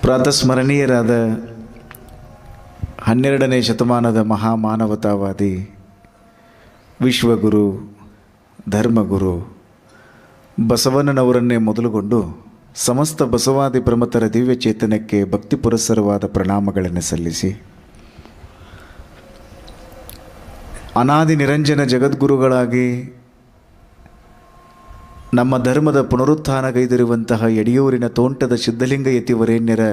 ಪ್ರಾತಸ್ಮರಣೀಯರಾದ 12ನೇ ಶತಮಾನದ ಮಹಾಮಾನವತಾವಾದಿ ವಿಶ್ವಗುರು ಧರ್ಮಗುರು ಬಸವಣ್ಣನವರನ್ನೇ ಮೊದಲುಗೊಂಡು ಸಮಸ್ತ ಬಸವಾದಿ ಪ್ರಮಥರ ದಿವ್ಯ ಚೇತನಕ್ಕೆ ಭಕ್ತಿ ಪುರಸ್ಸರವಾದ ಪ್ರಣಾಮಗಳನ್ನು ಸಲ್ಲಿಸಿ, ಅನಾದಿ ನಿರಂಜನ ಜಗದ್ಗುರುಗಳಾಗಿ ನಮ್ಮ ಧರ್ಮದ ಪುನರುತ್ಥಾನಗೈದಿರುವಂತಹ ಯಡಿಯೂರಿನ ತೋಂಟದ ಸಿದ್ಧಲಿಂಗ ಯತಿವರೇಣ್ಯರ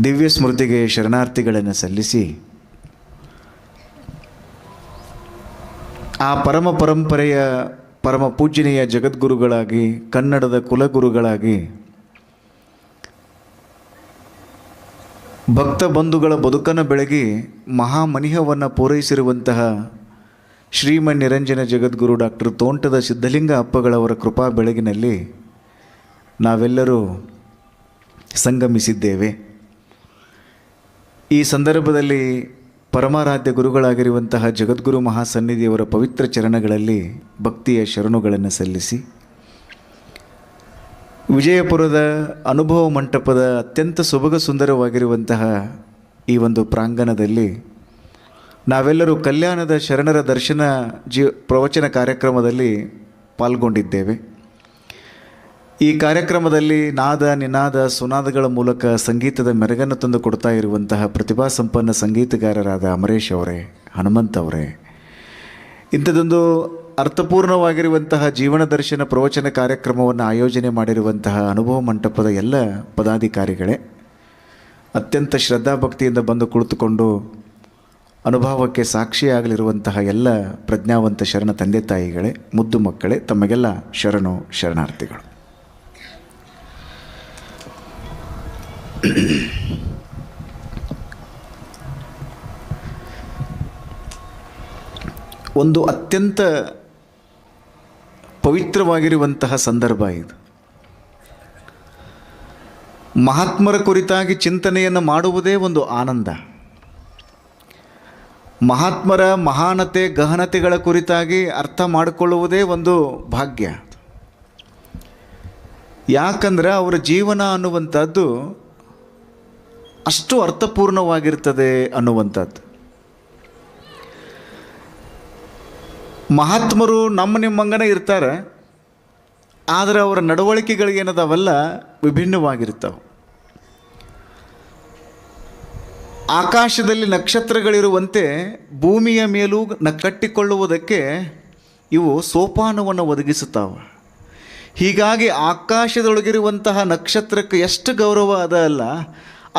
ದಿವ್ಯ ಸ್ಮೃತಿಗೆ ಶರಣಾರ್ಥಿಗಳನ್ನು ಸಲ್ಲಿಸಿ, ಆ ಪರಮ ಪರಂಪರೆಯ ಪರಮ ಪೂಜ್ಯನೀಯ ಜಗದ್ಗುರುಗಳಾಗಿ ಕನ್ನಡದ ಕುಲಗುರುಗಳಾಗಿ ಭಕ್ತ ಬಂಧುಗಳ ಬದುಕನ್ನು ಬೆಳಗಿ ಮಹಾಮನಿಹವನ್ನು ಪೂರೈಸಿರುವಂತಹ ಶ್ರೀಮನ್ ನಿರಂಜನ ಜಗದ್ಗುರು ಡಾಕ್ಟರ್ ತೋಂಟದ ಸಿದ್ಧಲಿಂಗ ಅಪ್ಪಗಳವರ ಕೃಪಾ ಬೆಳಗಿನಲ್ಲಿ ನಾವೆಲ್ಲರೂ ಸಂಗಮಿಸಿದ್ದೇವೆ. ಈ ಸಂದರ್ಭದಲ್ಲಿ ಪರಮಾರಾಧ್ಯ ಗುರುಗಳಾಗಿರುವಂತಹ ಜಗದ್ಗುರು ಮಹಾಸನ್ನಿಧಿಯವರ ಪವಿತ್ರ ಚರಣಗಳಲ್ಲಿ ಭಕ್ತಿಯ ಶರಣುಗಳನ್ನು ಸಲ್ಲಿಸಿ, ವಿಜಯಪುರದ ಅನುಭವ ಮಂಟಪದ ಅತ್ಯಂತ ಸೊಬಗ ಸುಂದರವಾಗಿರುವಂತಹ ಈ ಒಂದು ಪ್ರಾಂಗಣದಲ್ಲಿ ನಾವೆಲ್ಲರೂ ಕಲ್ಯಾಣದ ಶರಣರ ದರ್ಶನ ಪ್ರವಚನ ಕಾರ್ಯಕ್ರಮದಲ್ಲಿ ಪಾಲ್ಗೊಂಡಿದ್ದೇವೆ. ಈ ಕಾರ್ಯಕ್ರಮದಲ್ಲಿ ನಾದ ನಿನಾದ ಸುನಾದಗಳ ಮೂಲಕ ಸಂಗೀತದ ಮೆರಗನ್ನು ತಂದು ಕೊಡ್ತಾ ಇರುವಂತಹ ಪ್ರತಿಭಾ ಸಂಪನ್ನ ಸಂಗೀತಗಾರರಾದ ಅಮರೇಶ್ ಅವರೇ, ಹನುಮಂತ್ ಅವರೇ, ಇಂಥದ್ದೊಂದು ಅರ್ಥಪೂರ್ಣವಾಗಿರುವಂತಹ ಜೀವನ ದರ್ಶನ ಪ್ರವಚನ ಕಾರ್ಯಕ್ರಮವನ್ನು ಆಯೋಜನೆ ಮಾಡಿರುವಂತಹ ಅನುಭವ ಮಂಟಪದ ಎಲ್ಲ ಪದಾಧಿಕಾರಿಗಳೇ, ಅತ್ಯಂತ ಶ್ರದ್ಧಾಭಕ್ತಿಯಿಂದ ಬಂದು ಕುಳಿತುಕೊಂಡು ಅನುಭವಕ್ಕೆ ಸಾಕ್ಷಿಯಾಗಲಿರುವಂತಹ ಎಲ್ಲ ಪ್ರಜ್ಞಾವಂತ ಶರಣ ತಂದೆ ತಾಯಿಗಳೇ, ಮುದ್ದು ಮಕ್ಕಳೇ, ತಮಗೆಲ್ಲ ಶರಣು ಶರಣಾರ್ಥಿಗಳು. ಒಂದು ಅತ್ಯಂತ ಪವಿತ್ರವಾಗಿರುವಂತಹ ಸಂದರ್ಭ ಇದು. ಮಹಾತ್ಮರ ಕುರಿತಾಗಿ ಚಿಂತನೆಯನ್ನು ಮಾಡುವುದೇ ಒಂದು ಆನಂದ. ಮಹಾತ್ಮರ ಮಹಾನತೆ ಗಹನತೆಗಳ ಕುರಿತಾಗಿ ಅರ್ಥ ಮಾಡಿಕೊಳ್ಳುವುದೇ ಒಂದು ಭಾಗ್ಯ. ಯಾಕಂದರೆ ಅವರ ಜೀವನ ಅನ್ನುವಂಥದ್ದು ಅಷ್ಟು ಅರ್ಥಪೂರ್ಣವಾಗಿರ್ತದೆ ಅನ್ನುವಂಥದ್ದು. ಮಹಾತ್ಮರು ನಿಮ್ಮಂಗನೇ ಇರ್ತಾರೆ, ಆದರೆ ಅವರ ನಡವಳಿಕೆಗಳಿಗೇನದಾವೆಲ್ಲ ವಿಭಿನ್ನವಾಗಿರ್ತಾವೆ. ಆಕಾಶದಲ್ಲಿ ನಕ್ಷತ್ರಗಳಿರುವಂತೆ ಭೂಮಿಯ ಮೇಲೂ ಕಟ್ಟಿಕೊಳ್ಳುವುದಕ್ಕೆ ಇವು ಸೋಪಾನವನ್ನು ಒದಗಿಸುತ್ತಾವೆ. ಹೀಗಾಗಿ ಆಕಾಶದೊಳಗಿರುವಂತಹ ನಕ್ಷತ್ರಕ್ಕೆ ಎಷ್ಟು ಗೌರವ ಅದ ಅಲ್ಲ,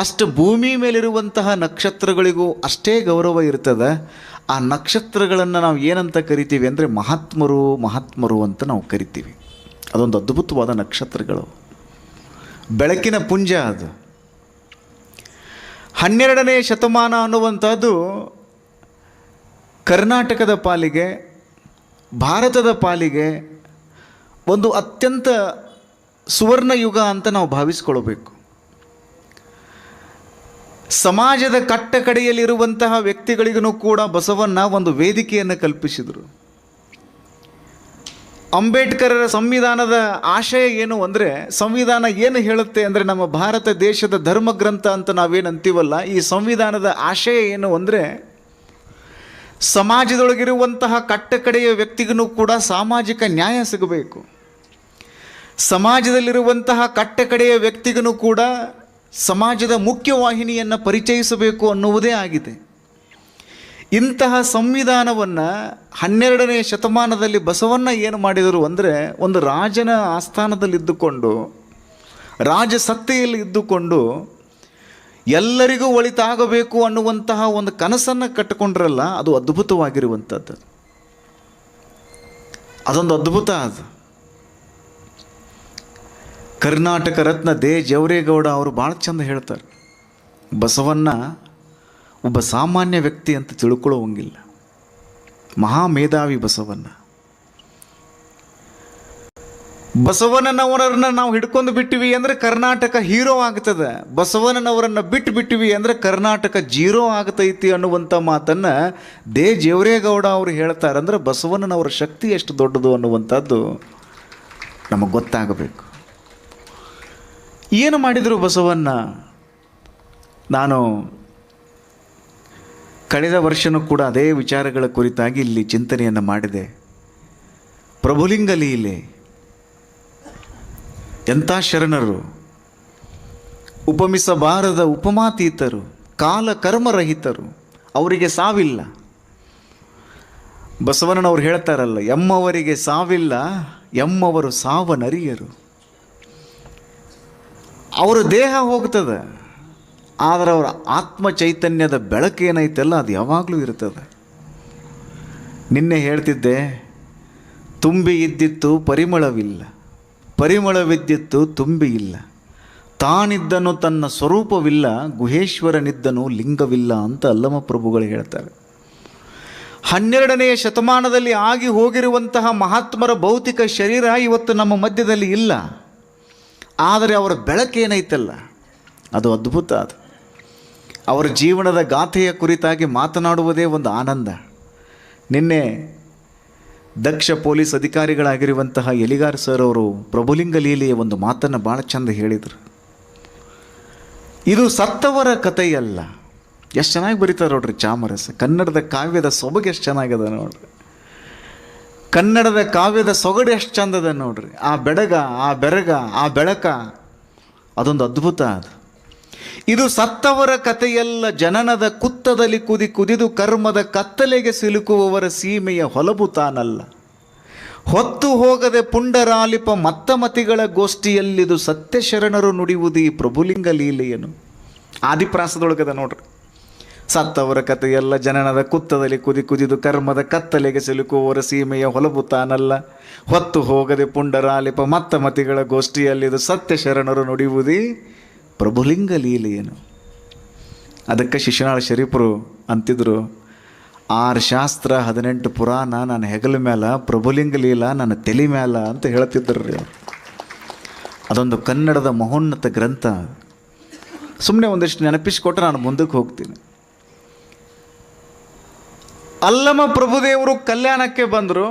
ಅಷ್ಟು ಭೂಮಿ ಮೇಲಿರುವಂತಹ ನಕ್ಷತ್ರಗಳಿಗೂ ಅಷ್ಟೇ ಗೌರವ ಇರ್ತದೆ. ಆ ನಕ್ಷತ್ರಗಳನ್ನು ನಾವು ಏನಂತ ಕರಿತೀವಿ ಅಂದರೆ ಮಹಾತ್ಮರು ಅಂತ ನಾವು ಕರಿತೀವಿ. ಅದೊಂದು ಅದ್ಭುತವಾದ ನಕ್ಷತ್ರಗಳು, ಬೆಳಕಿನ ಪುಂಜ ಅದು. 12ನೇ ಶತಮಾನ ಅನ್ನುವಂಥದ್ದು ಕರ್ನಾಟಕದ ಪಾಲಿಗೆ, ಭಾರತದ ಪಾಲಿಗೆ ಒಂದು ಅತ್ಯಂತ ಸುವರ್ಣ ಯುಗ ಅಂತ ನಾವು ಭಾವಿಸ್ಕೊಳ್ಬೇಕು. ಸಮಾಜದ ಕಟ್ಟ ಕಡೆಯಲ್ಲಿರುವಂತಹ ವ್ಯಕ್ತಿಗಳಿಗೂ ಕೂಡ ಬಸವಣ್ಣ ಒಂದು ವೇದಿಕೆಯನ್ನು ಕಲ್ಪಿಸಿದರು. ಅಂಬೇಡ್ಕರರ ಸಂವಿಧಾನದ ಆಶಯ ಏನು ಅಂದರೆ, ಸಂವಿಧಾನ ಏನು ಹೇಳುತ್ತೆ ಅಂದರೆ, ನಮ್ಮ ಭಾರತ ದೇಶದ ಧರ್ಮಗ್ರಂಥ ಅಂತ ನಾವೇನು ಅಂತೀವಲ್ಲ, ಈ ಸಂವಿಧಾನದ ಆಶಯ ಏನು ಅಂದರೆ, ಸಮಾಜದೊಳಗಿರುವಂತಹ ಕಟ್ಟಕಡೆಯ ವ್ಯಕ್ತಿಗೂ ಕೂಡ ಸಾಮಾಜಿಕ ನ್ಯಾಯ ಸಿಗಬೇಕು. ಸಮಾಜದಲ್ಲಿರುವಂತಹ ಕಟ್ಟಕಡೆಯ ವ್ಯಕ್ತಿಗೂ ಕೂಡ ಸಮಾಜದ ಮುಖ್ಯವಾಹಿನಿಯನ್ನು ಪರಿಚಯಿಸಬೇಕು ಅನ್ನುವುದೇ ಆಗಿದೆ. ಇಂತಹ ಸಂವಿಧಾನವನ್ನು 12ನೇ ಶತಮಾನದಲ್ಲಿ ಬಸವಣ್ಣ ಏನು ಮಾಡಿದರು ಅಂದರೆ, ಒಂದು ರಾಜನ ಆಸ್ಥಾನದಲ್ಲಿದ್ದುಕೊಂಡು, ರಾಜಸತ್ತೆಯಲ್ಲಿ ಇದ್ದುಕೊಂಡು ಎಲ್ಲರಿಗೂ ಒಳಿತಾಗಬೇಕು ಅನ್ನುವಂತಹ ಒಂದು ಕನಸನ್ನು ಕಟ್ಟಿಕೊಂಡ್ರಲ್ಲ, ಅದು ಅದ್ಭುತವಾಗಿರುವಂಥದ್ದು. ಅದೊಂದು ಅದ್ಭುತ. ಅದು ಕರ್ನಾಟಕ ರತ್ನ ದೇ ಜವರೇಗೌಡ ಅವರು ಭಾಳ ಚಂದ ಹೇಳ್ತಾರೆ, ಬಸವಣ್ಣ ಒಬ್ಬ ಸಾಮಾನ್ಯ ವ್ಯಕ್ತಿ ಅಂತ ತಿಳ್ಕೊಳ್ಳೋಂಗಿಲ್ಲ, ಮಹಾಮೇಧಾವಿ ಬಸವಣ್ಣ. ಬಸವಣ್ಣನವರನ್ನು ನಾವು ಹಿಡ್ಕೊಂಡು ಬಿಟ್ಟಿವಿ ಅಂದರೆ ಕರ್ನಾಟಕ ಹೀರೋ ಆಗ್ತದೆ, ಬಸವಣ್ಣನವರನ್ನು ಬಿಟ್ಟಿವಿ ಅಂದರೆ ಕರ್ನಾಟಕ ಜೀರೋ ಆಗ್ತೈತಿ ಅನ್ನುವಂಥ ಮಾತನ್ನು ದೇ ಜವರೇಗೌಡ ಅವರು ಹೇಳ್ತಾರೆ. ಅಂದರೆ ಬಸವಣ್ಣನವರ ಶಕ್ತಿ ಎಷ್ಟು ದೊಡ್ಡದು ಅನ್ನುವಂಥದ್ದು ನಮಗೆ ಗೊತ್ತಾಗಬೇಕು. ಏನು ಮಾಡಿದರು ಬಸವಣ್ಣ? ನಾನು ಕಳೆದ ವರ್ಷನೂ ಕೂಡ ಅದೇ ವಿಚಾರಗಳ ಕುರಿತಾಗಿ ಇಲ್ಲಿ ಚಿಂತನೆಯನ್ನು ಮಾಡಿದೆ. ಪ್ರಭುಲಿಂಗ ಲೀಲೆ, ಎಂಥ ಶರಣರು, ಉಪಮಿಸಬಾರದ ಉಪಮಾತೀತರು, ಕಾಲ ಕರ್ಮರಹಿತರು, ಅವರಿಗೆ ಸಾವಿಲ್ಲ. ಬಸವಣ್ಣನವ್ರು ಹೇಳ್ತಾರಲ್ಲ, ಎಮ್ಮವರಿಗೆ ಸಾವಿಲ್ಲ, ಎಮ್ಮವರು ಸಾವನರಿಯರು. ಅವರ ದೇಹ ಹೋಗ್ತದೆ, ಆದರೆ ಅವರ ಆತ್ಮ ಚೈತನ್ಯದ ಬೆಳಕೇನೈತಲ್ಲ ಅದು ಯಾವಾಗಲೂ ಇರ್ತದೆ. ನಿನ್ನೆ ಹೇಳ್ತಿದ್ದೆ, ತುಂಬಿ ಇದ್ದಿತ್ತು ಪರಿಮಳವಿಲ್ಲ, ಪರಿಮಳವಿದ್ದಿತ್ತು ತುಂಬಿ ಇಲ್ಲ, ತಾನಿದ್ದನು ತನ್ನ ಸ್ವರೂಪವಿಲ್ಲ, ಗುಹೇಶ್ವರನಿದ್ದನು ಲಿಂಗವಿಲ್ಲ ಅಂತ ಅಲ್ಲಮ ಪ್ರಭುಗಳು ಹೇಳ್ತಾರೆ. 12ನೇ ಶತಮಾನದಲ್ಲಿ ಆಗಿ ಹೋಗಿರುವಂತಹ ಮಹಾತ್ಮರ ಭೌತಿಕ ಶರೀರ ಇವತ್ತು ನಮ್ಮ ಮಧ್ಯದಲ್ಲಿ ಇಲ್ಲ. ಆದರೆ ಅವರ ಬೆಳಕೇನೈತಲ್ಲ ಅದು ಅದ್ಭುತ. ಅದು ಅವರ ಜೀವನದ ಗಾಥೆಯ ಕುರಿತಾಗಿ ಮಾತನಾಡುವುದೇ ಒಂದು ಆನಂದ. ನಿನ್ನೆ ದಕ್ಷ ಪೊಲೀಸ್ ಅಧಿಕಾರಿಗಳಾಗಿರುವಂತಹ ಎಲಿಗಾರ್ ಸರ್ ಅವರು ಪ್ರಭುಲಿಂಗ ಲೀಲೆಯ ಒಂದು ಮಾತನ್ನು ಭಾಳ ಚಂದ ಹೇಳಿದರು. ಇದು ಸತ್ತವರ ಕಥೆಯಲ್ಲ. ಎಷ್ಟು ಚೆನ್ನಾಗಿ ಬರೀತಾರೆ ನೋಡ್ರಿ ಚಾಮರಸ. ಕನ್ನಡದ ಕಾವ್ಯದ ಸೊಬಗು ಎಷ್ಟು ಚೆನ್ನಾಗಿದೆ ನೋಡ್ರಿ. ಕನ್ನಡದ ಕಾವ್ಯದ ಸೊಗಡು ಎಷ್ಟು ಚಂದದ ನೋಡ್ರಿ. ಆ ಬೆಡಗ, ಆ ಬೆರಗ, ಆ ಬೆಳಕ, ಅದೊಂದು ಅದ್ಭುತ. ಅದು ಇದು ಸತ್ತವರ ಕಥೆಯಲ್ಲ, ಜನನದ ಕುತ್ತದಲ್ಲಿ ಕುದಿದು ಕರ್ಮದ ಕತ್ತಲೆಗೆ ಸಿಲುಕುವವರ ಸೀಮೆಯ ಹೊಲಬು ತಾನಲ್ಲ. ಹೊತ್ತು ಹೋಗದೆ ಪುಂಡರಾಲಿಪ ಮತ್ತಮತಿಗಳ ಗೋಷ್ಠಿಯಲ್ಲಿದು ಸತ್ಯ ಶರಣರು ನುಡಿಯುವುದು ಈ ಪ್ರಭುಲಿಂಗ ಲೀಲೆಯನು. ಆದಿಪ್ರಾಸದೊಳಗದ ನೋಡ್ರಿ. ಸತ್ತವರ ಕಥೆಯಲ್ಲ, ಜನನದ ಕುತ್ತದಲ್ಲಿ ಕುದಿದು ಕರ್ಮದ ಕತ್ತಲೆಗೆ ಸಿಲುಕುವವರ ಸೀಮೆಯ ಹೊಲಬು ತಾನಲ್ಲ. ಹೊತ್ತು ಹೋಗದೆ ಪುಂಡರಾಲಿಪ ಮತ್ತಮತಿಗಳ ಗೋಷ್ಠಿಯಲ್ಲಿದು ಸತ್ಯ ಶರಣರು ನುಡಿಯುವುದೇ ಪ್ರಭುಲಿಂಗ ಲೀಲೆಯನು. ಅದಕ್ಕೆ ಶಿಶುನಾಳ ಶರೀಫರು ಅಂತಿದ್ರು, 6 ಶಾಸ್ತ್ರ 18 ಪುರಾಣ ನನ್ನ ಹೆಗಲ ಮೇಲ, ಪ್ರಭುಲಿಂಗ ಲೀಲಾ ನನ್ನ ತಲೆ ಮೇಲ ಅಂತ ಹೇಳ್ತಿದ್ರು ರೀ. ಅದೊಂದು ಕನ್ನಡದ ಮಹೋನ್ನತ ಗ್ರಂಥ. ಸುಮ್ಮನೆ ಒಂದಿಷ್ಟು ನೆನಪಿಸಿಕೊಟ್ರೆ ನಾನು ಮುಂದಕ್ಕೆ ಹೋಗ್ತೀನಿ. ಅಲ್ಲಮ ಪ್ರಭುದೇವರು ಕಲ್ಯಾಣಕ್ಕೆ ಬಂದರು,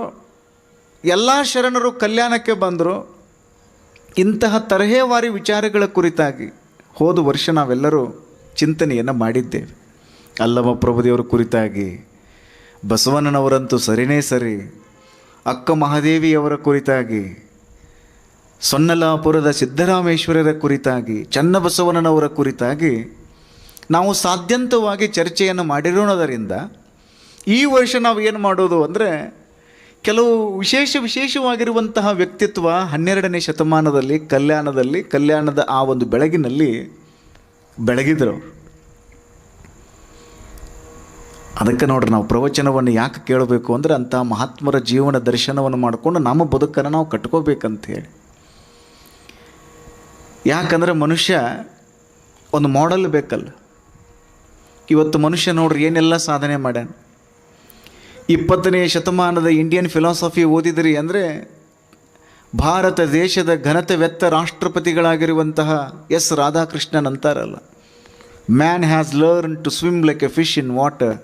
ಎಲ್ಲ ಶರಣರು ಕಲ್ಯಾಣಕ್ಕೆ ಬಂದರು. ಇಂತಹ ತರಹೇವಾರಿ ವಿಚಾರಗಳ ಕುರಿತಾಗಿ ಹೋದ ವರ್ಷ ನಾವೆಲ್ಲರೂ ಚಿಂತನೆಯನ್ನು ಮಾಡಿದ್ದೇವೆ. ಅಲ್ಲಮ ಪ್ರಭುದೇವರ ಕುರಿತಾಗಿ, ಬಸವಣ್ಣನವರಂತೂ ಸರಿನೇ ಸರಿ, ಅಕ್ಕ ಮಹಾದೇವಿಯವರ ಕುರಿತಾಗಿ, ಸೊನ್ನಲಾಪುರದ ಸಿದ್ದರಾಮೇಶ್ವರರ ಕುರಿತಾಗಿ, ಚನ್ನಬಸವಣ್ಣನವರ ಕುರಿತಾಗಿ ನಾವು ಸಾಧ್ಯಂತವಾಗಿ ಚರ್ಚೆಯನ್ನು ಮಾಡಿರೋಣದರಿಂದ ಈ ವರ್ಷ ನಾವು ಏನು ಮಾಡೋದು ಅಂದರೆ, ಕೆಲವು ವಿಶೇಷವಾಗಿರುವಂತಹ ವ್ಯಕ್ತಿತ್ವ 12ನೇ ಶತಮಾನದಲ್ಲಿ ಕಲ್ಯಾಣದ ಆ ಒಂದು ಬೆಳಗಿನಲ್ಲಿ ಬೆಳಗಿದರು. ಅದಕ್ಕೆ ನೋಡ್ರಿ, ನಾವು ಪ್ರವಚನವನ್ನು ಯಾಕೆ ಕೇಳಬೇಕು ಅಂದರೆ, ಅಂಥ ಮಹಾತ್ಮರ ಜೀವನ ದರ್ಶನವನ್ನು ಮಾಡಿಕೊಂಡು ನಮ್ಮ ಬದುಕನ್ನು ನಾವು ಕಟ್ಕೋಬೇಕಂತ ಹೇಳಿ. ಯಾಕಂದರೆ ಮನುಷ್ಯ ಒಂದು ಮಾಡೆಲ್ ಬೇಕಲ್ಲ. ಇವತ್ತು ಮನುಷ್ಯ ನೋಡ್ರಿ ಏನೆಲ್ಲ ಸಾಧನೆ ಮಾಡ್ಯಾನ. 20ನೇ ಶತಮಾನದ ಇಂಡಿಯನ್ ಫಿಲಾಸಫಿ ಓದಿದ್ರಿ ಅಂದರೆ, ಭಾರತ ದೇಶದ ಘನತೆವೆತ್ತ ರಾಷ್ಟ್ರಪತಿಗಳಾಗಿರುವಂತಹ ಎಸ್ ರಾಧಾಕೃಷ್ಣನ್ ಅಂತಾರಲ್ಲ, man has learn to swim like a fish in water,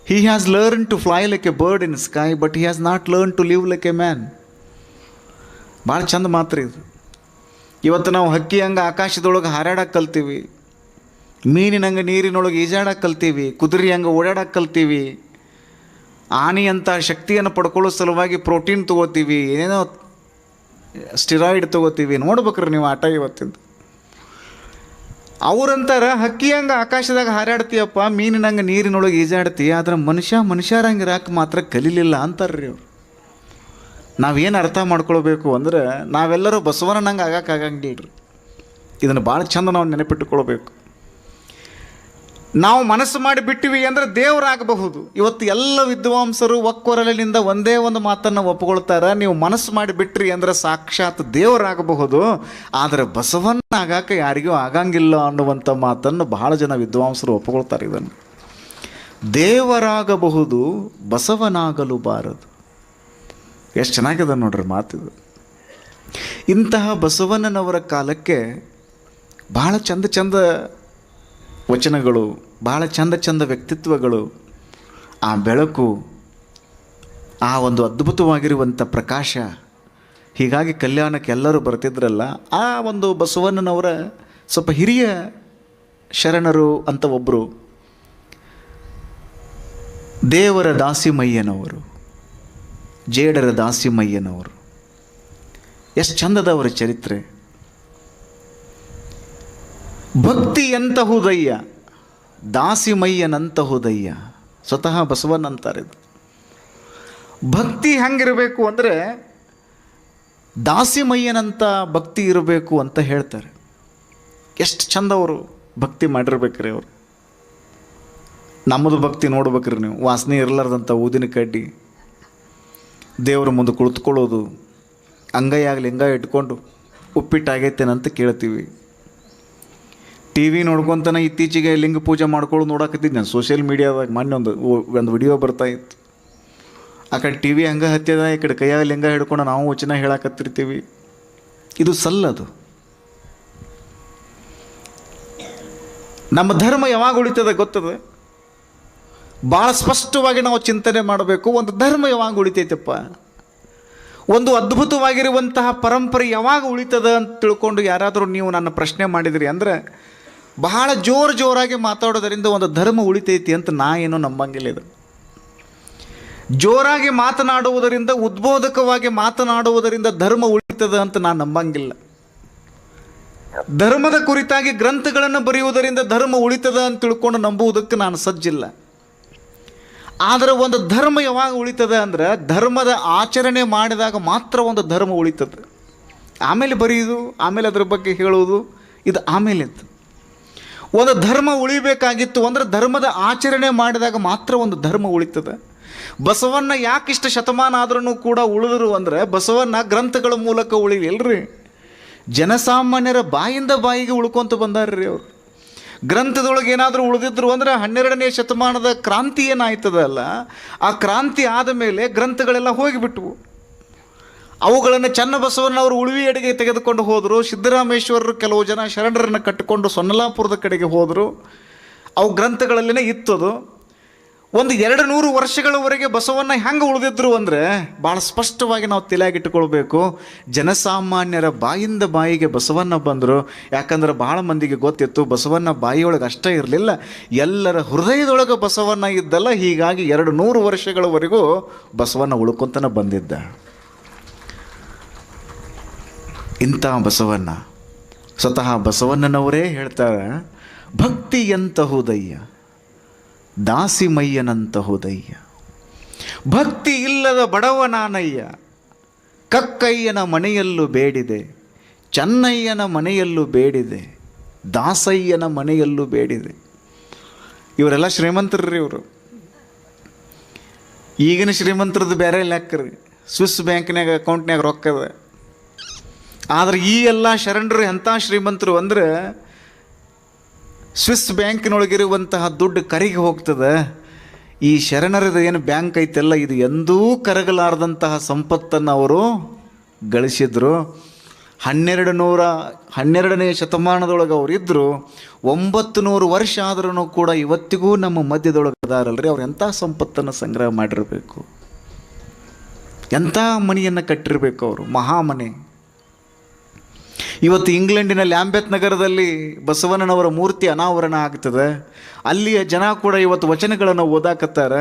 he has learn to fly like a bird in sky, but he has not learn to live like a man. ಭಾಳ ಚಂದ ಮಾತ್ರ ಇದು. ಇವತ್ತು ನಾವು ಹಕ್ಕಿ ಹಂಗೆ ಆಕಾಶದೊಳಗೆ ಹಾರಾಡಕ್ಕೆ ಕಲ್ತೀವಿ, ಮೀನಿನಂಗೆ ನೀರಿನೊಳಗೆ ಈಜಾಡಕ್ಕೆ ಕಲ್ತೀವಿ, ಕುದುರೆ ಹಂಗೆ ಓಡಾಡಕ್ಕೆ ಕಲ್ತೀವಿ, ಆನೆ ಅಂತ ಶಕ್ತಿಯನ್ನು ಪಡ್ಕೊಳ್ಳೋ ಸಲುವಾಗಿ ಪ್ರೋಟೀನ್ ತೊಗೋತೀವಿ, ಏನೇನೋ ಸ್ಟಿರಾಯ್ಡ್ ತೊಗೋತೀವಿ. ನೋಡ್ಬೇಕ್ರಿ ನೀವು ಆಟ ಇವತ್ತಿಂದ. ಅವ್ರಂತಾರೆ ಹಕ್ಕಿ ಹಂಗೆ ಆಕಾಶದಾಗ ಹಾರಾಡ್ತೀಯಪ್ಪ, ಮೀನಿನಂಗೆ ನೀರಿನೊಳಗೆ ಈಜಾಡ್ತೀಯ, ಆದರೆ ಮನುಷ್ಯರಂಗೆ ಇರಾಕೆ ಮಾತ್ರ ಕಲೀಲಿಲ್ಲ ಅಂತಾರ್ರಿ ಅವರು. ನಾವೇನು ಅರ್ಥ ಮಾಡ್ಕೊಳ್ಬೇಕು ಅಂದರೆ, ನಾವೆಲ್ಲರೂ ಬಸವಣ್ಣನಂಗೆ ಆಗಕ್ಕಾಗಂಗಿಲ್ರಿ. ಇದನ್ನು ಭಾಳ ಚಂದ ನಾವು ನೆನಪಿಟ್ಟುಕೊಳ್ಬೇಕು. ನಾವು ಮನಸ್ಸು ಮಾಡಿ ಬಿಟ್ಟಿವಿ ಅಂದರೆ ದೇವರಾಗಬಹುದು. ಇವತ್ತು ಎಲ್ಲ ವಿದ್ವಾಂಸರು ಒಕ್ಕೊರಲಿನಿಂದ ಒಂದೇ ಒಂದು ಮಾತನ್ನು ಒಪ್ಕೊಳ್ತಾರೆ, ನೀವು ಮನಸ್ಸು ಮಾಡಿ ಬಿಟ್ರಿ ಅಂದರೆ ಸಾಕ್ಷಾತ್ ದೇವರಾಗಬಹುದು, ಆದರೆ ಬಸವಣ್ಣ ಆಗಾಕ ಯಾರಿಗೂ ಆಗಂಗಿಲ್ಲ ಅನ್ನುವಂಥ ಮಾತನ್ನು ಬಹಳ ಜನ ವಿದ್ವಾಂಸರು ಒಪ್ಕೊಳ್ತಾರೆ. ಇದನ್ನು ದೇವರಾಗಬಹುದು, ಬಸವನಾಗಲು ಬಾರದು. ಎಷ್ಟು ಚೆನ್ನಾಗಿದೆ ನೋಡ್ರಿ ಮಾತಿದು. ಇಂತಹ ಬಸವಣ್ಣನವರ ಕಾಲಕ್ಕೆ ಭಾಳ ಚಂದ ವಚನಗಳು, ಭಾಳ ಚಂದ ವ್ಯಕ್ತಿತ್ವಗಳು, ಆ ಬೆಳಕು, ಆ ಒಂದು ಅದ್ಭುತವಾಗಿರುವಂಥ ಪ್ರಕಾಶ ಹೀಗಾಗಿ ಕಲ್ಯಾಣಕ್ಕೆ ಎಲ್ಲರೂ ಬರ್ತಿದ್ರಲ್ಲ, ಆ ಒಂದು ಬಸವಣ್ಣನವರ ಸ್ವಲ್ಪ ಹಿರಿಯ ಶರಣರು ಅಂತ ಒಬ್ಬರು ದೇವರ ದಾಸಿಮಯ್ಯನವರು, ಜೇಡರ ದಾಸಿಮಯ್ಯನವರು. ಎಷ್ಟು ಚಂದದವರ ಚರಿತ್ರೆ. ಭಕ್ತಿ ಎಂತಹುದಯ್ಯ, ದಾಸಿಮಯ್ಯನಂತಹುದಯ್ಯ. ಸ್ವತಃ ಬಸವಣ್ಣ ಅಂತಾರೆ. ಭಕ್ತಿ ಹೆಂಗಿರಬೇಕು ಅಂದರೆ ದಾಸಿಮಯ್ಯನಂತ ಭಕ್ತಿ ಇರಬೇಕು ಅಂತ ಹೇಳ್ತಾರೆ. ಎಷ್ಟು ಚಂದ ಅವರು ಭಕ್ತಿ ಮಾಡಿರ್ಬೇಕ್ರಿ ಅವರು. ನಮ್ಮದು ಭಕ್ತಿ ನೋಡ್ಬೇಕ್ರಿ ನೀವು. ವಾಸನೆ ಇರಲಾರ್ದಂಥ ಊದಿನ ಕಡ್ಡಿ, ದೇವ್ರ ಮುಂದೆ ಕುಳಿತುಕೊಳ್ಳೋದು, ಅಂಗೈಯಾಗಲಿ ಹಿಂಗಾಯ ಇಟ್ಕೊಂಡು ಉಪ್ಪಿಟ್ಟಾಗೈತೇನಂತ ಕೇಳ್ತೀವಿ. ಟಿ ವಿ ನೋಡ್ಕೊತಾನೆ ಇತ್ತೀಚೆಗೆ ಲಿಂಗ ಪೂಜೆ ಮಾಡ್ಕೊಳ್ಳೋದು ನೋಡಕತ್ತಿದ್ದು ನಾನು ಸೋಷಿಯಲ್ ಮೀಡಿಯಾದಾಗ. ಮೊನ್ನೆ ಒಂದು ವಿಡಿಯೋ ಬರ್ತಾಯಿತ್ತು. ಆ ಕಡೆ ಟಿ ವಿ ಹಂಗೆ ಹತ್ಯದ, ಈ ಕಡೆ ಕೈಯಾಗ ಲಿಂಗ ಹಿಡ್ಕೊಂಡು ನಾವು ವಚನ ಹೇಳಕತ್ತಿರ್ತೀವಿ. ಇದು ಸಲ್ಲದು. ನಮ್ಮ ಧರ್ಮ ಯಾವಾಗ ಉಳಿತದೆ ಗೊತ್ತದ? ಭಾಳ ಸ್ಪಷ್ಟವಾಗಿ ನಾವು ಚಿಂತನೆ ಮಾಡಬೇಕು. ಒಂದು ಧರ್ಮ ಯಾವಾಗ ಉಳಿತೈತಪ್ಪ, ಒಂದು ಅದ್ಭುತವಾಗಿರುವಂತಹ ಪರಂಪರೆ ಯಾವಾಗ ಉಳಿತದ ಅಂತ ತಿಳ್ಕೊಂಡು ಯಾರಾದರೂ ನೀವು ನನ್ನ ಪ್ರಶ್ನೆ ಮಾಡಿದ್ರಿ ಅಂದರೆ ಬಹಳ ಜೋರಾಗಿ ಮಾತಾಡೋದರಿಂದ ಒಂದು ಧರ್ಮ ಉಳಿತೈತಿ ಅಂತ ನಾ ಏನೋ ನಂಬಂಗಿಲ್ಲ. ಇದು ಜೋರಾಗಿ ಮಾತನಾಡುವುದರಿಂದ, ಉದ್ಬೋಧಕವಾಗಿ ಮಾತನಾಡುವುದರಿಂದ ಧರ್ಮ ಉಳಿತದ ಅಂತ ನಾನು ನಂಬಂಗಿಲ್ಲ. ಧರ್ಮದ ಕುರಿತಾಗಿ ಗ್ರಂಥಗಳನ್ನು ಬರೆಯುವುದರಿಂದ ಧರ್ಮ ಉಳಿತದ ಅಂತ ತಿಳ್ಕೊಂಡು ನಂಬುವುದಕ್ಕೆ ನಾನು ಸಜ್ಜಿಲ್ಲ. ಆದರೆ ಒಂದು ಧರ್ಮ ಯಾವಾಗ ಉಳಿತದ ಅಂದರೆ ಧರ್ಮದ ಆಚರಣೆ ಮಾಡಿದಾಗ ಮಾತ್ರ ಒಂದು ಧರ್ಮ ಉಳಿತದೆ. ಆಮೇಲೆ ಬರೆಯುವುದು, ಆಮೇಲೆ ಅದರ ಬಗ್ಗೆ ಹೇಳುವುದು, ಇದು ಆಮೇಲೆ. ಒಂದು ಧರ್ಮ ಉಳಿಬೇಕಾಗಿತ್ತು ಅಂದರೆ ಧರ್ಮದ ಆಚರಣೆ ಮಾಡಿದಾಗ ಮಾತ್ರ ಒಂದು ಧರ್ಮ ಉಳಿತದೆ. ಬಸವಣ್ಣ ಯಾಕಿಷ್ಟು ಶತಮಾನ ಆದ್ರೂ ಕೂಡ ಉಳಿದ್ರು ಅಂದರೆ ಬಸವಣ್ಣ ಗ್ರಂಥಗಳ ಮೂಲಕ ಉಳಿಲಿಲ್ರಿ, ಜನಸಾಮಾನ್ಯರ ಬಾಯಿಂದ ಬಾಯಿಗೆ ಉಳ್ಕೊಂತ ಬಂದಾರ್ರಿ ಅವರು. ಗ್ರಂಥದೊಳಗೆ ಏನಾದರೂ ಉಳಿದಿದ್ರು ಅಂದರೆ 12ನೇ ಶತಮಾನದ ಕ್ರಾಂತಿ ಏನಾಯ್ತದಲ್ಲ, ಆ ಕ್ರಾಂತಿ ಆದ ಮೇಲೆ ಗ್ರಂಥಗಳೆಲ್ಲ ಹೋಗಿಬಿಟ್ವು. ಅವುಗಳನ್ನು ಚನ್ನಬಸವಣ್ಣವರು ಉಳುವಿ ಅಡಿಗೆ ತೆಗೆದುಕೊಂಡು ಹೋದರು. ಸಿದ್ದರಾಮೇಶ್ವರರು ಕೆಲವು ಜನ ಶರಣರನ್ನು ಕಟ್ಟಿಕೊಂಡು ಸೊನ್ನಲಾಪುರದ ಕಡೆಗೆ ಹೋದರು. ಅವು ಗ್ರಂಥಗಳಲ್ಲಿನೇ ಇತ್ತದು. ಒಂದು 200 ವರ್ಷಗಳವರೆಗೆ ಬಸವಣ್ಣ ಹೆಂಗೆ ಉಳಿದಿದ್ರು ಅಂದರೆ ಭಾಳ ಸ್ಪಷ್ಟವಾಗಿ ನಾವು ತಲೆಯಾಗಿಟ್ಟುಕೊಳ್ಬೇಕು. ಜನಸಾಮಾನ್ಯರ ಬಾಯಿಂದ ಬಾಯಿಗೆ ಬಸವಣ್ಣ ಬಂದರು. ಯಾಕಂದ್ರೆ ಭಾಳ ಮಂದಿಗೆ ಗೊತ್ತಿತ್ತು ಬಸವಣ್ಣ ಬಾಯಿಯೊಳಗೆ ಅಷ್ಟೇ ಇರಲಿಲ್ಲ, ಎಲ್ಲರ ಹೃದಯದೊಳಗೆ ಬಸವಣ್ಣ ಇದ್ದಲ್ಲ. ಹೀಗಾಗಿ 200 ವರ್ಷಗಳವರೆಗೂ ಬಸವಣ್ಣ ಉಳ್ಕೊಂತನ ಬಂದಿದ್ದ. ಇಂಥ ಬಸವಣ್ಣ, ಸ್ವತಃ ಬಸವಣ್ಣನವರೇ ಹೇಳ್ತಾರೆ, ಭಕ್ತಿ ಎಂತಹುದಯ್ಯ, ದಾಸಿಮಯ್ಯನಂತಹುದಯ್ಯ. ಭಕ್ತಿ ಇಲ್ಲದ ಬಡವನಾನಯ್ಯ, ಕಕ್ಕಯ್ಯನ ಮನೆಯಲ್ಲೂ ಬೇಡಿದೆ, ಚೆನ್ನಯ್ಯನ ಮನೆಯಲ್ಲೂ ಬೇಡಿದೆ, ದಾಸಯ್ಯನ ಮನೆಯಲ್ಲೂ ಬೇಡಿದೆ. ಇವರೆಲ್ಲ ಶ್ರೀಮಂತರ್ರಿ. ಇವರು ಈಗಿನ ಶ್ರೀಮಂತರದ್ದು ಬೇರೆ ಲೆಕ್ಕರಿ. ಸ್ವಿಸ್ ಬ್ಯಾಂಕ್ನಾಗ ಅಕೌಂಟ್ನಾಗ ರೊಕ್ಕದ. ಆದರೆ ಈ ಎಲ್ಲ ಶರಣರು ಎಂಥ ಶ್ರೀಮಂತರು ಅಂದರೆ ಸ್ವಿಸ್ ಬ್ಯಾಂಕಿನೊಳಗಿರುವಂತಹ ದುಡ್ಡು ಕರಿಗೆ ಹೋಗ್ತದೆ. ಈ ಶರಣರದ ಏನು ಬ್ಯಾಂಕ್ ಐತೆಲ್ಲ ಇದು ಎಂದೂ ಕರಗಲಾರದಂತಹ ಸಂಪತ್ತನ್ನು ಅವರು ಗಳಿಸಿದ್ರು. 12ನೇ ಶತಮಾನದೊಳಗೆ ಅವರಿದ್ದರು. 900 ವರ್ಷ ಆದ್ರೂ ಕೂಡ ಇವತ್ತಿಗೂ ನಮ್ಮ ಮಧ್ಯದೊಳಗೆ ಅದಾರಲ್ರಿ, ಅವ್ರು ಎಂಥ ಸಂಪತ್ತನ್ನು ಸಂಗ್ರಹ ಮಾಡಿರಬೇಕು, ಎಂಥ ಮನೆಯನ್ನು ಕಟ್ಟಿರಬೇಕು ಅವರು, ಮಹಾಮನೆ. ಇವತ್ತು ಇಂಗ್ಲೆಂಡಿನ ಲ್ಯಾಂಬೆತ್ ನಗರದಲ್ಲಿ ಬಸವಣ್ಣನವರ ಮೂರ್ತಿ ಅನಾವರಣ ಆಗ್ತದೆ. ಅಲ್ಲಿಯ ಜನ ಕೂಡ ಇವತ್ತು ವಚನಗಳನ್ನು ಓದಾಕತ್ತಾರೆ.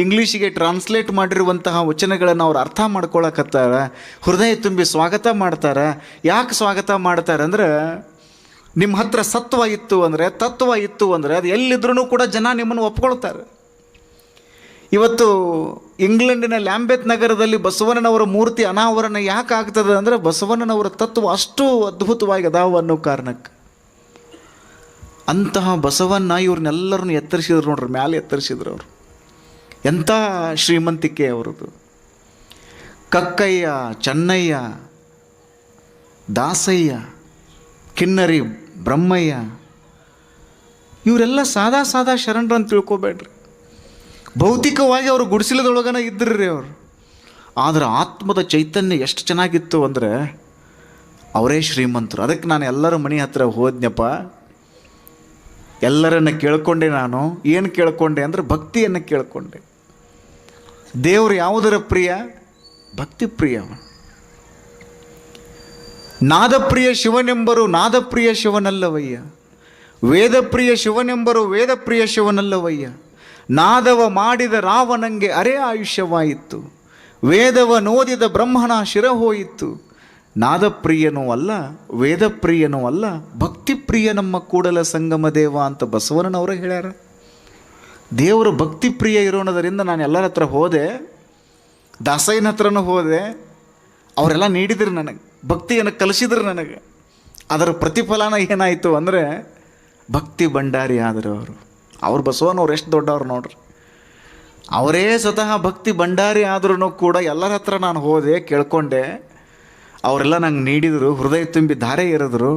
ಇಂಗ್ಲೀಷಿಗೆ ಟ್ರಾನ್ಸ್ಲೇಟ್ ಮಾಡಿರುವಂತಹ ವಚನಗಳನ್ನು ಅವ್ರು ಅರ್ಥ ಮಾಡ್ಕೊಳಕತ್ತಾರೆ. ಹೃದಯ ತುಂಬಿ ಸ್ವಾಗತ ಮಾಡ್ತಾರೆ. ಯಾಕೆ ಸ್ವಾಗತ ಮಾಡ್ತಾರೆ ಅಂದರೆ ನಿಮ್ಮ ಹತ್ರ ಸತ್ವ ಇತ್ತು ಅಂದರೆ, ತತ್ವ ಇತ್ತು ಅಂದರೆ ಅದು ಎಲ್ಲಿದ್ರೂ ಕೂಡ ಜನ ನಿಮ್ಮನ್ನು ಒಪ್ಕೊಳ್ತಾರೆ. ಇವತ್ತು ಇಂಗ್ಲೆಂಡಿನ ಲ್ಯಾಂಬೆತ್ ನಗರದಲ್ಲಿ ಬಸವಣ್ಣನವರ ಮೂರ್ತಿ ಅನಾವರಣ ಯಾಕೆ ಆಗ್ತದೆ ಅಂದರೆ ಬಸವಣ್ಣನವರ ತತ್ವ ಅಷ್ಟು ಅದ್ಭುತವಾಗಿ ಅದಾವ ಅನ್ನೋ ಕಾರಣಕ್ಕೆ. ಅಂತಹ ಬಸವಣ್ಣ ಇವ್ರನ್ನೆಲ್ಲರನ್ನು ಎತ್ತರಿಸಿದ್ರು ನೋಡ್ರಿ, ಮ್ಯಾಲೆ ಎತ್ತರಿಸಿದ್ರು ಅವರು. ಎಂಥ ಶ್ರೀಮಂತಿಕೆ ಅವರದು. ಕಕ್ಕಯ್ಯ, ಚೆನ್ನಯ್ಯ, ದಾಸಯ್ಯ, ಕಿನ್ನರಿ, ಬ್ರಹ್ಮಯ್ಯ, ಇವರೆಲ್ಲ ಸಾದಾ ಶರಣರು ಅಂತ ತಿಳ್ಕೊಬೇಡ್ರಿ. ಭೌತಿಕವಾಗಿ ಅವರು ಗುಡಿಸಲದೊಳಗನ ಇದ್ರಿ ಅವರು. ಆದರೆ ಆತ್ಮದ ಚೈತನ್ಯ ಎಷ್ಟು ಚೆನ್ನಾಗಿತ್ತು ಅಂದರೆ ಅವರೇ ಶ್ರೀಮಂತರು. ಅದಕ್ಕೆ ನಾನು ಎಲ್ಲರ ಮನೆ ಹತ್ರ ಹೋದ್ನಪ್ಪ, ಎಲ್ಲರನ್ನು ಕೇಳ್ಕೊಂಡೆ. ನಾನು ಏನು ಕೇಳ್ಕೊಂಡೆ ಅಂದರೆ ಭಕ್ತಿಯನ್ನು ಕೇಳ್ಕೊಂಡೆ. ದೇವರು ಯಾವುದರ ಪ್ರಿಯ? ಭಕ್ತಿ ಪ್ರಿಯ. ನಾದಪ್ರಿಯ ಶಿವನೆಂಬರು ನಾದಪ್ರಿಯ ಶಿವನಲ್ಲವಯ್ಯ, ವೇದಪ್ರಿಯ ಶಿವನೆಂಬರು ವೇದಪ್ರಿಯ ಶಿವನಲ್ಲವಯ್ಯ. ನಾದವ ಮಾಡಿದ ರಾವಣಂಗೆ ಅರೆ ಆಯುಷ್ಯವಾಯಿತು, ವೇದವ ನೋದಿದ ಬ್ರಹ್ಮನ ಶಿರ ಹೋಯಿತು. ನಾದಪ್ರಿಯನೂ ಅಲ್ಲ, ವೇದಪ್ರಿಯನೂ ಅಲ್ಲ, ಭಕ್ತಿಪ್ರಿಯ ನಮ್ಮ ಕೂಡಲ ಸಂಗಮ ದೇವ ಅಂತ ಬಸವಣ್ಣನವರು ಹೇಳ್ಯಾರ. ದೇವರು ಭಕ್ತಿಪ್ರಿಯ ಇರೋಣದರಿಂದ ನಾನು ಎಲ್ಲರ ಹತ್ರ ಹೋದೆ, ದಾಸಯ್ಯನ ಹತ್ರನೂ ಹೋದೆ. ಅವರೆಲ್ಲ ನೀಡಿದ್ರು ನನಗೆ, ಭಕ್ತಿಯನ್ನು ಕಲಿಸಿದ್ರು ನನಗೆ. ಅದರ ಪ್ರತಿಫಲನ ಏನಾಯಿತು ಅಂದರೆ ಭಕ್ತಿ ಭಂಡಾರಿ ಆದರು ಅವ್ರು ಬಸವನವ್ರು ಎಷ್ಟು ದೊಡ್ಡವ್ರು ನೋಡ್ರಿ. ಅವರೇ ಸ್ವತಃ ಭಕ್ತಿ ಭಂಡಾರಿ ಆದ್ರೂ ಕೂಡ ಎಲ್ಲರ ಹತ್ರ ನಾನು ಹೋದೆ, ಕೇಳ್ಕೊಂಡೆ. ಅವರೆಲ್ಲ ನಂಗೆ ನೀಡಿದರು, ಹೃದಯ ತುಂಬಿ ಧಾರೆ ಎರೆದ್ರು.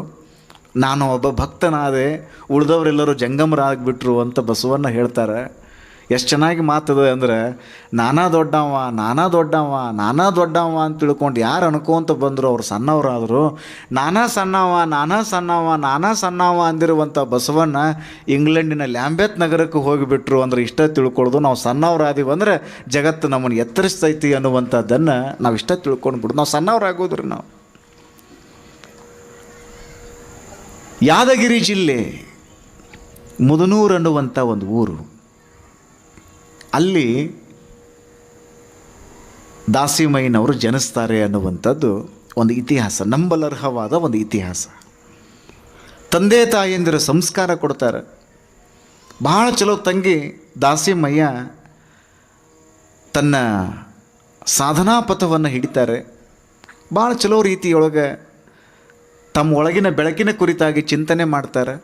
ನಾನು ಒಬ್ಬ ಭಕ್ತನಾದೆ, ಉಳಿದವರೆಲ್ಲರೂ ಜಂಗಮರಾಗ್ಬಿಟ್ರು ಅಂತ ಬಸವಣ್ಣ ಹೇಳ್ತಾರೆ. ಎಷ್ಟು ಚೆನ್ನಾಗಿ ಮಾತದ ಅಂದರೆ, ನಾನಾ ದೊಡ್ಡವ ನಾನಾ ದೊಡ್ಡವ ನಾನಾ ದೊಡ್ಡವ ಅಂತ ತಿಳ್ಕೊಂಡು ಯಾರು ಅನ್ಕೊಂತ ಬಂದರು ಅವ್ರು ಸಣ್ಣವರಾದರು. ನಾನಾ ಸಣ್ಣವ ನಾನಾ ಸಣ್ಣವ ನಾನಾ ಸಣ್ಣವ ಅಂದಿರುವಂಥ ಬಸವಣ್ಣ ಇಂಗ್ಲೆಂಡಿನ ಲ್ಯಾಂಬೆತ್ ನಗರಕ್ಕೆ ಹೋಗಿಬಿಟ್ರು ಅಂದ್ರೆ ಇಷ್ಟ ತಿಳ್ಕೊಳ್ಳೋದು. ನಾವು ಸಣ್ಣವರಾದೀವಿ ಅಂದರೆ ಜಗತ್ತು ನಮ್ಮನ್ನು ಎತ್ತರಿಸ್ತೈತಿ ಅನ್ನುವಂಥದ್ದನ್ನು ನಾವು ಇಷ್ಟ ತಿಳ್ಕೊಂಡ್ಬಿಡು. ನಾವು ಸಣ್ಣವರಾಗೋದ್ರಿ. ನಾವು ಯಾದಗಿರಿ ಜಿಲ್ಲೆ ಮುದನೂರು ಅನ್ನುವಂಥ ಒಂದು ಊರು, ಅಲ್ಲಿ ದಾಸಿಮಯ್ಯನವರು ಜನಿಸ್ತಾರೆ ಅನ್ನುವಂಥದ್ದು ಒಂದು ಇತಿಹಾಸ, ನಂಬಲರ್ಹವಾದ ಒಂದು ಇತಿಹಾಸ. ತಂದೆ ತಾಯಿಯಂದಿರ ಸಂಸ್ಕಾರ ಕೊಡ್ತಾರೆ. ಬಹಳ ಚಲೋ ತಂಗಿ ದಾಸಿಮಯ್ಯ ತನ್ನ ಸಾಧನಾ ಪಥವನ್ನು ಹಿಡಿತಾರೆ. ಭಾಳ ಚಲೋ ರೀತಿಯೊಳಗೆ ತಮ್ಮ ಒಳಗಿನ ಬೆಳಕಿನ ಕುರಿತಾಗಿ ಚಿಂತನೆ ಮಾಡ್ತಾರೆ.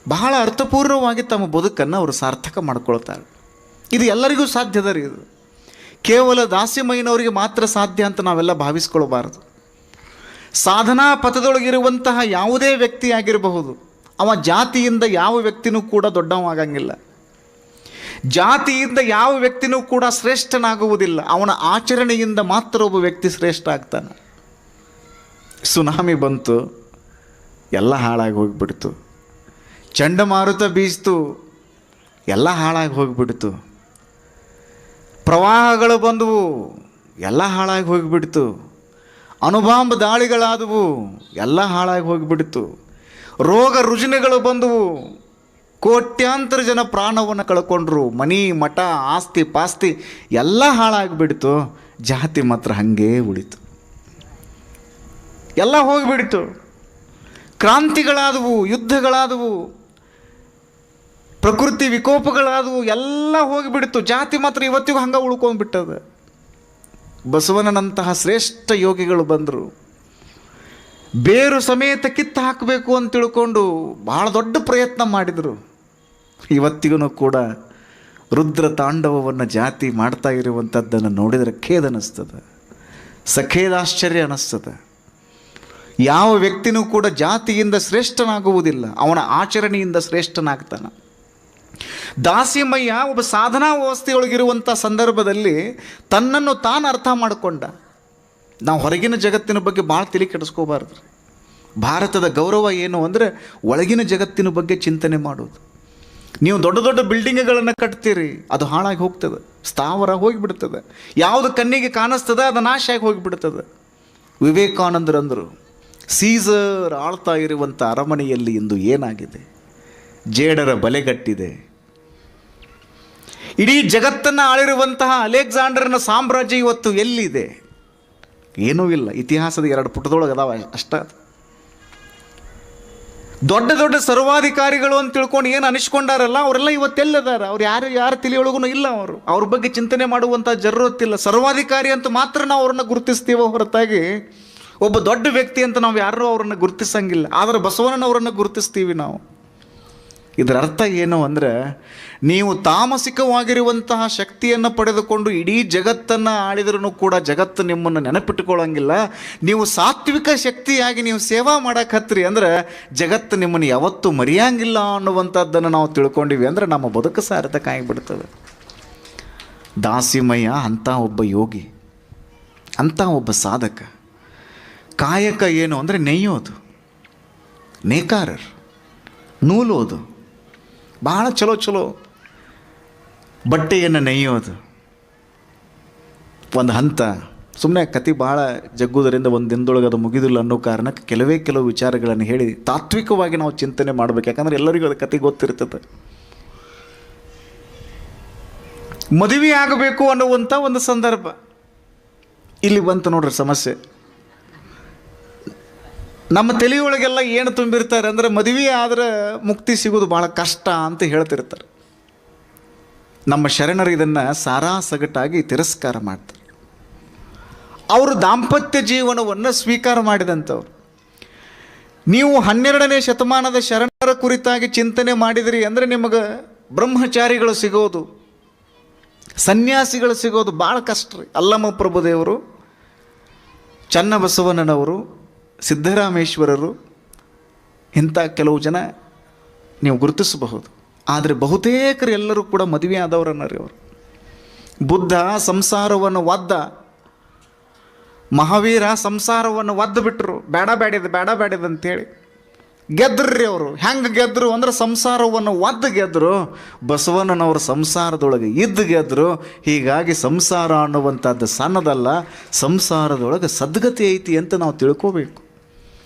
ಬಹಳ ಅರ್ಥಪೂರ್ಣವಾಗಿ ತಮ್ಮ ಬದುಕನ್ನು ಅವರು ಸಾರ್ಥಕ ಮಾಡ್ಕೊಳ್ತಾರೆ. ಇದು ಎಲ್ಲರಿಗೂ ಸಾಧ್ಯದ ರೀ. ಇದು ಕೇವಲ ದಾಸಿಮಯ್ಯನವರಿಗೆ ಮಾತ್ರ ಸಾಧ್ಯ ಅಂತ ನಾವೆಲ್ಲ ಭಾವಿಸ್ಕೊಳ್ಬಾರ್ದು. ಸಾಧನಾ ಪಥದೊಳಗಿರುವಂತಹ ಯಾವುದೇ ವ್ಯಕ್ತಿ ಆಗಿರಬಹುದು, ಅವ ಜಾತಿಯಿಂದ ಯಾವ ವ್ಯಕ್ತಿನೂ ಕೂಡ ದೊಡ್ಡವಾಗಂಗಿಲ್ಲ. ಜಾತಿಯಿಂದ ಯಾವ ವ್ಯಕ್ತಿನೂ ಕೂಡ ಶ್ರೇಷ್ಠನಾಗುವುದಿಲ್ಲ. ಅವನ ಆಚರಣೆಯಿಂದ ಮಾತ್ರ ಒಬ್ಬ ವ್ಯಕ್ತಿ ಶ್ರೇಷ್ಠ ಆಗ್ತಾನೆ. ಸುನಾಮಿ ಬಂತು, ಎಲ್ಲ ಹಾಳಾಗಿ ಹೋಗಿಬಿಡ್ತು. ಚಂಡಮಾರುತ ಬೀಸ್ತು, ಎಲ್ಲ ಹಾಳಾಗಿ ಹೋಗಿಬಿಡ್ತು. ಪ್ರವಾಹಗಳು ಬಂದವು, ಎಲ್ಲ ಹಾಳಾಗಿ ಹೋಗಿಬಿಡ್ತು. ಅಣುಬಾಂಬ್ ದಾಳಿಗಳಾದವು, ಎಲ್ಲ ಹಾಳಾಗಿ ಹೋಗಿಬಿಡ್ತು. ರೋಗ ರುಜಿನಗಳು ಬಂದವು, ಕೋಟ್ಯಾಂತರ ಜನ ಪ್ರಾಣವನ್ನು ಕಳ್ಕೊಂಡ್ರು. ಮನಿ ಮಠ ಆಸ್ತಿ ಪಾಸ್ತಿ ಎಲ್ಲ ಹಾಳಾಗಿಬಿಡ್ತು. ಜಾತಿ ಮಾತ್ರ ಹಾಗೇ ಉಳಿತು, ಎಲ್ಲ ಹೋಗಿಬಿಡ್ತು. ಕ್ರಾಂತಿಗಳಾದವು, ಯುದ್ಧಗಳಾದವು, ಪ್ರಕೃತಿ ವಿಕೋಪಗಳಾದವು, ಎಲ್ಲ ಹೋಗಿಬಿಡ್ತು. ಜಾತಿ ಮಾತ್ರ ಇವತ್ತಿಗೂ ಹಂಗೆ ಉಳ್ಕೊಂಡ್ಬಿಟ್ಟದ. ಬಸವಣ್ಣನಂತಹ ಶ್ರೇಷ್ಠ ಯೋಗಿಗಳು ಬಂದರು, ಬೇರು ಸಮೇತ ಕಿತ್ತು ಹಾಕಬೇಕು ಅಂತ ತಿಳ್ಕೊಂಡು ಭಾಳ ದೊಡ್ಡ ಪ್ರಯತ್ನ ಮಾಡಿದರು. ಇವತ್ತಿಗೂ ಕೂಡ ರುದ್ರ ತಾಂಡವವನ್ನು ಜಾತಿ ಮಾಡ್ತಾ ಇರುವಂಥದ್ದನ್ನು ನೋಡಿದರೆ ಖೇದ ಅನ್ನಿಸ್ತದೆ, ಸಖೇದಾಶ್ಚರ್ಯ ಅನ್ನಿಸ್ತದೆ. ಯಾವ ವ್ಯಕ್ತಿನೂ ಕೂಡ ಜಾತಿಯಿಂದ ಶ್ರೇಷ್ಠನಾಗುವುದಿಲ್ಲ, ಅವನ ಆಚರಣೆಯಿಂದ ಶ್ರೇಷ್ಠನಾಗ್ತಾನೆ. ದಾಸಿಮಯ್ಯ ಒಬ್ಬ ಸಾಧನಾ ವ್ಯವಸ್ಥೆಯೊಳಗಿರುವಂಥ ಸಂದರ್ಭದಲ್ಲಿ ತನ್ನನ್ನು ತಾನು ಅರ್ಥ ಮಾಡಿಕೊಂಡ. ನಾವು ಹೊರಗಿನ ಜಗತ್ತಿನ ಬಗ್ಗೆ ಭಾಳ ತಲೆ ಕೆಡಿಸ್ಕೋಬಾರ್ದು. ಭಾರತದ ಗೌರವ ಏನು ಅಂದರೆ ಒಳಗಿನ ಜಗತ್ತಿನ ಬಗ್ಗೆ ಚಿಂತನೆ ಮಾಡೋದು. ನೀವು ದೊಡ್ಡ ದೊಡ್ಡ ಬಿಲ್ಡಿಂಗ್ಗಳನ್ನು ಕಟ್ತೀರಿ, ಅದು ಹಾಳಾಗಿ ಹೋಗ್ತದೆ, ಸ್ಥಾವರ ಹೋಗಿಬಿಡ್ತದೆ. ಯಾವುದು ಕಣ್ಣಿಗೆ ಕಾಣಿಸ್ತದೆ ಅದು ನಾಶ ಆಗಿ ಹೋಗಿಬಿಡ್ತದೆ. ವಿವೇಕಾನಂದರಂದರು, ಸೀಸರ್ ಆಳ್ತಾ ಇರುವಂಥ ಅರಮನೆಯಲ್ಲಿ ಇಂದು ಏನಾಗಿದೆ? ಜೇಡರ ಬಲೆಗಟ್ಟಿದೆ. ಇಡೀ ಜಗತ್ತನ್ನು ಆಳಿರುವಂತಹ ಅಲೆಕ್ಸಾಂಡರ್ನ ಸಾಮ್ರಾಜ್ಯ ಇವತ್ತು ಎಲ್ಲಿದೆ? ಏನೂ ಇಲ್ಲ. ಇತಿಹಾಸದ 2 ಪುಟದೊಳಗೆ ಅದಾವ ಅಷ್ಟ. ದೊಡ್ಡ ದೊಡ್ಡ ಸರ್ವಾಧಿಕಾರಿಗಳು ಅಂತ ತಿಳ್ಕೊಂಡು ಏನು ಅನಿಸ್ಕೊಂಡಾರಲ್ಲ, ಅವರೆಲ್ಲ ಇವತ್ತೆಲ್ಲದಾರ? ಅವ್ರು ಯಾರು ತಿಳಿಯೊಳಗೂ ಇಲ್ಲ. ಅವ್ರ ಬಗ್ಗೆ ಚಿಂತನೆ ಮಾಡುವಂಥ ಜರೂರತ್ತಿಲ್ಲ. ಸರ್ವಾಧಿಕಾರಿ ಅಂತ ಮಾತ್ರ ನಾವು ಅವ್ರನ್ನ ಗುರುತಿಸ್ತೀವೋ ಹೊರತಾಗಿ ಒಬ್ಬ ದೊಡ್ಡ ವ್ಯಕ್ತಿ ಅಂತ ನಾವು ಯಾರೂ ಅವ್ರನ್ನ ಗುರುತಿಸಂಗಿಲ್ಲ. ಆದರೆ ಬಸವಣ್ಣನವರನ್ನು ಗುರುತಿಸ್ತೀವಿ ನಾವು. ಇದರ ಅರ್ಥ ಏನು ಅಂದರೆ, ನೀವು ತಾಮಸಿಕವಾಗಿರುವಂತಹ ಶಕ್ತಿಯನ್ನು ಪಡೆದುಕೊಂಡು ಇಡೀ ಜಗತ್ತನ್ನು ಆಳಿದ್ರೂ ಕೂಡ ಜಗತ್ತು ನಿಮ್ಮನ್ನು ನೆನಪಿಟ್ಟುಕೊಳ್ಳಂಗಿಲ್ಲ. ನೀವು ಸಾತ್ವಿಕ ಶಕ್ತಿಯಾಗಿ ನೀವು ಸೇವಾ ಮಾಡಕ್ಕೆ ಹತ್ರಿ ಅಂದರೆ ಜಗತ್ತು ನಿಮ್ಮನ್ನು ಯಾವತ್ತೂ ಮರೆಯಂಗಿಲ್ಲ ಅನ್ನುವಂಥದ್ದನ್ನು ನಾವು ತಿಳ್ಕೊಂಡಿವಿ ಅಂದರೆ ನಮ್ಮ ಬದುಕು ಸಾರ್ಥಕ ಆಗಿಬಿಡ್ತದೆ. ದಾಸಿಮಯ್ಯ ಅಂಥ ಒಬ್ಬ ಯೋಗಿ, ಅಂಥ ಒಬ್ಬ ಸಾಧಕ. ಕಾಯಕ ಏನು ಅಂದರೆ ನೇಯೋದು, ನೇಕಾರರು, ನೂಲೋದು, ಬಹಳ ಚಲೋ ಬಟ್ಟೆಯನ್ನು ನೇಯೋದು ಒಂದು ಹಂತ. ಸುಮ್ಮನೆ ಕತೆ ಭಾಳ ಜಗ್ಗುವುದರಿಂದ ಒಂದು ದಿನದೊಳಗೆ ಅದು ಮುಗಿದಿಲ್ಲ ಅನ್ನೋ ಕಾರಣಕ್ಕೆ ಕೆಲವು ವಿಚಾರಗಳನ್ನು ಹೇಳಿ ತಾತ್ವಿಕವಾಗಿ ನಾವು ಚಿಂತನೆ ಮಾಡಬೇಕು. ಯಾಕಂದ್ರೆ ಎಲ್ಲರಿಗೂ ಅದು ಕತೆ ಗೊತ್ತಿರ್ತದೆ. ಮದುವೆ ಆಗಬೇಕು ಅನ್ನುವಂಥ ಒಂದು ಸಂದರ್ಭ ಇಲ್ಲಿ ಬಂತು ನೋಡ್ರಿ ಸಮಸ್ಯೆ. ನಮ್ಮ ತಲೆಯೊಳಗೆಲ್ಲ ಏನು ತುಂಬಿರ್ತಾರೆ ಅಂದರೆ ಮದುವೆ ಆದ್ರೆ ಮುಕ್ತಿ ಸಿಗೋದು ಭಾಳ ಕಷ್ಟ ಅಂತ ಹೇಳ್ತಿರ್ತಾರೆ. ನಮ್ಮ ಶರಣರು ಇದನ್ನು ಸಾರಾಸಗಟಾಗಿ ತಿರಸ್ಕಾರ ಮಾಡ್ತಾರೆ. ಅವರು ದಾಂಪತ್ಯ ಜೀವನವನ್ನು ಸ್ವೀಕಾರ ಮಾಡಿದಂಥವ್ರು. ನೀವು 12ನೇ ಶತಮಾನದ ಶರಣರ ಕುರಿತಾಗಿ ಚಿಂತನೆ ಮಾಡಿದಿರಿ ಅಂದರೆ ನಿಮಗೆ ಬ್ರಹ್ಮಚಾರಿಗಳು ಸಿಗೋದು, ಸನ್ಯಾಸಿಗಳು ಸಿಗೋದು ಭಾಳ ಕಷ್ಟ ರೀ. ಅಲ್ಲಮ ಪ್ರಭುದೇವರು, ಚನ್ನಬಸವಣ್ಣನವರು, ಸಿದ್ದರಾಮೇಶ್ವರರು, ಇಂಥ ಕೆಲವು ಜನ ನೀವು ಗುರುತಿಸಬಹುದು. ಆದರೆ ಬಹುತೇಕರು ಎಲ್ಲರೂ ಕೂಡ ಮದುವೆ ಆದವರನ್ನರಿ ಅವರು. ಬುದ್ಧ ಸಂಸಾರವನ್ನು ಒದ್ದ, ಮಹಾವೀರ ಸಂಸಾರವನ್ನು ಒದ್ದು ಬಿಟ್ಟರು. ಬೇಡ ಬ್ಯಾಡಿದ ಅಂತೇಳಿ ಗೆದ್ರಿ ಅವರು. ಹೆಂಗೆ ಗೆದ್ದರು ಅಂದ್ರೆ ಸಂಸಾರವನ್ನು ಒದ್ದು ಗೆದ್ದರು. ಬಸವಣ್ಣನವರು ಸಂಸಾರದೊಳಗೆ ಇದ್ದು ಗೆದ್ದರು. ಹೀಗಾಗಿ ಸಂಸಾರ ಅನ್ನುವಂಥದ್ದು ಸಣ್ಣದಲ್ಲ, ಸಂಸಾರದೊಳಗೆ ಸದ್ಗತಿ ಐತಿ ಅಂತ ನಾವು ತಿಳ್ಕೋಬೇಕು.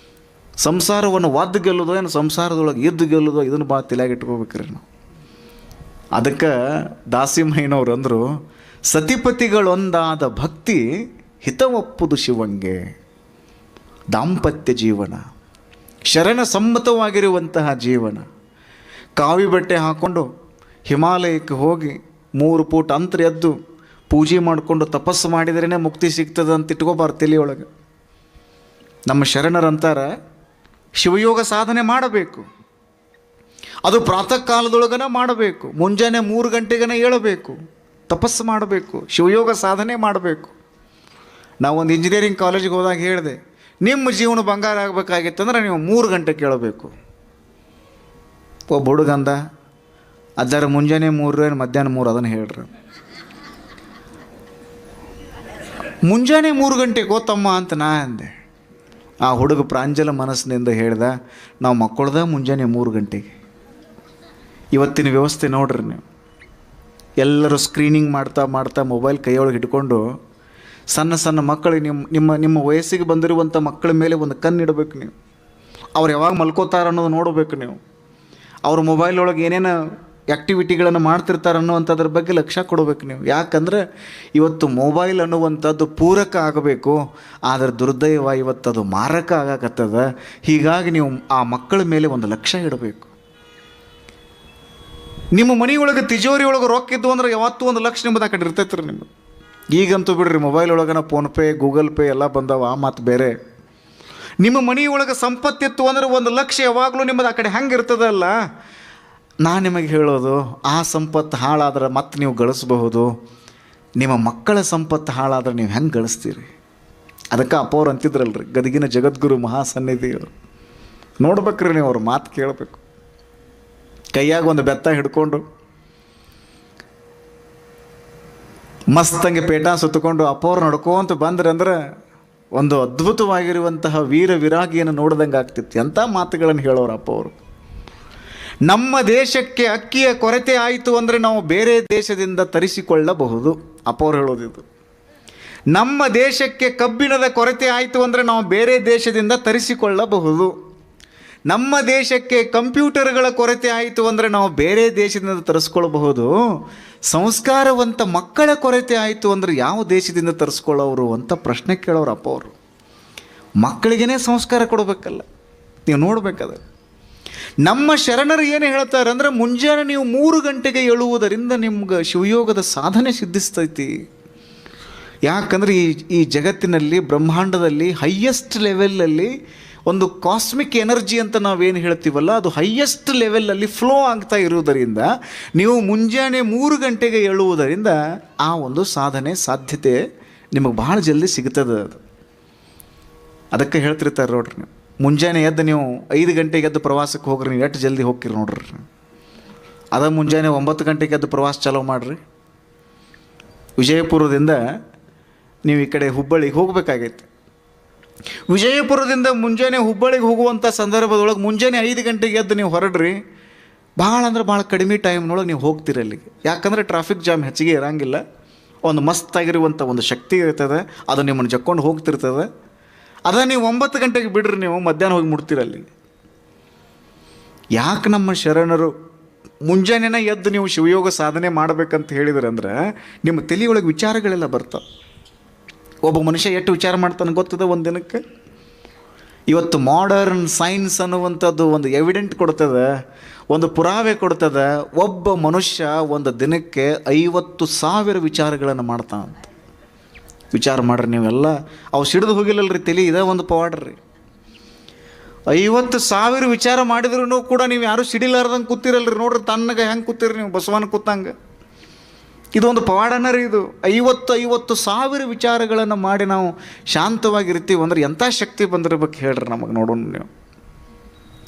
ಸಂಸಾರವನ್ನು ಒದ್ದು ಗೆಲ್ಲೋದು ಏನು ಸಂಸಾರದೊಳಗೆ ಇದ್ದು ಗೆಲ್ಲೋದು, ಇದನ್ನು ಭಾಳ ತಲೆಯಾಗಿ ಇಟ್ಕೋಬೇಕ್ರಿ ನಾವು. ಅದಕ್ಕೆ ದಾಸಿಮಯ್ಯನವ್ರು ಅಂದರು, ಸತಿಪತಿಗಳೊಂದಾದ ಭಕ್ತಿ ಹಿತವಪ್ಪುದು ಶಿವಂಗೆ. ದಾಂಪತ್ಯ ಜೀವನ, ಶರಣ ಸಮ್ಮತವಾಗಿರುವಂತಹ ಜೀವನ. ಕಾವಿ ಬಟ್ಟೆ ಹಾಕ್ಕೊಂಡು ಹಿಮಾಲಯಕ್ಕೆ ಹೋಗಿ 3 ಫೂಟ್ ಅಂತರ ಎದ್ದು ಪೂಜೆ ಮಾಡಿಕೊಂಡು ತಪಸ್ಸು ಮಾಡಿದ್ರೇ ಮುಕ್ತಿ ಸಿಗ್ತದೆ ಅಂತ ಇಟ್ಕೋಬಾರ್ದು ತಲೆಯೊಳಗೆ. ನಮ್ಮ ಶರಣರಂತಾರೆ ಶಿವಯೋಗ ಸಾಧನೆ ಮಾಡಬೇಕು. ಅದು ಪ್ರಾತಃ ಕಾಲದೊಳಗನ ಮಾಡಬೇಕು. ಮುಂಜಾನೆ 3 ಗಂಟೆಗನ ಏಳಬೇಕು, ತಪಸ್ಸು ಮಾಡಬೇಕು, ಶಿವಯೋಗ ಸಾಧನೆ ಮಾಡಬೇಕು. ನಾವೊಂದು ಇಂಜಿನಿಯರಿಂಗ್ ಕಾಲೇಜಿಗೆ ಹೋದಾಗ ಹೇಳಿದೆ, ನಿಮ್ಮ ಜೀವನ ಬಂಗಾರ ಆಗಬೇಕಾಗಿತ್ತಂದ್ರೆ ನೀವು 3 ಗಂಟೆ ಕೇಳಬೇಕು. ಒಬ್ಬ ಹುಡುಗಂದ, ಅಜ್ಜಾರ ಮುಂಜಾನೆ 3 ಮಧ್ಯಾಹ್ನ 3 ಅದನ್ನು ಹೇಳ್ರಿ. ಮುಂಜಾನೆ 3 ಗಂಟೆಗೆ ಗೊತ್ತಮ್ಮ ಅಂತ ನಾ ಅಂದೆ. ಆ ಹುಡುಗ ಪ್ರಾಂಜಲ ಮನಸ್ಸಿನಿಂದ ಹೇಳ್ದ, ನಾವು ಮಕ್ಕಳ್ದ ಮುಂಜಾನೆ 3 ಗಂಟೆಗೆ. ಇವತ್ತಿನ ವ್ಯವಸ್ಥೆ ನೋಡ್ರಿ ನೀವು, ಎಲ್ಲರೂ ಸ್ಕ್ರೀನಿಂಗ್ ಮಾಡ್ತಾ ಮೊಬೈಲ್ ಕೈಯೊಳಗೆ ಇಟ್ಕೊಂಡು ಸಣ್ಣ ಮಕ್ಕಳಿಗೆ ನಿಮ್ಮ ವಯಸ್ಸಿಗೆ ಬಂದಿರುವಂಥ ಮಕ್ಕಳ ಮೇಲೆ ಒಂದು ಕಣ್ಣಿಡಬೇಕು ನೀವು. ಅವ್ರು ಯಾವಾಗ ಮಲ್ಕೋತಾರೆ ಅನ್ನೋದು ನೋಡಬೇಕು ನೀವು. ಅವ್ರ ಮೊಬೈಲ್ ಒಳಗೆ ಏನೇನು ಆ್ಯಕ್ಟಿವಿಟಿಗಳನ್ನು ಮಾಡ್ತಿರ್ತಾರೆ ಅನ್ನುವಂಥದ್ರ ಬಗ್ಗೆ ಲಕ್ಷ್ಯ ಕೊಡಬೇಕು ನೀವು. ಯಾಕಂದರೆ ಇವತ್ತು ಮೊಬೈಲ್ ಅನ್ನುವಂಥದ್ದು ಪೂರಕ ಆಗಬೇಕು, ಆದರೆ ದುರ್ದೈವ ಇವತ್ತದು ಮಾರಕ ಆಗಕತ್ತದ. ಹೀಗಾಗಿ ನೀವು ಆ ಮಕ್ಕಳ ಮೇಲೆ ಒಂದು ಲಕ್ಷ್ಯ ಇಡಬೇಕು. ನಿಮ್ಮ ಮನೆಯೊಳಗೆ ತಿಜೋರಿ ಒಳಗೆ ರೊಕ್ಕ ಇದ್ದು ಅಂದ್ರೆ ಯಾವತ್ತೂ 1 ಲಕ್ಷ ನಿಮ್ಮದು ಆ ಕಡೆ ಇರ್ತೈತೆ ರೀ ನಿಮ್ಮದು. ಈಗಂತೂ ಬಿಡ್ರಿ, ಮೊಬೈಲ್ ಒಳಗನ ಫೋನ್ಪೇ, ಗೂಗಲ್ ಪೇ ಎಲ್ಲ ಬಂದವ, ಆ ಮಾತು ಬೇರೆ. ನಿಮ್ಮ ಮನೆಯೊಳಗೆ ಸಂಪತ್ತಿತ್ತು ಅಂದರೆ 1 ಲಕ್ಷ ಯಾವಾಗಲೂ ನಿಮ್ಮದು ಆ ಕಡೆ ಹೆಂಗೆ ಇರ್ತದಲ್ಲ. ನಾನು ನಿಮಗೆ ಹೇಳೋದು, ಆ ಸಂಪತ್ತು ಹಾಳಾದ್ರೆ ಮತ್ತೆ ನೀವು ಗಳಿಸಬಹುದು. ನಿಮ್ಮ ಮಕ್ಕಳ ಸಂಪತ್ತು ಹಾಳಾದ್ರೆ ನೀವು ಹೆಂಗೆ ಗಳಿಸ್ತೀರಿ? ಅದಕ್ಕೆ ಅಪ್ಪವ್ರು ಅಂತಿದ್ರಲ್ರಿ, ಗದಗಿನ ಜಗದ್ಗುರು ಮಹಾಸನ್ನಿಧಿಯವರು. ನೋಡ್ಬೇಕ್ರಿ ನೀವು, ಅವ್ರ ಮಾತು ಕೇಳಬೇಕು. ಕೈಯಾಗ ಒಂದು ಬೆತ್ತ ಹಿಡ್ಕೊಂಡು ಮಸ್ತಂಗೆ ಪೇಟ ಸುತ್ತಕೊಂಡು ಅಪ್ಪವ್ರು ನಡ್ಕೋಂತ ಬಂದ್ರೆ ಅಂದ್ರೆ ಒಂದು ಅದ್ಭುತವಾಗಿರುವಂತಹ ವೀರ ವಿರಾಗಿಯನ್ನು ನೋಡ್ದಂಗೆ ಆಗ್ತಿತ್ತು. ಎಂಥ ಮಾತುಗಳನ್ನು ಹೇಳೋರು ಅಪ್ಪವರು. ನಮ್ಮ ದೇಶಕ್ಕೆ ಅಕ್ಕಿಯ ಕೊರತೆ ಆಯಿತು ಅಂದರೆ ನಾವು ಬೇರೆ ದೇಶದಿಂದ ತರಿಸಿಕೊಳ್ಳಬಹುದು, ಅಪ್ಪವ್ರು ಹೇಳೋದಿದು. ನಮ್ಮ ದೇಶಕ್ಕೆ ಕಬ್ಬಿಣದ ಕೊರತೆ ಆಯಿತು ಅಂದರೆ ನಾವು ಬೇರೆ ದೇಶದಿಂದ ತರಿಸಿಕೊಳ್ಳಬಹುದು. ನಮ್ಮ ದೇಶಕ್ಕೆ ಕಂಪ್ಯೂಟರ್ಗಳ ಕೊರತೆ ಆಯಿತು ಅಂದರೆ ನಾವು ಬೇರೆ ದೇಶದಿಂದ ತರಿಸ್ಕೊಳ್ಬಹುದು. ಸಂಸ್ಕಾರವಂತ ಮಕ್ಕಳ ಕೊರತೆ ಆಯಿತು ಅಂದರೆ ಯಾವ ದೇಶದಿಂದ ತರಿಸ್ಕೊಳ್ಳೋರು ಅಂತ ಪ್ರಶ್ನೆ ಕೇಳೋರು ಅಪ್ಪ ಅವರು. ಮಕ್ಕಳಿಗೇ ಸಂಸ್ಕಾರ ಕೊಡಬೇಕಲ್ಲ, ನೀವು ನೋಡಬೇಕಾದ್ರೆ. ನಮ್ಮ ಶರಣರು ಏನು ಹೇಳ್ತಾರೆ ಅಂದರೆ, ಮುಂಜಾನೆ ನೀವು 3 ಗಂಟೆಗೆ ಏಳುವುದರಿಂದ ನಿಮ್ಗೆ ಶಿವಯೋಗದ ಸಾಧನೆ ಸಿದ್ಧಿಸ್ತೈತಿ. ಯಾಕಂದರೆ ಈ ಜಗತ್ತಿನಲ್ಲಿ, ಬ್ರಹ್ಮಾಂಡದಲ್ಲಿ ಹೈಯೆಸ್ಟ್ ಲೆವೆಲಲ್ಲಿ ಒಂದು ಕಾಸ್ಮಿಕ್ ಎನರ್ಜಿ ಅಂತ ನಾವೇನು ಹೇಳ್ತೀವಲ್ಲ, ಅದು ಹೈಯೆಸ್ಟ್ ಲೆವೆಲಲ್ಲಿ ಫ್ಲೋ ಆಗ್ತಾ ಇರುವುದರಿಂದ ನೀವು ಮುಂಜಾನೆ 3 ಗಂಟೆಗೆ ಏಳುವುದರಿಂದ ಆ ಒಂದು ಸಾಧನೆ ಸಾಧ್ಯತೆ ನಿಮಗೆ ಭಾಳ ಜಲ್ದಿ ಸಿಗ್ತದೆ. ಅದಕ್ಕೆ ಹೇಳ್ತಿರ್ತಾರೆ ನೋಡ್ರಿ, ನೀವು ಮುಂಜಾನೆ ಎದ್ದು ನೀವು 5 ಗಂಟೆಗೆ ಎದ್ದು ಪ್ರವಾಸಕ್ಕೆ ಹೋಗ್ರಿ, ನೀವು ಎಷ್ಟು ಜಲ್ದಿ ಹೋಗ್ತೀರಿ ನೋಡ್ರಿ. ಅದ ಮುಂಜಾನೆ 9 ಗಂಟೆಗೆ ಎದ್ದು ಪ್ರವಾಸ ಚಾಲೂ ಮಾಡಿರಿ. ವಿಜಯಪುರದಿಂದ ನೀವು ಈ ಕಡೆ ಹುಬ್ಬಳ್ಳಿಗೆ ಹೋಗಬೇಕಾಗೈತೆ. ವಿಜಯಪುರದಿಂದ ಮುಂಜಾನೆ ಹುಬ್ಬಳ್ಳಿಗೆ ಹೋಗುವಂಥ ಸಂದರ್ಭದೊಳಗೆ ಮುಂಜಾನೆ 5 ಗಂಟೆಗೆ ಎದ್ದು ನೀವು ಹೊರಡ್ರಿ. ಭಾಳ ಅಂದ್ರೆ ಭಾಳ ಕಡಿಮೆ ಟೈಮ್ನೊಳಗೆ ನೀವು ಹೋಗ್ತೀರಿ ಅಲ್ಲಿಗೆ. ಯಾಕಂದರೆ ಟ್ರಾಫಿಕ್ ಜಾಮ್ ಹೆಚ್ಚಿಗೆ ಇರೋಂಗಿಲ್ಲ. ಒಂದು ಮಸ್ತಾಗಿರುವಂಥ ಒಂದು ಶಕ್ತಿ ಇರ್ತದೆ, ಅದು ನಿಮ್ಮನ್ನು ಜಕ್ಕೊಂಡು ಹೋಗ್ತಿರ್ತದೆ. ಅದ ನೀವು 9 ಗಂಟೆಗೆ ಬಿಡ್ರಿ, ನೀವು ಮಧ್ಯಾಹ್ನ ಹೋಗಿ ಮುಡ್ತೀರಲ್ಲಿ. ಯಾಕೆ ನಮ್ಮ ಶರಣರು ಮುಂಜಾನೆನ ಎದ್ದು ನೀವು ಶಿವಯೋಗ ಸಾಧನೆ ಮಾಡಬೇಕಂತ ಹೇಳಿದ್ರೆ ಅಂದ್ರೆ ನಿಮ್ಮ ತಲೆಯೊಳಗೆ ವಿಚಾರಗಳೆಲ್ಲ ಬರ್ತಾವೆ. ಒಬ್ಬ ಮನುಷ್ಯ ಎಷ್ಟು ವಿಚಾರ ಮಾಡ್ತಾನೆ ಗೊತ್ತದ ಒಂದು ದಿನಕ್ಕೆ? ಇವತ್ತು ಮಾಡರ್ನ್ ಸೈನ್ಸ್ ಅನ್ನುವಂಥದ್ದು ಒಂದು ಎವಿಡೆಂಟ್ ಕೊಡ್ತದೆ, ಒಂದು ಪುರಾವೆ ಕೊಡ್ತದೆ. ಒಬ್ಬ ಮನುಷ್ಯ ಒಂದು ದಿನಕ್ಕೆ 50,000 ವಿಚಾರಗಳನ್ನು ಮಾಡ್ತಾನಂತ. ವಿಚಾರ ಮಾಡ್ರಿ ನೀವೆಲ್ಲ. ಅವು ಸಿಡಿದು ಹೋಗಿಲ್ಲಲ್ರಿ ತಲೆ, ಇದೇ ಒಂದು ಪವಾಡ್ರಿ. 50,000 ವಿಚಾರ ಮಾಡಿದ್ರೂ ಕೂಡ ನೀವು ಯಾರೂ ಸಿಡಿಲಾರ್ದಂಗೆ ಕೂತಿರಲ್ರಿ. ನೋಡ್ರಿ ತಣ್ಣಗೆ ಹೆಂಗೆ ಕೂತಿರಿ ನೀವು, ಬಸವನ ಕೂತಂಗೆ. ಇದೊಂದು ಪವಾಡನ ರೀ ಇದು. 50,000 ವಿಚಾರಗಳನ್ನು ಮಾಡಿ ನಾವು ಶಾಂತವಾಗಿರ್ತೀವಿ ಅಂದ್ರೆ ಎಂಥ ಶಕ್ತಿ ಬಂದಿರ್ಬೇಕು ಹೇಳ್ರಿ ನಮಗೆ. ನೋಡೋಣ ನೀವು,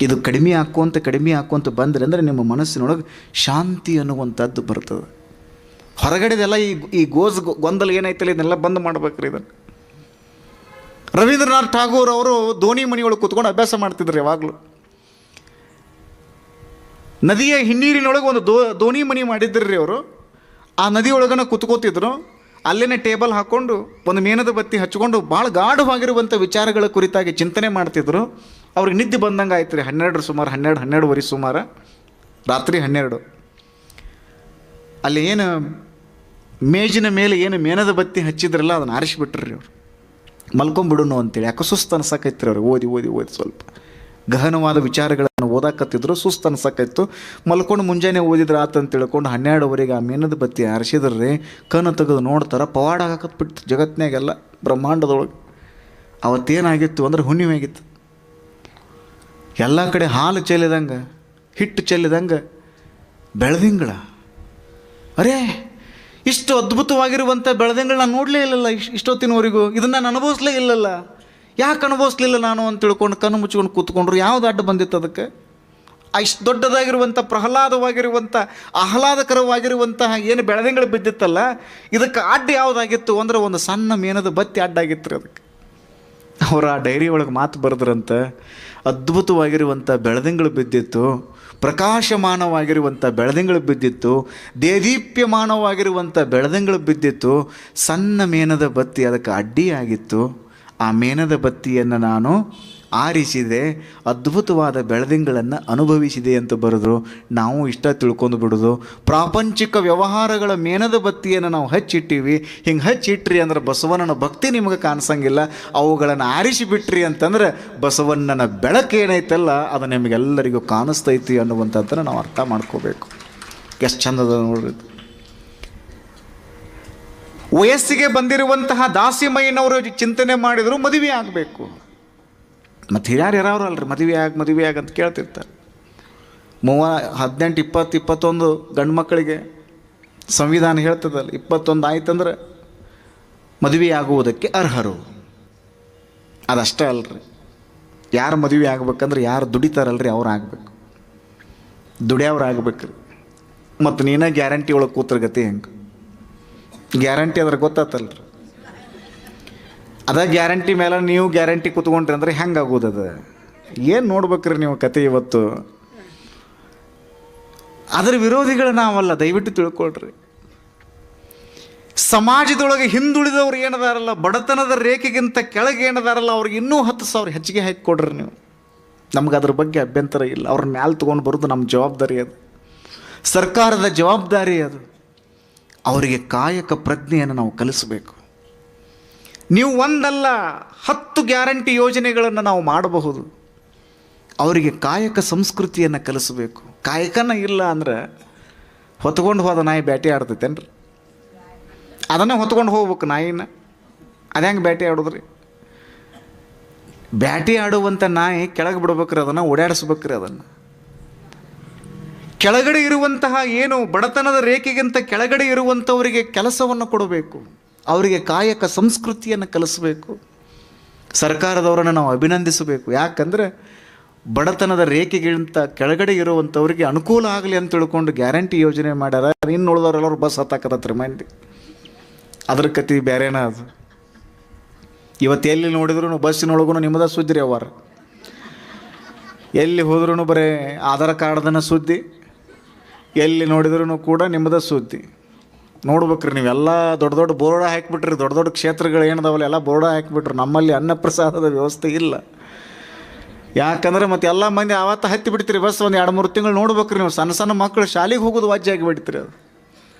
ಇದು ಕಡಿಮೆ ಹಾಕ್ಕೊಂತ ಬಂದರೆ ಅಂದರೆ ನಿಮ್ಮ ಮನಸ್ಸಿನೊಳಗೆ ಶಾಂತಿ ಅನ್ನುವಂಥದ್ದು ಬರ್ತದೆ. ಹೊರಗಡೆದೆಲ್ಲ ಈ ಗೊಂದಲ ಏನೈತಲ್ಲ ಇದನ್ನೆಲ್ಲ ಬಂದ್ ಮಾಡ್ಬೇಕ್ರಿ. ಇದನ್ನು ರವೀಂದ್ರನಾಥ್ ಠಾಗೂರ್ ಅವರು ದೋಣಿ ಮನೆಯೊಳಗೆ ಕೂತ್ಕೊಂಡು ಅಭ್ಯಾಸ ಮಾಡ್ತಿದ್ರು ಯಾವಾಗಲೂ. ನದಿಯ ಹಿನ್ನೀರಿನೊಳಗೆ ಒಂದು ದೋಣಿ ಮನೆ ಮಾಡಿದ್ರಿ ಅವರು. ಆ ನದಿಯೊಳಗನ ಕೂತ್ಕೋತಿದ್ರು. ಅಲ್ಲೇನೆ ಟೇಬಲ್ ಹಾಕ್ಕೊಂಡು ಒಂದು ಮೇಣದ ಬತ್ತಿ ಹಚ್ಕೊಂಡು ಭಾಳ ಗಾಢವಾಗಿರುವಂಥ ವಿಚಾರಗಳ ಕುರಿತಾಗಿ ಚಿಂತನೆ ಮಾಡ್ತಿದ್ರು. ಅವ್ರಿಗೆ ನಿದ್ದೆ ಬಂದಂಗೆ ಆಯ್ತು ರೀ. 12:30 ಸುಮಾರು ರಾತ್ರಿ 12. ಅಲ್ಲಿ ಏನು ಮೇಜಿನ ಮೇಲೆ ಏನು ಮೇಣದ ಬತ್ತಿ ಹಚ್ಚಿದ್ರಲ್ಲ ಅದನ್ನು ಆರಿಸಿಬಿಟ್ರಿ ಅವರು. ಮಲ್ಕೊಂಬಿಡುನು ಅಂತೇಳಿ. ಯಾಕೆ ಸುಸ್ತು ಅನ್ಸಕೈತ್ರಿ ಅವ್ರಿಗೆ. ಓದಿ ಸ್ವಲ್ಪ ಗಹನವಾದ ವಿಚಾರಗಳನ್ನು ಓದಾಕತ್ತಿದ್ರು. ಸುಸ್ತು ಅನ್ಸಕೈತು. ಮಲ್ಕೊಂಡು ಮುಂಜಾನೆ ಓದಿದ್ರೆ ಆತಂತ ತಿಳ್ಕೊಂಡು 12ವರೆಗೆ ಆ ಮೇಣದ ಬತ್ತಿ ಆರಿಸಿದ್ರಿ. ಕಣ್ಣು ತೆಗೆದು ನೋಡ್ತಾರೆ, ಪವಾಡ ಹಾಕತ್ಬಿಟ್ಟು ಜಗತ್ತಿನಾಗೆಲ್ಲ ಬ್ರಹ್ಮಾಂಡದೊಳಗೆ. ಅವತ್ತೇನಾಗಿತ್ತು ಅಂದ್ರೆ ಹುಣ್ಣಿಮೆ ಆಗಿತ್ತು. ಎಲ್ಲ ಕಡೆ ಹಾಲು ಚೆಲ್ಲಿದಂಗೆ, ಹಿಟ್ಟು ಚೆಲ್ಲಿದಂಗೆ ಬೆಳದಿಂಗಳ. ಅರೇ, ಇಷ್ಟು ಅದ್ಭುತವಾಗಿರುವಂಥ ಬೆಳದಿಂಗಳ ನಾನು ನೋಡಲೇ ಇಲ್ಲಲ್ಲ ಇಷ್ಟೊತ್ತಿನವರೆಗೂ. ಇದನ್ನು ನಾನು ಅನುಭವಿಸ್ಲೇ ಇಲ್ಲಲ್ಲ. ಯಾಕೆ ಅನುಭವಿಸ್ಲಿಲ್ಲ ನಾನು ಅಂತ ತಿಳ್ಕೊಂಡು ಕಣ್ಣು ಮುಚ್ಕೊಂಡು ಕೂತ್ಕೊಂಡ್ರು. ಯಾವುದು ಅಡ್ಡ ಬಂದಿತ್ತು ಅದಕ್ಕೆ? ಇಷ್ಟು ದೊಡ್ಡದಾಗಿರುವಂಥ ಪ್ರಹ್ಲಾದವಾಗಿರುವಂಥ ಆಹ್ಲಾದಕರವಾಗಿರುವಂತಹ ಏನು ಬೆಳದಿಂಗಳು ಬಿದ್ದಿತ್ತಲ್ಲ, ಇದಕ್ಕೆ ಅಡ್ಡ ಯಾವುದಾಗಿತ್ತು ಅಂದರೆ ಒಂದು ಸಣ್ಣ ಮೇಣದ ಬತ್ತಿ ಅಡ್ಡಾಗಿತ್ತು ರೀ ಅದಕ್ಕೆ. ಅವರ ಆ ಡೈರಿ ಒಳಗೆ ಮಾತು ಬರೆದ್ರಂತ, ಅದ್ಭುತವಾಗಿರುವಂಥ ಬೆಳದಿಂಗಳು ಬಿದ್ದಿತ್ತು, ಪ್ರಕಾಶಮಾನವಾಗಿರುವಂಥ ಬೆಳದಿಂಗಳು ಬಿದ್ದಿತ್ತು, ದೇದೀಪ್ಯಮಾನವಾಗಿರುವಂಥ ಬೆಳದಿಂಗಳು ಬಿದ್ದಿತ್ತು. ಸಣ್ಣ ಮೇಣದ ಬತ್ತಿ ಅದಕ್ಕೆ ಅಡ್ಡಿಯಾಗಿತ್ತು. ಆ ಮೇಣದ ಬತ್ತಿಯನ್ನು ನಾನು ಆರಿಸಿದೆ, ಅದ್ಭುತವಾದ ಬೆಳದಿಂಗಳನ್ನು ಅನುಭವಿಸಿದೆ ಅಂತ ಬರೆದ್ರು. ನಾವು ಇಷ್ಟ ತಿಳ್ಕೊಂಡು ಬಿಡೋದು, ಪ್ರಾಪಂಚಿಕ ವ್ಯವಹಾರಗಳ ಮೇಣದ ಬತ್ತಿಯನ್ನು ನಾವು ಹಚ್ಚಿಟ್ಟಿವಿ. ಹಿಂಗೆ ಹಚ್ಚಿಟ್ರಿ ಅಂದ್ರೆ ಬಸವಣ್ಣನ ಭಕ್ತಿ ನಿಮಗೆ ಕಾಣಿಸಂಗಿಲ್ಲ. ಅವುಗಳನ್ನು ಆರಿಸಿಬಿಟ್ರಿ ಅಂತಂದ್ರೆ ಬಸವಣ್ಣನ ಬೆಳಕು ಏನೈತಲ್ಲ ಅದು ನಿಮಗೆಲ್ಲರಿಗೂ ಕಾಣಿಸ್ತೈತಿ ಅನ್ನುವಂಥದ್ದನ್ನು ನಾವು ಅರ್ಥ ಮಾಡ್ಕೋಬೇಕು. ಎಷ್ಟು ಚಂದದ ನೋಡ್ರಿ. ವಯಸ್ಸಿಗೆ ಬಂದಿರುವಂತಹ ದಾಸಿಮಯ್ಯನವರು ಚಿಂತನೆ ಮಾಡಿದರು ಮದುವೆ ಆಗಬೇಕು. ಮತ್ತು ಹಿರಿಯರು ಯಾರವ್ರು ಅಲ್ರಿ, ಮದುವೆ ಆಗ ಅಂತ ಕೇಳ್ತಿರ್ತಾರೆ. 18, 20, 21 ಗಂಡು ಮಕ್ಕಳಿಗೆ ಸಂವಿಧಾನ ಹೇಳ್ತದಲ್ಲ, 21 ಆಯ್ತಂದ್ರೆ ಮದುವೆ ಆಗುವುದಕ್ಕೆ ಅರ್ಹರು. ಅದಷ್ಟೇ ಅಲ್ರಿ, ಯಾರು ಮದುವೆ ಆಗ್ಬೇಕಂದ್ರೆ ಯಾರು ದುಡಿತಾರಲ್ರಿ ಅವ್ರು ಆಗಬೇಕು, ದುಡಿಯವ್ರು ಆಗ್ಬೇಕ್ರಿ. ಮತ್ತು ನೀನೇ ಗ್ಯಾರಂಟಿ ಒಳಗೆ ಕೂತ್ರಗತಿ ಹೆಂಗೆ? ಗ್ಯಾರಂಟಿ ಅದ್ರ ಗೊತ್ತಾತಲ್ರಿ. ಅದ ಗ್ಯಾರಂಟಿ ಮೇಲೆ ನೀವು ಗ್ಯಾರಂಟಿ ಕೂತ್ಕೊಂಡ್ರಿ ಅಂದ್ರೆ ಹೆಂಗೆ ಆಗೋದದ? ಏನು ನೋಡ್ಬೇಕ್ರಿ ನೀವು ಕತೆ ಇವತ್ತು? ಅದರ ವಿರೋಧಿಗಳು ನಾವಲ್ಲ, ದಯವಿಟ್ಟು ತಿಳ್ಕೊಳ್ರಿ. ಸಮಾಜದೊಳಗೆ ಹಿಂದುಳಿದವ್ರು ಏನದಾರಲ್ಲ, ಬಡತನದ ರೇಖೆಗಿಂತ ಕೆಳಗೆ ಏನದಾರಲ್ಲ, ಅವ್ರಿಗೆ ಇನ್ನೂ 10,000 ಹೆಚ್ಚಿಗೆ ಹಾಕಿ ಕೊಡ್ರಿ ನೀವು. ನಮ್ಗೆ ಅದ್ರ ಬಗ್ಗೆ ಅಭ್ಯಂತರ ಇಲ್ಲ. ಅವ್ರನ್ನ ಮ್ಯಾಲೆ ತೊಗೊಂಡು ಬರೋದು ನಮ್ಮ ಜವಾಬ್ದಾರಿ, ಅದು ಸರ್ಕಾರದ ಜವಾಬ್ದಾರಿ. ಅದು ಅವರಿಗೆ ಕಾಯಕ ಪ್ರಜ್ಞೆಯನ್ನು ನಾವು ಕಲಿಸಬೇಕು. ನೀವು ಒಂದಲ್ಲ 10 ಗ್ಯಾರಂಟಿ ಯೋಜನೆಗಳನ್ನು ನಾವು ಮಾಡಬಹುದು. ಅವರಿಗೆ ಕಾಯಕ ಸಂಸ್ಕೃತಿಯನ್ನು ಕಲಿಸಬೇಕು. ಕಾಯಕನ ಇಲ್ಲ ಅಂದ್ರೆ ಹೊತ್ಕೊಂಡು ಹೋದ ನಾಯಿ ಬ್ಯಾಟಿ ಆಡ್ತೈತೇನ್ರಿ? ಅದನ್ನು ಹೊತ್ಕೊಂಡು ಹೋಗ್ಬೇಕು ನಾಯಿನ. ಅದು ಹೆಂಗೆ ಬ್ಯಾಟಿ ಆಡೋದ್ರಿ? ಬ್ಯಾಟಿ ಆಡುವಂಥ ನಾಯಿ ಕೆಳಗೆ ಬಿಡ್ಬೇಕ್ರಿ, ಅದನ್ನು ಓಡಾಡಿಸ್ಬೇಕ್ರಿ. ಅದನ್ನು ಕೆಳಗಡೆ ಇರುವಂತಹ ಏನು ಬಡತನದ ರೇಖೆಗಿಂತ ಕೆಳಗಡೆ ಇರುವಂಥವರಿಗೆ ಕೆಲಸವನ್ನು ಕೊಡಬೇಕು. ಅವರಿಗೆ ಕಾಯಕ ಸಂಸ್ಕೃತಿಯನ್ನು ಕಲಿಸಬೇಕು. ಸರ್ಕಾರದವರನ್ನು ನಾವು ಅಭಿನಂದಿಸಬೇಕು. ಯಾಕಂದರೆ ಬಡತನದ ರೇಖೆಗಿಂತ ಕೆಳಗಡೆ ಇರುವಂಥವ್ರಿಗೆ ಅನುಕೂಲ ಆಗಲಿ ಅಂತ ತಿಳ್ಕೊಂಡು ಗ್ಯಾರಂಟಿ ಯೋಜನೆ ಮಾಡ್ಯಾರ. ಇನ್ನು ಉಳಿದವರೆಲ್ಲರೂ ಬಸ್ ಹತ್ತಾಕತ್ತತ್ರಿ ಮಂದಿ. ಅದ್ರ ಕತೆ ಬೇರೆನ ಅದು. ಇವತ್ತು ಎಲ್ಲಿ ನೋಡಿದ್ರು ಬಸ್ಸಿನೊಳಗೂ ನಿಮ್ಮದ ಸುದ್ದಿ ರೀ ಅವರ. ಎಲ್ಲಿ ಹೋದ್ರೂ ಬರೀ ಆಧಾರ್ ಕಾರ್ಡ್ದನ ಸುದ್ದಿ, ಎಲ್ಲಿ ನೋಡಿದ್ರೂ ಕೂಡ ನಿಮ್ಮದ ಸುದ್ದಿ. ನೋಡ್ಬೇಕ್ರಿ ನೀವೆಲ್ಲ ದೊಡ್ಡ ದೊಡ್ಡ ಬೋರ್ಡ ಹಾಕಿಬಿಟ್ರಿ, ದೊಡ್ಡ ದೊಡ್ಡ ಕ್ಷೇತ್ರಗಳು ಏನದಾವಲ್ಲ ಎಲ್ಲ ಬೋರ್ಡ ಹಾಕಿಬಿಟ್ರು. ನಮ್ಮಲ್ಲಿ ಅನ್ನಪ್ರಸಾದದ ವ್ಯವಸ್ಥೆ ಇಲ್ಲ. ಯಾಕಂದ್ರೆ ಮತ್ತೆ ಎಲ್ಲ ಮಂದಿ ಆವತ್ತು ಹತ್ತಿ ಬಿಡ್ತೀರಿ ಬಸ್. ಒಂದು 2-3 ತಿಂಗಳು ನೋಡ್ಬೇಕ್ರಿ ನೀವು. ಸಣ್ಣ ಸಣ್ಣ ಮಕ್ಕಳು ಶಾಲೆಗೆ ಹೋಗೋದು ವಾಜ್ಯ ಆಗಿಬಿಡ್ತೀರಿ. ಅದು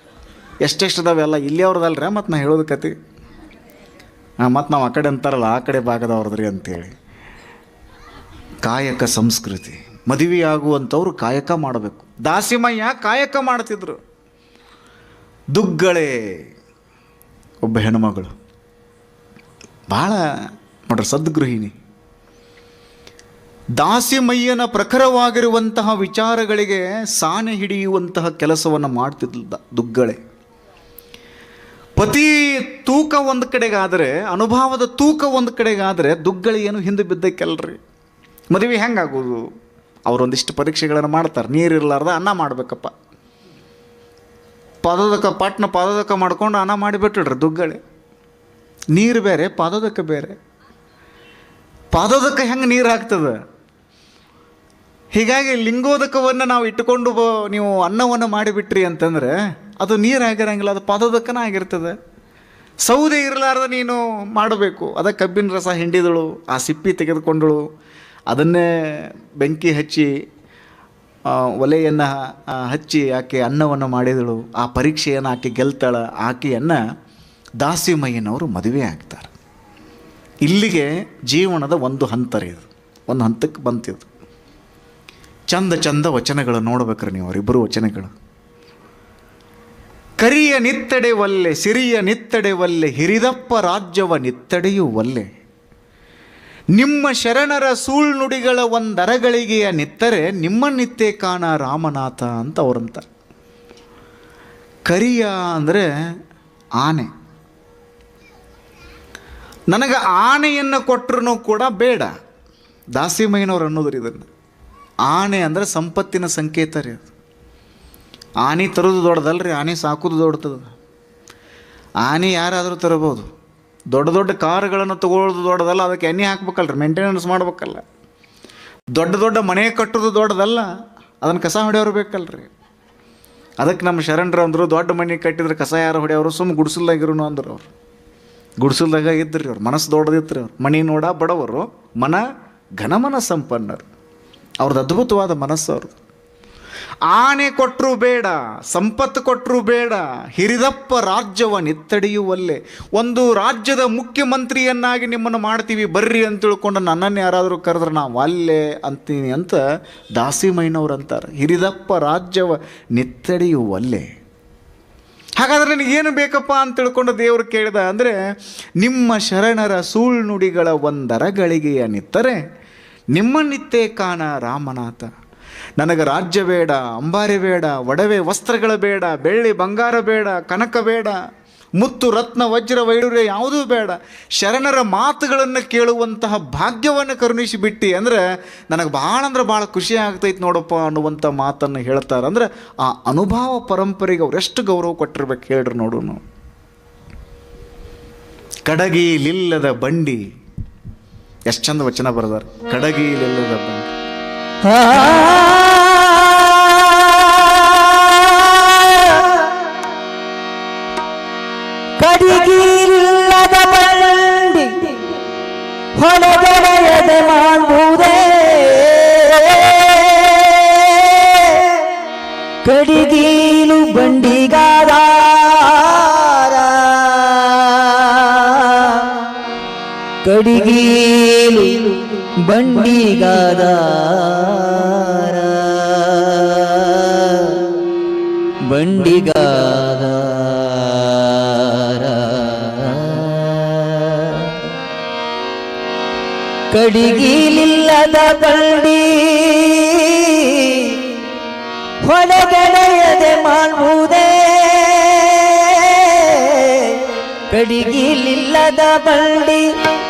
ಎಷ್ಟೆಷ್ಟದಾವೆಲ್ಲ ಇಲ್ಲಿ ಅವ್ರದಲ್ರಿ. ಮತ್ತು ನಾ ಹೇಳೋದು ಕತೆ ಮತ್ತು ನಾವು ಆ ಕಡೆ ಅಂತಾರಲ್ಲ ಆ ಕಡೆ ಭಾಗದವ್ರದ್ರಿ ಅಂತೇಳಿ. ಕಾಯಕ ಸಂಸ್ಕೃತಿ. ಮದುವೆ ಆಗುವಂಥವ್ರು ಕಾಯಕ ಮಾಡಬೇಕು. ದಾಸಿಮಯ್ಯ ಕಾಯಕ ಮಾಡ್ತಿದ್ರು. ದುಗ್ಗಳೆ ಒಬ್ಬ ಹೆಣ್ಮಗಳು, ಭಾಳ ನೋಡ್ರಿ ಸದ್ಗೃಹಿಣಿ. ದಾಸಿಮಯ್ಯನ ಪ್ರಖರವಾಗಿರುವಂತಹ ವಿಚಾರಗಳಿಗೆ ಸಾನೆ ಹಿಡಿಯುವಂತಹ ಕೆಲಸವನ್ನು ಮಾಡ್ತಿದ್ದ ದುಗ್ಗಳೆ. ಪತಿ ತೂಕ ಒಂದು ಕಡೆಗಾದರೆ, ಅನುಭವದ ತೂಕ ಒಂದು ಕಡೆಗಾದರೆ, ದುಗ್ಗಳೆ ಏನು ಹಿಂದೆ ಬಿದ್ದಕ್ಕೆಲ್ರಿ. ಮದುವೆ ಹೆಂಗಾಗೋದು? ಅವರೊಂದಿಷ್ಟು ಪರೀಕ್ಷೆಗಳನ್ನು ಮಾಡ್ತಾರೆ. ನೀರಿರಲಾರ್ದ ಅನ್ನ ಮಾಡಬೇಕಪ್ಪ. ಪಾದೋದಕ ಮಾಡ್ಕೊಂಡು ಅನ್ನ ಮಾಡಿಬಿಟ್ರಿ ದುಗ್ಗಳೆ. ನೀರು ಬೇರೆ, ಪಾದೋದಕ ಬೇರೆ. ಪಾದೋದಕ ಹೆಂಗೆ ನೀರು ಹಾಕ್ತದೆ? ಹೀಗಾಗಿ ಲಿಂಗೋದಕವನ್ನು ನಾವು ಇಟ್ಟುಕೊಂಡು ನೀವು ಅನ್ನವನ್ನು ಮಾಡಿಬಿಟ್ರಿ ಅಂತಂದರೆ ಅದು ನೀರು ಆಗಿರಂಗಿಲ್ಲ, ಅದು ಪಾದೋದಕನ ಆಗಿರ್ತದೆ. ಸೌದೆ ಇರಲಾರ್ದ ನೀನು ಮಾಡಬೇಕು. ಅದಕ್ಕೆ ಕಬ್ಬಿನ ರಸ ಹಿಂಡಿದಳು, ಆ ಸಿಪ್ಪಿ ತೆಗೆದುಕೊಂಡಳು, ಅದನ್ನೇ ಬೆಂಕಿ ಹಚ್ಚಿ ಒಲೆಯನ್ನು ಹಚ್ಚಿ ಆಕೆ ಅನ್ನವನ್ನು ಮಾಡಿದಳು. ಆ ಪರೀಕ್ಷೆಯನ್ನು ಆಕೆ ಗೆಲ್ತಾಳ. ಆಕೆಯನ್ನು ದಾಸಿಮಯ್ಯನವರು ಮದುವೆ ಆಗ್ತಾರೆ. ಇಲ್ಲಿಗೆ ಜೀವನದ ಒಂದು ಹಂತ ರೀ. ಇದು ಒಂದು ಹಂತಕ್ಕೆ ಬಂತಿದ್ದು. ಚಂದ ಚಂದ ವಚನಗಳು ನೋಡ್ಬೇಕ್ರಿ ನೀವು, ಅವರಿಬ್ಬರು ವಚನಗಳು. ಕರಿಯ ನಿತ್ತಡೆ ಒಲ್ಲೆ, ಸಿರಿಯ ನಿತ್ತಡೆ ಒಲ್ಲೆ, ಹಿರಿದಪ್ಪ ರಾಜ್ಯವ ನಿತ್ತಡೆಯೂ ಒಲ್ಲೆ. ನಿಮ್ಮ ಶರಣರ ಸುಳ್ನುಡಿಗಳ ಒಂದರಗಳಿಗೆಯ ನಿತ್ತರೆ ನಿಮ್ಮ ನಿತ್ಯ ಕಾಣ ರಾಮನಾಥ ಅಂತ ಅವರಂತ. ಕರಿಯ ಅಂದರೆ ಆನೆ. ನನಗೆ ಆನೆಯನ್ನು ಕೊಟ್ಟರು ಕೂಡ ಬೇಡ. ದಾಸಿಮಯ್ಯನವ್ರು ಅನ್ನೋದ್ರಿ ಇದನ್ನು. ಆನೆ ಅಂದರೆ ಸಂಪತ್ತಿನ ಸಂಕೇತ ರೀ ಅದು. ಆನೆ ತರೋದು ದೊಡ್ಡದಲ್ರಿ, ಆನೆ ಸಾಕೋದು ದೊಡ್ಡದು. ಆನೆ ಯಾರಾದರೂ ತರಬಹುದು. ದೊಡ್ಡ ದೊಡ್ಡ ಕಾರುಗಳನ್ನು ತಗೊಳ್ಳೋದು ದೊಡ್ಡದಲ್ಲ, ಅದಕ್ಕೆ ಎಣ್ಣೆ ಹಾಕ್ಬೇಕಲ್ರಿ, ಮೇಂಟೆನೆನ್ಸ್ ಮಾಡ್ಬೇಕಲ್ಲ. ದೊಡ್ಡ ದೊಡ್ಡ ಮನೆ ಕಟ್ಟೋದು ದೊಡ್ಡದಲ್ಲ, ಅದನ್ನು ಕಸ ಹೊಡೆಯೋರು ಬೇಕಲ್ರಿ. ಅದಕ್ಕೆ ನಮ್ಮ ಶರಣರು ಅಂದರು, ದೊಡ್ಡ ಮನೆ ಕಟ್ಟಿದ್ರೆ ಕಸ ಯಾರು ಹೊಡೆಯವರು, ಸುಮ್ಮ ಗುಡಿಸಲ್ದಾಗಿರು ಅಂದರು. ಅವ್ರು ಗುಡಿಸಲ್ದಾಗ ಇದ್ರಿ. ಅವ್ರು ಮನಸ್ಸು ದೊಡ್ಡದಿತ್ತು. ಅವ್ರು ಮನೆ ನೋಡ ಬಡವರು, ಮನ ಘನಮನ ಸಂಪನ್ನರು. ಅವ್ರದ್ದು ಅದ್ಭುತವಾದ ಮನಸ್ಸು ಅವ್ರದ್ದು. ಆನೆ ಕೊಟ್ಟರು ಬೇಡ, ಸಂಪತ್ತು ಕೊಟ್ಟರು ಬೇಡ, ಹಿರಿದಪ್ಪ ರಾಜ್ಯವ ನಿತ್ತಡೆಯುವಲ್ಲೇ. ಒಂದು ರಾಜ್ಯದ ಮುಖ್ಯಮಂತ್ರಿಯನ್ನಾಗಿ ನಿಮ್ಮನ್ನು ಮಾಡ್ತೀವಿ ಬರ್ರಿ ಅಂತ ತಿಳ್ಕೊಂಡು ನನ್ನನ್ನು ಯಾರಾದರೂ ಕರೆದ್ರೆ ನಾವು ಅಲ್ಲೇ ಅಂತೀನಿ ಅಂತ ದಾಸಿಮಯ್ಯನವ್ರು ಅಂತಾರೆ. ಹಿರಿದಪ್ಪ ರಾಜ್ಯವ ನಿತ್ತಡೆಯುವಲ್ಲೇ. ಹಾಗಾದರೆ ನನಗೇನು ಬೇಕಪ್ಪ ಅಂತ ತಿಳ್ಕೊಂಡು ದೇವರು ಕೇಳಿದ ಅಂದರೆ, ನಿಮ್ಮ ಶರಣರ ಸುಳ್ನುಡಿಗಳ ಒಂದರಗಳಿಗೆಯ ನಿತ್ತರೆ ನಿಮ್ಮ ನಿತ್ಯ ಕಾಣ ರಾಮನಾಥ. ನನಗೆ ರಾಜ್ಯ ಬೇಡ, ಅಂಬಾರಿ ಬೇಡ, ಒಡವೆ ವಸ್ತ್ರಗಳು ಬೇಡ, ಬೆಳ್ಳಿ ಬಂಗಾರ ಬೇಡ, ಕನಕ ಬೇಡ, ಮುತ್ತು ರತ್ನ ವಜ್ರ ವೈಡೂರ್ಯ ಯಾವುದೂ ಬೇಡ. ಶರಣರ ಮಾತುಗಳನ್ನು ಕೇಳುವಂತಹ ಭಾಗ್ಯವನ್ನು ಕರುಣಿಸಿಬಿಟ್ಟು ಅಂದರೆ ನನಗೆ ಭಾಳ ಅಂದ್ರೆ ಭಾಳ ಖುಷಿ ಆಗ್ತೈತೆ ನೋಡಪ್ಪ ಅನ್ನುವಂಥ ಮಾತನ್ನು ಹೇಳ್ತಾರೆ. ಅಂದರೆ ಆ ಅನುಭವ ಪರಂಪರೆಗೆ ಅವ್ರು ಎಷ್ಟು ಗೌರವ ಕೊಟ್ಟಿರ್ಬೇಕು ಹೇಳ್ರಿ ನೋಡೋಣ. ಕಡಗಿಲಿಲ್ಲದ ಬಂಡಿ, ಎಷ್ಟು ಚಂದ ವಚನ ಬರೆದಾರೆ. ಕಡಗಿಲಿಲ್ಲದ ಬಂಡಿ. ಕಡಿಗಿಲ್ಲದ ಬಂಡಿ ಹೊಲಗಡೆಯದೆ ಮಾಡುವುದೇ, ಕಡಿಗೀಲು ಬಂಡಿಗಾರ, ಕಡಿಗೀಲು ಬಂಡಿಗಾರ, ಬಂಡಿಗಾರ. ಕಡಿಗಿಲಿಲ್ಲದ ಬಂಡಿ ಹೊಲಗಡೆಯದೆ ಮಾಡುವುದೇ, ಕಡಿಗಿಲಿಲ್ಲದ ಬಂಡಿ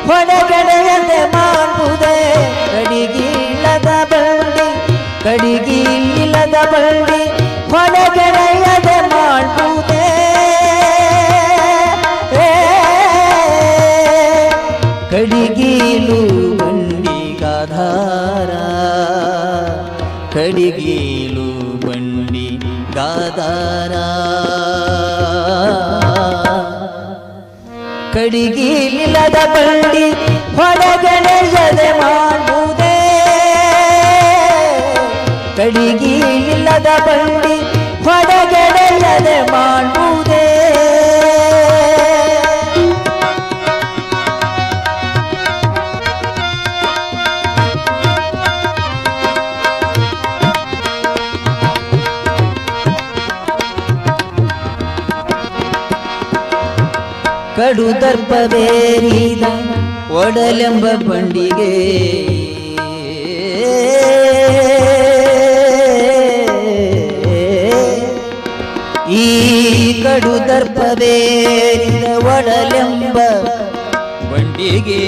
ಹೊಲಗಡೆಯದೆ ಮಾಡುವುದೇ, ಕಡಿಗಿಲ್ಲದ ಬಂಡಿ, ಕಡಿಗಿಲ್ಲದ ಬಂಡಿ ಹೊಲಗಡೆಯದೆ ಮಾಡುವುದೇ, ಕಡಿಗೀಲು ಬಂಡಿಗಾಧಾರ, ಕಡಿಗೀಲು ಬಂಡಿಗಾಧಾರ. ಕಡಿಗಿಲ್ಲದ ಬಂಡಿ ಹೊರಗಡೆಯದೆ ಮಾಡುವುದೇ ಕಡಿಗಿಲ್ಲದ ಬಂಡಿ ಹೊರಗಡೆಯದೆ ಮಾಡುವುದೇ ಕಡು ದರ್ಪವೇರಿದ ಒಡಲೆಂಬ ಬಂಡಿಗೆ ಈ ಕಡು ದರ್ಪವೇರಿದ ಒಡಲೆಂಬ ಬಂಡಿಗೆ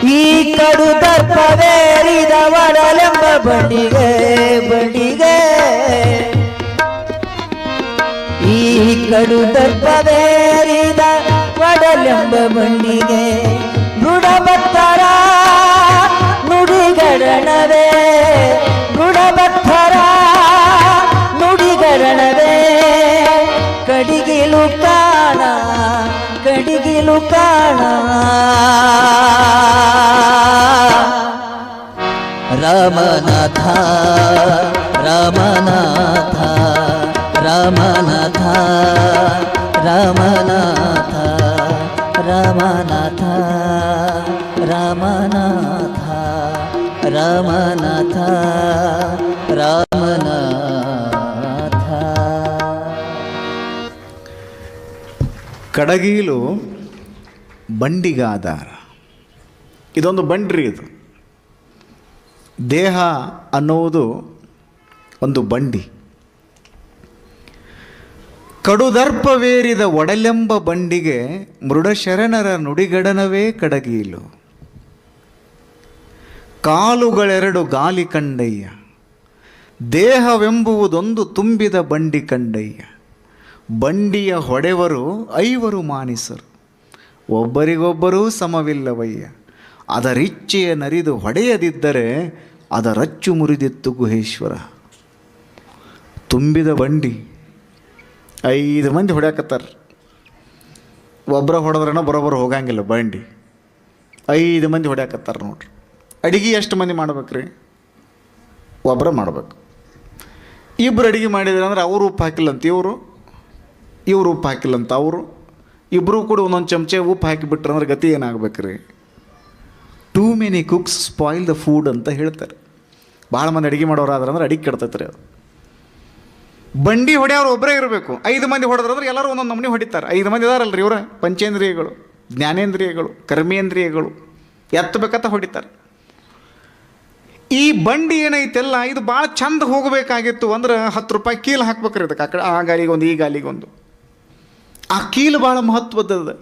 ಈ ಕಡು ದರ್ಪವೇರಿದ ಒಡಲೆಂಬ ಬಂಡಿಗೆ ಈ ಕಡು ದರ್ಪವೇರಿದ ಒಡಲೆಂಬ ಬಂಡಿಗೆ ಮೃಡಭಕ್ತರ ನುಡಿಗರಣವೇ ಮೃಡಭಕ್ತರ ನುಡಿಗರಣವೇ ಕಡಿಗಿಲು ಕಾಣ ರಾಮನಾಥ ರಾಮನಾಥ ರಾಮನಾಥ ರಾಮನಾಥ ರಾಮನಾಥ ರಾಮನಾಥ ರಾಮನಾಥ ರಾಮನಾಥ ಕಡಗೀಲು ಬಂಡಿಗಾಧಾರ. ಇದೊಂದು ಬಂಡ್ರಿ. ಇದು ದೇಹ ಅನ್ನುವುದು ಒಂದು ಬಂಡಿ. ಕಡುದರ್ಪವೇರಿದ ಒಡಲೆಂಬ ಬಂಡಿಗೆ ಮೃಡಶರಣರ ನುಡಿಗಡನವೇ ಕಡಗೀಲು. ಕಾಲುಗಳೆರಡು ಗಾಲಿ ಕಂಡಯ್ಯ, ದೇಹವೆಂಬುವುದೊಂದು ತುಂಬಿದ ಬಂಡಿ ಕಂಡಯ್ಯ. ಬಂಡಿಯ ಹೊಡೆವರು ಐವರು ಮಾನಿಸರು, ಒಬ್ಬರಿಗೊಬ್ಬರೂ ಸಮವಿಲ್ಲವಯ್ಯ. ಅದರಿಚ್ಛೆಯ ನರಿದು ಹೊಡೆಯದಿದ್ದರೆ ಅದರಚ್ಚು ಮುರಿದಿತ್ತು ಗುಹೇಶ್ವರ. ತುಂಬಿದ ಬಂಡಿ, 5 ಮಂದಿ ಹೊಡ್ಯಾಕತ್ತಾರ. ಒಬ್ಬರ ಹೊಡೆದ್ರನ ಬರೋಬ್ಬರ ಹೋಗಂಗಿಲ್ಲ ಬಂಡಿ. 5 ಮಂದಿ ಹೊಡ್ಯಾಕತ್ತಾರ ನೋಡ್ರಿ. ಅಡಿಗೆ ಎಷ್ಟು ಮಂದಿ ಮಾಡ್ಬೇಕ್ರಿ? ಒಬ್ಬರ ಮಾಡ್ಬೇಕು. ಇಬ್ಬರು ಅಡಿಗೆ ಮಾಡಿದ್ರೆ ಅಂದ್ರೆ ಅವರು ಉಪ್ಪು ಹಾಕಿಲ್ಲಂತ ಇವರು ಉಪ್ಪು ಹಾಕಿಲ್ಲಂತ ಅವರು. ಇಬ್ಬರು ಕೂಡ ಒಂದೊಂದು ಚಮಚೆ ಉಪ್ಪು ಹಾಕಿಬಿಟ್ರೆ ಅಂದ್ರೆ ಗತಿ ಏನಾಗಬೇಕ್ರಿ? Too many cooks spoil the food ಅಂತ ಹೇಳ್ತಾರೆ. ಭಾಳ ಮಂದಿ ಅಡುಗೆ ಮಾಡೋರಾದ್ರೆ ಅಂದ್ರೆ ಅಡಿಗೆ ಕೆಡ್ತೈತೆ ರೀ ಅದು. ಬಂಡಿ ಹೊಡೆಯವ್ರು ಒಬ್ಬರೇ ಇರಬೇಕು. 5 ಮಂದಿ ಹೊಡೆದ್ರಂದ್ರೆ ಎಲ್ಲರೂ ಒಂದೊಂದು ನಮೂನಿ ಹೊಡಿತಾರೆ. 5 ಮಂದಿ ಇದಾರಲ್ರಿ ಇವರ ಪಂಚೇಂದ್ರಿಯಗಳು, ಜ್ಞಾನೇಂದ್ರಿಯಗಳು, ಕರ್ಮೇಂದ್ರಿಯಗಳು ಎತ್ತಬೇಕಂತ ಹೊಡಿತಾರೆ. ಈ ಬಂಡಿ ಏನೈತೆಲ್ಲ ಇದು ಭಾಳ ಚಂದ ಹೋಗಬೇಕಾಗಿತ್ತು ಅಂದ್ರೆ 10 ರೂಪಾಯಿ ಕೀಲು ಹಾಕ್ಬೇಕ್ರಿ ಇದಕ್ಕೆ. ಆ ಕಡೆ ಆ ಗಾಲಿಗೊಂದು ಈ ಗಾಲಿಗೊಂದು. ಆ ಕೀಲು ಭಾಳ ಮಹತ್ವದ.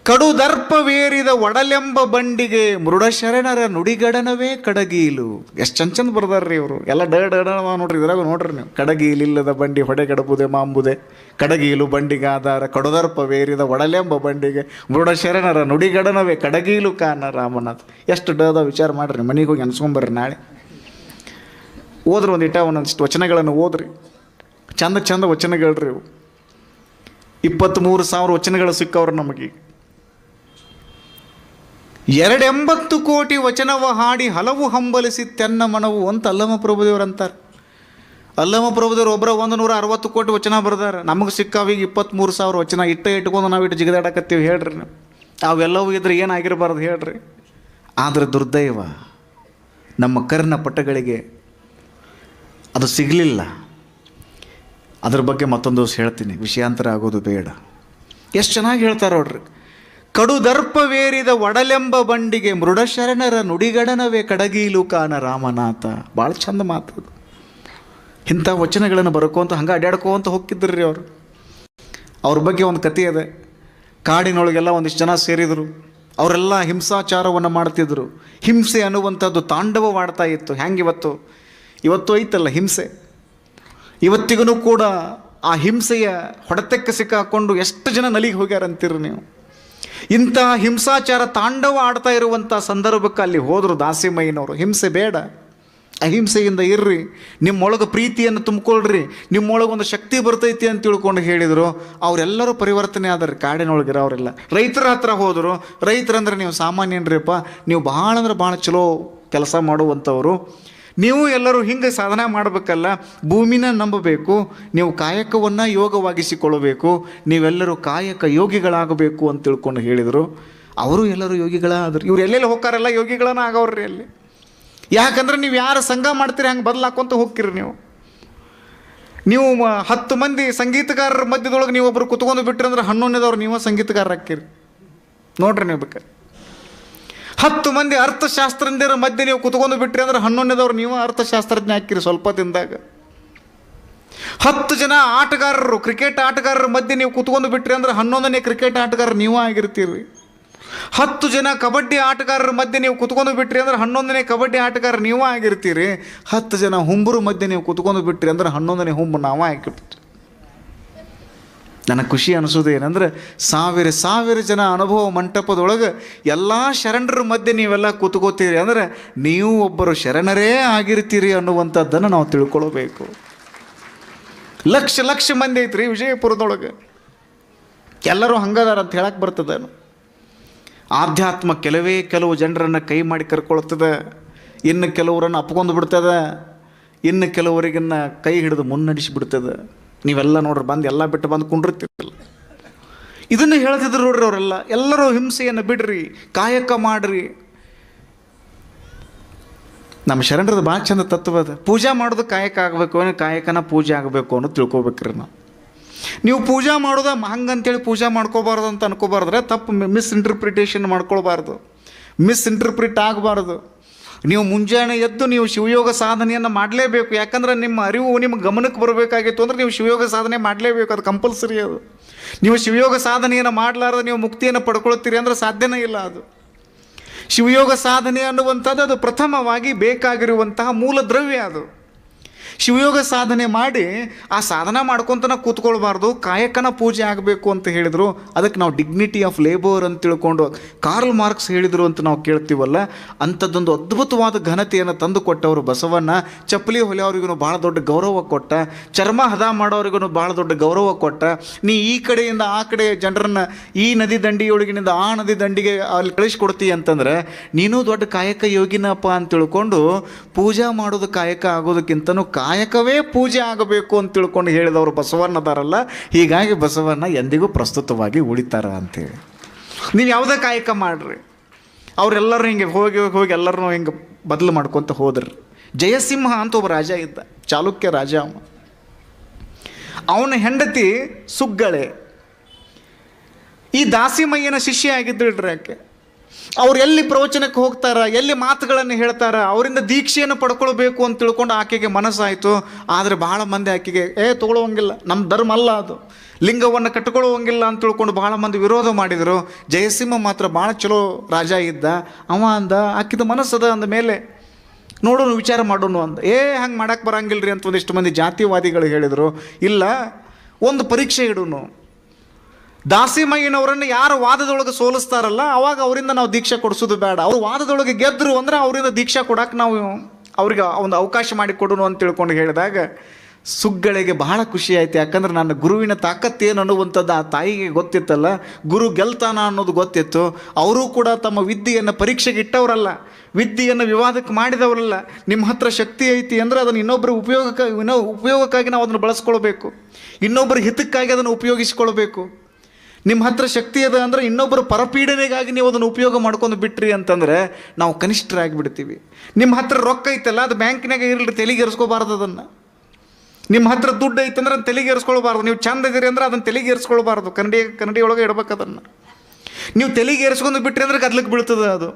ಕಡುದರ್ಪವೇರಿದ ಒಡಲೆಂಬ ಬಂಡಿಗೆ ಮೃಡಶರಣರ ನುಡಿಗಡನವೇ ಕಡಗೀಲು. ಎಷ್ಟು ಚಂದ ಬರ್ದಾರ್ರಿ ಇವರು ಎಲ್ಲ ಡಡ ನೋಡ್ರಿ. ಇದ್ರಾಗ ನೋಡ್ರಿ ನೀವು. ಕಡಗೀಲಿಲ್ಲದ ಬಂಡಿ ಹೊಡೆಗಡಬುದೆ ಮಾಂಬುದೆ, ಕಡಗೀಲು ಬಂಡಿಗಾಧಾರ, ಕಡುದರ್ಪವೇರಿದ ಒಡಲೆಂಬ ಬಂಡಿಗೆ ಮೃಡಶರಣರ ನುಡಿಗಡನವೇ ಕಡಗೀಲು ಕಾನ ರಾಮನಾಥ. ಎಷ್ಟು ಡದ ವಿಚಾರ ಮಾಡ್ರಿ. ಮನೆಗೆ ಹೋಗಿ ಅನ್ಸ್ಕೊಂಬರ್ರಿ. ನಾಳೆ ಓದ್ರಿ ಒಂದಿಷ್ಟು ವಚನಗಳನ್ನು ಓದ್ರಿ. ಚಂದ ವಚನಗಳ್ರಿ ಇವು. 23,000 ವಚನಗಳು ಸಿಕ್ಕವ್ರು ನಮಗೆ. 280 ಕೋಟಿ ವಚನವ ಹಾಡಿ ಹಲವು ಹಂಬಲಿಸಿ ತೆನ್ನ ಮನವು ಅಂತ ಅಲ್ಲಮ ಪ್ರಭುದೇವ್ರು ಅಂತಾರೆ. ಅಲ್ಲಮ ಪ್ರಭುದೇವ್ರು ಒಬ್ಬರ 160 ಕೋಟಿ ವಚನ ಬರ್ದಾರ. ನಮಗೆ ಸಿಕ್ಕಾವೀಗ 23,000 ವಚನ. ಇಟ್ಕೊಂಡು ನಾವು ಇಟ್ಟು ಜಿಗದಾಡಕತ್ತೀವಿ ಹೇಳ್ರಿ. ನಾವು ಅವೆಲ್ಲವೂ ಇದ್ರೆ ಏನಾಗಿರಬಾರ್ದು ಹೇಳ್ರಿ. ಆದರೆ ದುರ್ದೈವ ನಮ್ಮ ಕರ್ಣಪಟಗಳಿಗೆ ಅದು ಸಿಗಲಿಲ್ಲ. ಅದ್ರ ಬಗ್ಗೆ ಮತ್ತೊಂದು ದಿವಸ ಹೇಳ್ತೀನಿ, ವಿಷಯಾಂತರ ಆಗೋದು ಬೇಡ. ಎಷ್ಟು ಚೆನ್ನಾಗಿ ಹೇಳ್ತಾರೆ ನೋಡ್ರಿ. ಕಡುದರ್ಪವೇರಿದ ಒಡಲೆಂಬ ಬಂಡಿಗೆ ಮೃಡಶರಣರ ನುಡಿಗಡನವೇ ಕಡಗೀಲು ಕಾನ ರಾಮನಾಥ. ಭಾಳ ಚಂದ ಮಾತು. ಇಂಥ ವಚನಗಳನ್ನು ಬರ್ಕೋಂತ ಹಂಗೆ ಅಡ್ಯಾಡ್ಕೋಂತ ಹೋಗ್ತಿದ್ರಿ ಅವರು. ಅವ್ರ ಬಗ್ಗೆ ಒಂದು ಕಥೆ ಇದೆ. ಕಾಡಿನೊಳಗೆಲ್ಲ ಒಂದಿಷ್ಟು ಜನ ಸೇರಿದರು. ಅವರೆಲ್ಲ ಹಿಂಸಾಚಾರವನ್ನು ಮಾಡ್ತಿದ್ರು. ಹಿಂಸೆ ಅನ್ನುವಂಥದ್ದು ತಾಂಡವವಾಡ್ತಾ ಇತ್ತು. ಇವತ್ತು ಐತಲ್ಲ ಹಿಂಸೆ. ಇವತ್ತಿಗೂ ಕೂಡ ಆ ಹಿಂಸೆಯ ಹೊಡೆತಕ್ಕೆ ಸಿಕ್ಕಾಕೊಂಡು ಎಷ್ಟು ಜನ ನಲಿಗೆ ಹೋಗ್ಯಾರಂತೀರಿ ನೀವು. ಇಂಥ ಹಿಂಸಾಚಾರ ತಾಂಡವ ಆಡ್ತಾ ಇರುವಂಥ ಸಂದರ್ಭಕ್ಕೆ ಅಲ್ಲಿ ಹೋದರು ದಾಸಿಮಯ್ಯನವರು. ಹಿಂಸೆ ಬೇಡ, ಅಹಿಂಸೆಯಿಂದ ಇರ್ರಿ, ನಿಮ್ಮೊಳಗೆ ಪ್ರೀತಿಯನ್ನು ತುಂಬಿಕೊಳ್ಳ್ರಿ, ನಿಮ್ಮೊಳಗೆ ಒಂದು ಶಕ್ತಿ ಬರ್ತೈತಿ ಅಂತ ತಿಳ್ಕೊಂಡು ಹೇಳಿದರು. ಅವರೆಲ್ಲರೂ ಪರಿವರ್ತನೆ ಆದ್ರೆ ಕಾಡಿನೊಳಗಿರೋ ಅವರೆಲ್ಲ ರೈತರ ಹತ್ರ ಹೋದರು. ರೈತರಂದ್ರೆ ನೀವು ಸಾಮಾನ್ಯನ್ರಿಪ್ಪ, ನೀವು ಭಾಳ ಅಂದ್ರೆ ಭಾಳ ಚಲೋ ಕೆಲಸ ಮಾಡುವಂಥವ್ರು, ನೀವು ಎಲ್ಲರೂ ಹಿಂಗೆ ಸಾಧನೆ ಮಾಡಬೇಕಲ್ಲ, ಭೂಮಿನ ನಂಬಬೇಕು, ನೀವು ಕಾಯಕವನ್ನು ಯೋಗವಾಗಿಸಿಕೊಳ್ಳಬೇಕು, ನೀವೆಲ್ಲರೂ ಕಾಯಕ ಯೋಗಿಗಳಾಗಬೇಕು ಅಂತ ತಿಳ್ಕೊಂಡು ಹೇಳಿದರು. ಅವರು ಎಲ್ಲರೂ ಯೋಗಿಗಳಾದರು. ಇವ್ರು ಎಲ್ಲೆಲ್ಲಿ ಹೋಗ್ತಾರಲ್ಲ ಯೋಗಿಗಳನ್ನ ಆಗವ್ರಿ ಅಲ್ಲಿ. ಯಾಕಂದ್ರೆ ನೀವು ಯಾರು ಸಂಘ ಮಾಡ್ತೀರಿ ಹಂಗೆ ಬದಲಾಕೊಂತ ಹೋಗ್ತೀರಿ. ನೀವು 10 ಮಂದಿ ಸಂಗೀತಗಾರರ ಮಧ್ಯದೊಳಗೆ ನೀವು ಒಬ್ಬರು ಕುತ್ಕೊಂಡು ಬಿಟ್ರಿ ಅಂದ್ರೆ 11ನೇದವ್ರು ನೀವು ಸಂಗೀತಗಾರ ಹಾಕಿರಿ ನೋಡ್ರಿ. ನೀವು ಬೇಕಾರೆ 10 ಮಂದಿ ಅರ್ಥಶಾಸ್ತ್ರಜ್ಞರ ಮಧ್ಯೆ ನೀವು ಕುತ್ಕೊಂಡು ಬಿಟ್ರಿ ಅಂದ್ರೆ 11ನೇದವ್ರು ನೀವು ಅರ್ಥಶಾಸ್ತ್ರಜ್ಞ ಹಾಕಿರಿ ಸ್ವಲ್ಪ ದಿನದಾಗ. 10 ಜನ ಆಟಗಾರರು ಕ್ರಿಕೆಟ್ ಆಟಗಾರರ ಮಧ್ಯೆ ನೀವು ಕುತ್ಕೊಂಡು ಬಿಟ್ರಿ ಅಂದ್ರೆ 11ನೇ ಕ್ರಿಕೆಟ್ ಆಟಗಾರ ನೀವು ಆಗಿರ್ತೀರಿ. 10 ಜನ ಕಬಡ್ಡಿ ಆಟಗಾರರ ಮಧ್ಯೆ ನೀವು ಕುತ್ಕೊಂಡು ಬಿಟ್ರಿ ಅಂದ್ರೆ 11ನೇ ಕಬಡ್ಡಿ ಆಟಗಾರ ನೀವು ಆಗಿರ್ತೀರಿ. 10 ಜನ ಹುಂಬರು ಮಧ್ಯೆ ನೀವು ಕುತ್ಕೊಂಡು ಬಿಟ್ರಿ ಅಂದ್ರೆ 11ನೇ ಹುಂಬು ನಾವು ಆಗಿರ್ತೀವಿ. ನನಗೆ ಖುಷಿ ಅನಿಸೋದು ಏನಂದ್ರೆ ಸಾವಿರ ಜನ ಅನುಭವ ಮಂಟಪದೊಳಗೆ ಎಲ್ಲ ಶರಣರ ಮಧ್ಯೆ ನೀವೆಲ್ಲ ಕೂತ್ಕೋತೀರಿ ಅಂದರೆ ನೀವು ಒಬ್ಬರು ಶರಣರೇ ಆಗಿರ್ತೀರಿ ಅನ್ನುವಂಥದ್ದನ್ನು ನಾವು ತಿಳ್ಕೊಳ್ಬೇಕು. ಲಕ್ಷ ಮಂದಿ ಐತ್ರಿ ವಿಜಯಪುರದೊಳಗೆ, ಎಲ್ಲರೂ ಹಂಗದಾರ ಅಂತ ಹೇಳಕ್ಕೆ ಬರ್ತದೆ. ಆಧ್ಯಾತ್ಮ ಕೆಲವು ಜನರನ್ನು ಕೈ ಮಾಡಿ ಕರ್ಕೊಳ್ತದೆ, ಇನ್ನು ಕೆಲವರನ್ನು ಅಪ್ಕೊಂಡು ಬಿಡ್ತದೆ, ಇನ್ನು ಕೆಲವರಿಗನ್ನ ಕೈ ಹಿಡಿದು ಮುನ್ನಡೆಸಿಬಿಡ್ತದೆ. ನೀವೆಲ್ಲ ನೋಡ್ರಿ ಬಂದು ಎಲ್ಲ ಬಿಟ್ಟು ಬಂದು ಕುಂಡಿರ್ತಿರಲ್ಲ. ಇದನ್ನು ಹೇಳ್ತಿದ್ರು ನೋಡ್ರಿ ಅವರೆಲ್ಲ. ಎಲ್ಲರೂ ಹಿಂಸೆಯನ್ನು ಬಿಡ್ರಿ, ಕಾಯಕ ಮಾಡ್ರಿ. ನಮ್ಮ ಶರಣರದು ಭಾಳ ಚಂದ ತತ್ವ ಅದ. ಪೂಜಾ ಮಾಡೋದು ಕಾಯಕ ಆಗಬೇಕು, ಕಾಯಕನ ಪೂಜೆ ಆಗಬೇಕು ಅನ್ನೋದು ತಿಳ್ಕೊಬೇಕ್ರಿ ನಾವು. ನೀವು ಪೂಜಾ ಮಾಡೋದ ಹಂಗಂತೇಳಿ ಪೂಜಾ ಮಾಡ್ಕೋಬಾರ್ದು ಅಂತ ಅನ್ಕೋಬಾರ್ದ್ರೆ ತಪ್ಪು ಮಿಸ್ಇಂಟರ್ಪ್ರಿಟೇಷನ್ ಮಾಡ್ಕೊಳ್ಬಾರ್ದು, ಮಿಸ್ಇಂಟರ್ಪ್ರಿಟ್ ಆಗಬಾರ್ದು. ನೀವು ಮುಂಜಾನೆ ಎದ್ದು ನೀವು ಶಿವಯೋಗ ಸಾಧನೆಯನ್ನು ಮಾಡಲೇಬೇಕು. ಯಾಕಂದ್ರೆ ನಿಮ್ಮ ಅರಿವು ನಿಮ್ಮ ಗಮನಕ್ಕೆ ಬರಬೇಕಾಗಿತ್ತು ಅಂದ್ರೆ ನೀವು ಶಿವಯೋಗ ಸಾಧನೆ ಮಾಡಲೇಬೇಕು, ಅದು ಕಂಪಲ್ಸರಿ. ಅದು ನೀವು ಶಿವಯೋಗ ಸಾಧನೆಯನ್ನು ಮಾಡಲಾರ್ದೆ ನೀವು ಮುಕ್ತಿಯನ್ನು ಪಡ್ಕೊಳ್ತೀರಿ ಅಂದ್ರೆ ಸಾಧ್ಯನೇ ಇಲ್ಲ. ಅದು ಶಿವಯೋಗ ಸಾಧನೆ ಅನ್ನುವಂಥದ್ದು ಅದು ಪ್ರಥಮವಾಗಿ ಬೇಕಾಗಿರುವಂತಹ ಮೂಲ ದ್ರವ್ಯ. ಅದು ಶಿವಯೋಗ ಸಾಧನೆ ಮಾಡಿ ಆ ಸಾಧನ ಮಾಡ್ಕೊತನ ಕೂತ್ಕೊಳ್ಬಾರ್ದು, ಕಾಯಕನ ಪೂಜೆ ಆಗಬೇಕು ಅಂತ ಹೇಳಿದರು. ಅದಕ್ಕೆ ನಾವು ಡಿಗ್ನಿಟಿ ಆಫ್ ಲೇಬರ್ ಅಂತ ತಿಳ್ಕೊಂಡು ಕಾರ್ಲ್ ಮಾರ್ಕ್ಸ್ ಹೇಳಿದರು ಅಂತ ನಾವು ಕೇಳ್ತೀವಲ್ಲ, ಅಂಥದ್ದೊಂದು ಅದ್ಭುತವಾದ ಘನತೆಯನ್ನು ತಂದು ಕೊಟ್ಟವರು ಬಸವಣ್ಣ. ಚಪ್ಪಲಿ ಹೊಲೆಯವ್ರಿಗೂ ಭಾಳ ದೊಡ್ಡ ಗೌರವ ಕೊಟ್ಟ, ಚರ್ಮ ಹದ ಮಾಡೋರಿಗೂ ಭಾಳ ದೊಡ್ಡ ಗೌರವ ಕೊಟ್ಟ. ನೀ ಈ ಕಡೆಯಿಂದ ಆ ಕಡೆ ಜನರನ್ನು ಈ ನದಿ ದಂಡಿಯೊಳಗಿನಿಂದ ಆ ನದಿ ದಂಡಿಗೆ ಅಲ್ಲಿ ಕಳಿಸ್ಕೊಡ್ತೀವಿ ಅಂತಂದ್ರೆ ನೀನು ದೊಡ್ಡ ಕಾಯಕ ಯೋಗಿನಪ್ಪ ಅಂತ ತಿಳ್ಕೊಂಡು ಪೂಜಾ ಮಾಡೋದು ಕಾಯಕ ಆಗೋದಕ್ಕಿಂತನೂ ಕಾಯಕವೇ ಪೂಜೆ ಆಗಬೇಕು ಅಂತ ತಿಳ್ಕೊಂಡು ಹೇಳಿದವರು ಬಸವಣ್ಣದಾರಲ್ಲ. ಹೀಗಾಗಿ ಬಸವಣ್ಣ ಎಂದಿಗೂ ಪ್ರಸ್ತುತವಾಗಿ ಉಳಿತಾರ ಅಂತೇಳಿ. ನೀವು ಯಾವುದೇ ಕಾಯಕ ಮಾಡ್ರಿ, ಅವರೆಲ್ಲರೂ ಹಿಂಗೆ ಹೋಗಿ ಎಲ್ಲರೂ ಹಿಂಗೆ ಬದಲು ಮಾಡ್ಕೊತ ಹೋದ್ರಿ. ಜಯಸಿಂಹ ಅಂತ ಒಬ್ಬ ರಾಜ ಇದ್ದ, ಚಾಲುಕ್ಯ ರಾಜ. ಅವನ ಹೆಂಡತಿ ಸುಗ್ಗಳೆ ಈ ದಾಸಿಮಯ್ಯನ ಶಿಷ್ಯ ಆಗಿದ್ದಿಳ್ರಿ ಆಕೆ. ಅವ್ರು ಎಲ್ಲಿ ಪ್ರವಚನಕ್ಕೆ ಹೋಗ್ತಾರ, ಎಲ್ಲಿ ಮಾತುಗಳನ್ನು ಹೇಳ್ತಾರ, ಅವರಿಂದ ದೀಕ್ಷೆಯನ್ನು ಪಡ್ಕೊಳ್ಬೇಕು ಅಂತ ತಿಳ್ಕೊಂಡು ಆಕೆಗೆ ಮನಸ್ಸಾಯಿತು. ಆದರೆ ಭಾಳ ಮಂದಿ ಆಕೆಗೆ ತೊಗೊಳ್ಳೋವಂಗಿಲ್ಲ, ನಮ್ಮ ಧರ್ಮ ಅಲ್ಲ ಅದು, ಲಿಂಗವನ್ನು ಕಟ್ಕೊಳ್ಳುವಂಗಿಲ್ಲ ಅಂತ ತಿಳ್ಕೊಂಡು ಭಾಳ ಮಂದಿ ವಿರೋಧ ಮಾಡಿದರು. ಜಯಸಿಂಹ ಮಾತ್ರ ಭಾಳ ಚಲೋ ರಾಜ ಇದ್ದ. ಅವ ಅಂದ ಆಕಿದ ಮನಸ್ಸದ ಅಂದ ಮೇಲೆ ನೋಡೋಣ ವಿಚಾರ ಮಾಡೋಣ ಅಂದ. ಹಂಗೆ ಮಾಡಕ್ಕೆ ಬರಂಗಿಲ್ರಿ ಅಂತ ಒಂದಿಷ್ಟು ಮಂದಿ ಜಾತಿವಾದಿಗಳು ಹೇಳಿದರು. ಇಲ್ಲ, ಒಂದು ಪರೀಕ್ಷೆ ಇಡೋನು, ದಾಸಿಮಯ್ಯನವರನ್ನು ಯಾರು ವಾದದೊಳಗೆ ಸೋಲಿಸ್ತಾರಲ್ಲ ಅವಾಗ ಅವರಿಂದ ನಾವು ದೀಕ್ಷೆ ಕೊಡಿಸೋದು ಬೇಡ. ಅವರು ವಾದದೊಳಗೆ ಗೆದ್ದರು ಅಂದರೆ ಅವರಿಂದ ದೀಕ್ಷಾ ಕೊಡೋಕೆ ನಾವು ಅವ್ರಿಗೆ ಒಂದು ಅವಕಾಶ ಮಾಡಿ ಕೊಡೋಣ ಅಂತ ತಿಳ್ಕೊಂಡು ಹೇಳಿದಾಗ ಸುಗ್ಗಳಿಗೆ ಬಹಳ ಖುಷಿ ಆಯ್ತು. ಯಾಕಂದ್ರೆ ನನ್ನ ಗುರುವಿನ ತಾಕತ್ತೇನು ಅನ್ನುವಂಥದ್ದು ಆ ತಾಯಿಗೆ ಗೊತ್ತಿತ್ತಲ್ಲ, ಗುರು ಗೆಲ್ತಾನ ಅನ್ನೋದು ಗೊತ್ತಿತ್ತು. ಅವರೂ ಕೂಡ ತಮ್ಮ ವಿದ್ಯೆಯನ್ನು ಪರೀಕ್ಷೆಗೆ ಇಟ್ಟವರಲ್ಲ, ವಿದ್ಯೆಯನ್ನು ವಿವಾದಕ್ಕೆ ಮಾಡಿದವರಲ್ಲ. ನಿಮ್ಮ ಹತ್ರ ಶಕ್ತಿ ಐತಿ ಅಂದರೆ ಅದನ್ನು ಇನ್ನೊಬ್ಬರ ಉಪಯೋಗಕ್ಕಾಗಿ ನಾವು ಅದನ್ನು ಬಳಸ್ಕೊಳ್ಬೇಕು, ಇನ್ನೊಬ್ಬರ ಹಿತಕ್ಕಾಗಿ ಅದನ್ನು ಉಪಯೋಗಿಸ್ಕೊಳ್ಬೇಕು. ನಿಮ್ಮ ಹತ್ರ ಶಕ್ತಿ ಅದ ಅಂದರೆ ಇನ್ನೊಬ್ಬರು ಪರಪೀಡನೆಗಾಗಿ ನೀವು ಅದನ್ನು ಉಪಯೋಗ ಮಾಡ್ಕೊಂಡು ಬಿಟ್ರಿ ಅಂತಂದರೆ ನಾವು ಕನಿಷ್ಠರಾಗಿಬಿಡ್ತೀವಿ. ನಿಮ್ಮ ಹತ್ರ ರೊಕ್ಕ ಐತಲ್ಲ, ಅದು ಬ್ಯಾಂಕಿನಾಗ ಇರಲಿ, ತೆಲಿಗೇರಿಸ್ಕೋಬಾರ್ದು. ಅದನ್ನು ನಿಮ್ಮ ಹತ್ರ ದುಡ್ಡು ಐತಂದ್ರೆ ಅದನ್ನು ತೆಲಿಗೇರಿಸ್ಕೊಳ್ಬಾರ್ದು. ನೀವು ಚಂದ ಇದೀರಿ ಅಂದ್ರೆ ಅದನ್ನು ತೆಲಿಗೇರಿಸ್ಕೊಳ್ಬಾರ್ದು, ಕನ್ನಡಿ ಒಳಗೆ ಇಡಬೇಕದನ್ನು. ನೀವು ತೆಲಿಗೇರಿಸ್ಕೊಂಡು ಬಿಟ್ರಿ ಅಂದ್ರೆ ಕದ್ಲಿಕ್ಕೆ ಬೀಳ್ತದೆ ಅದು.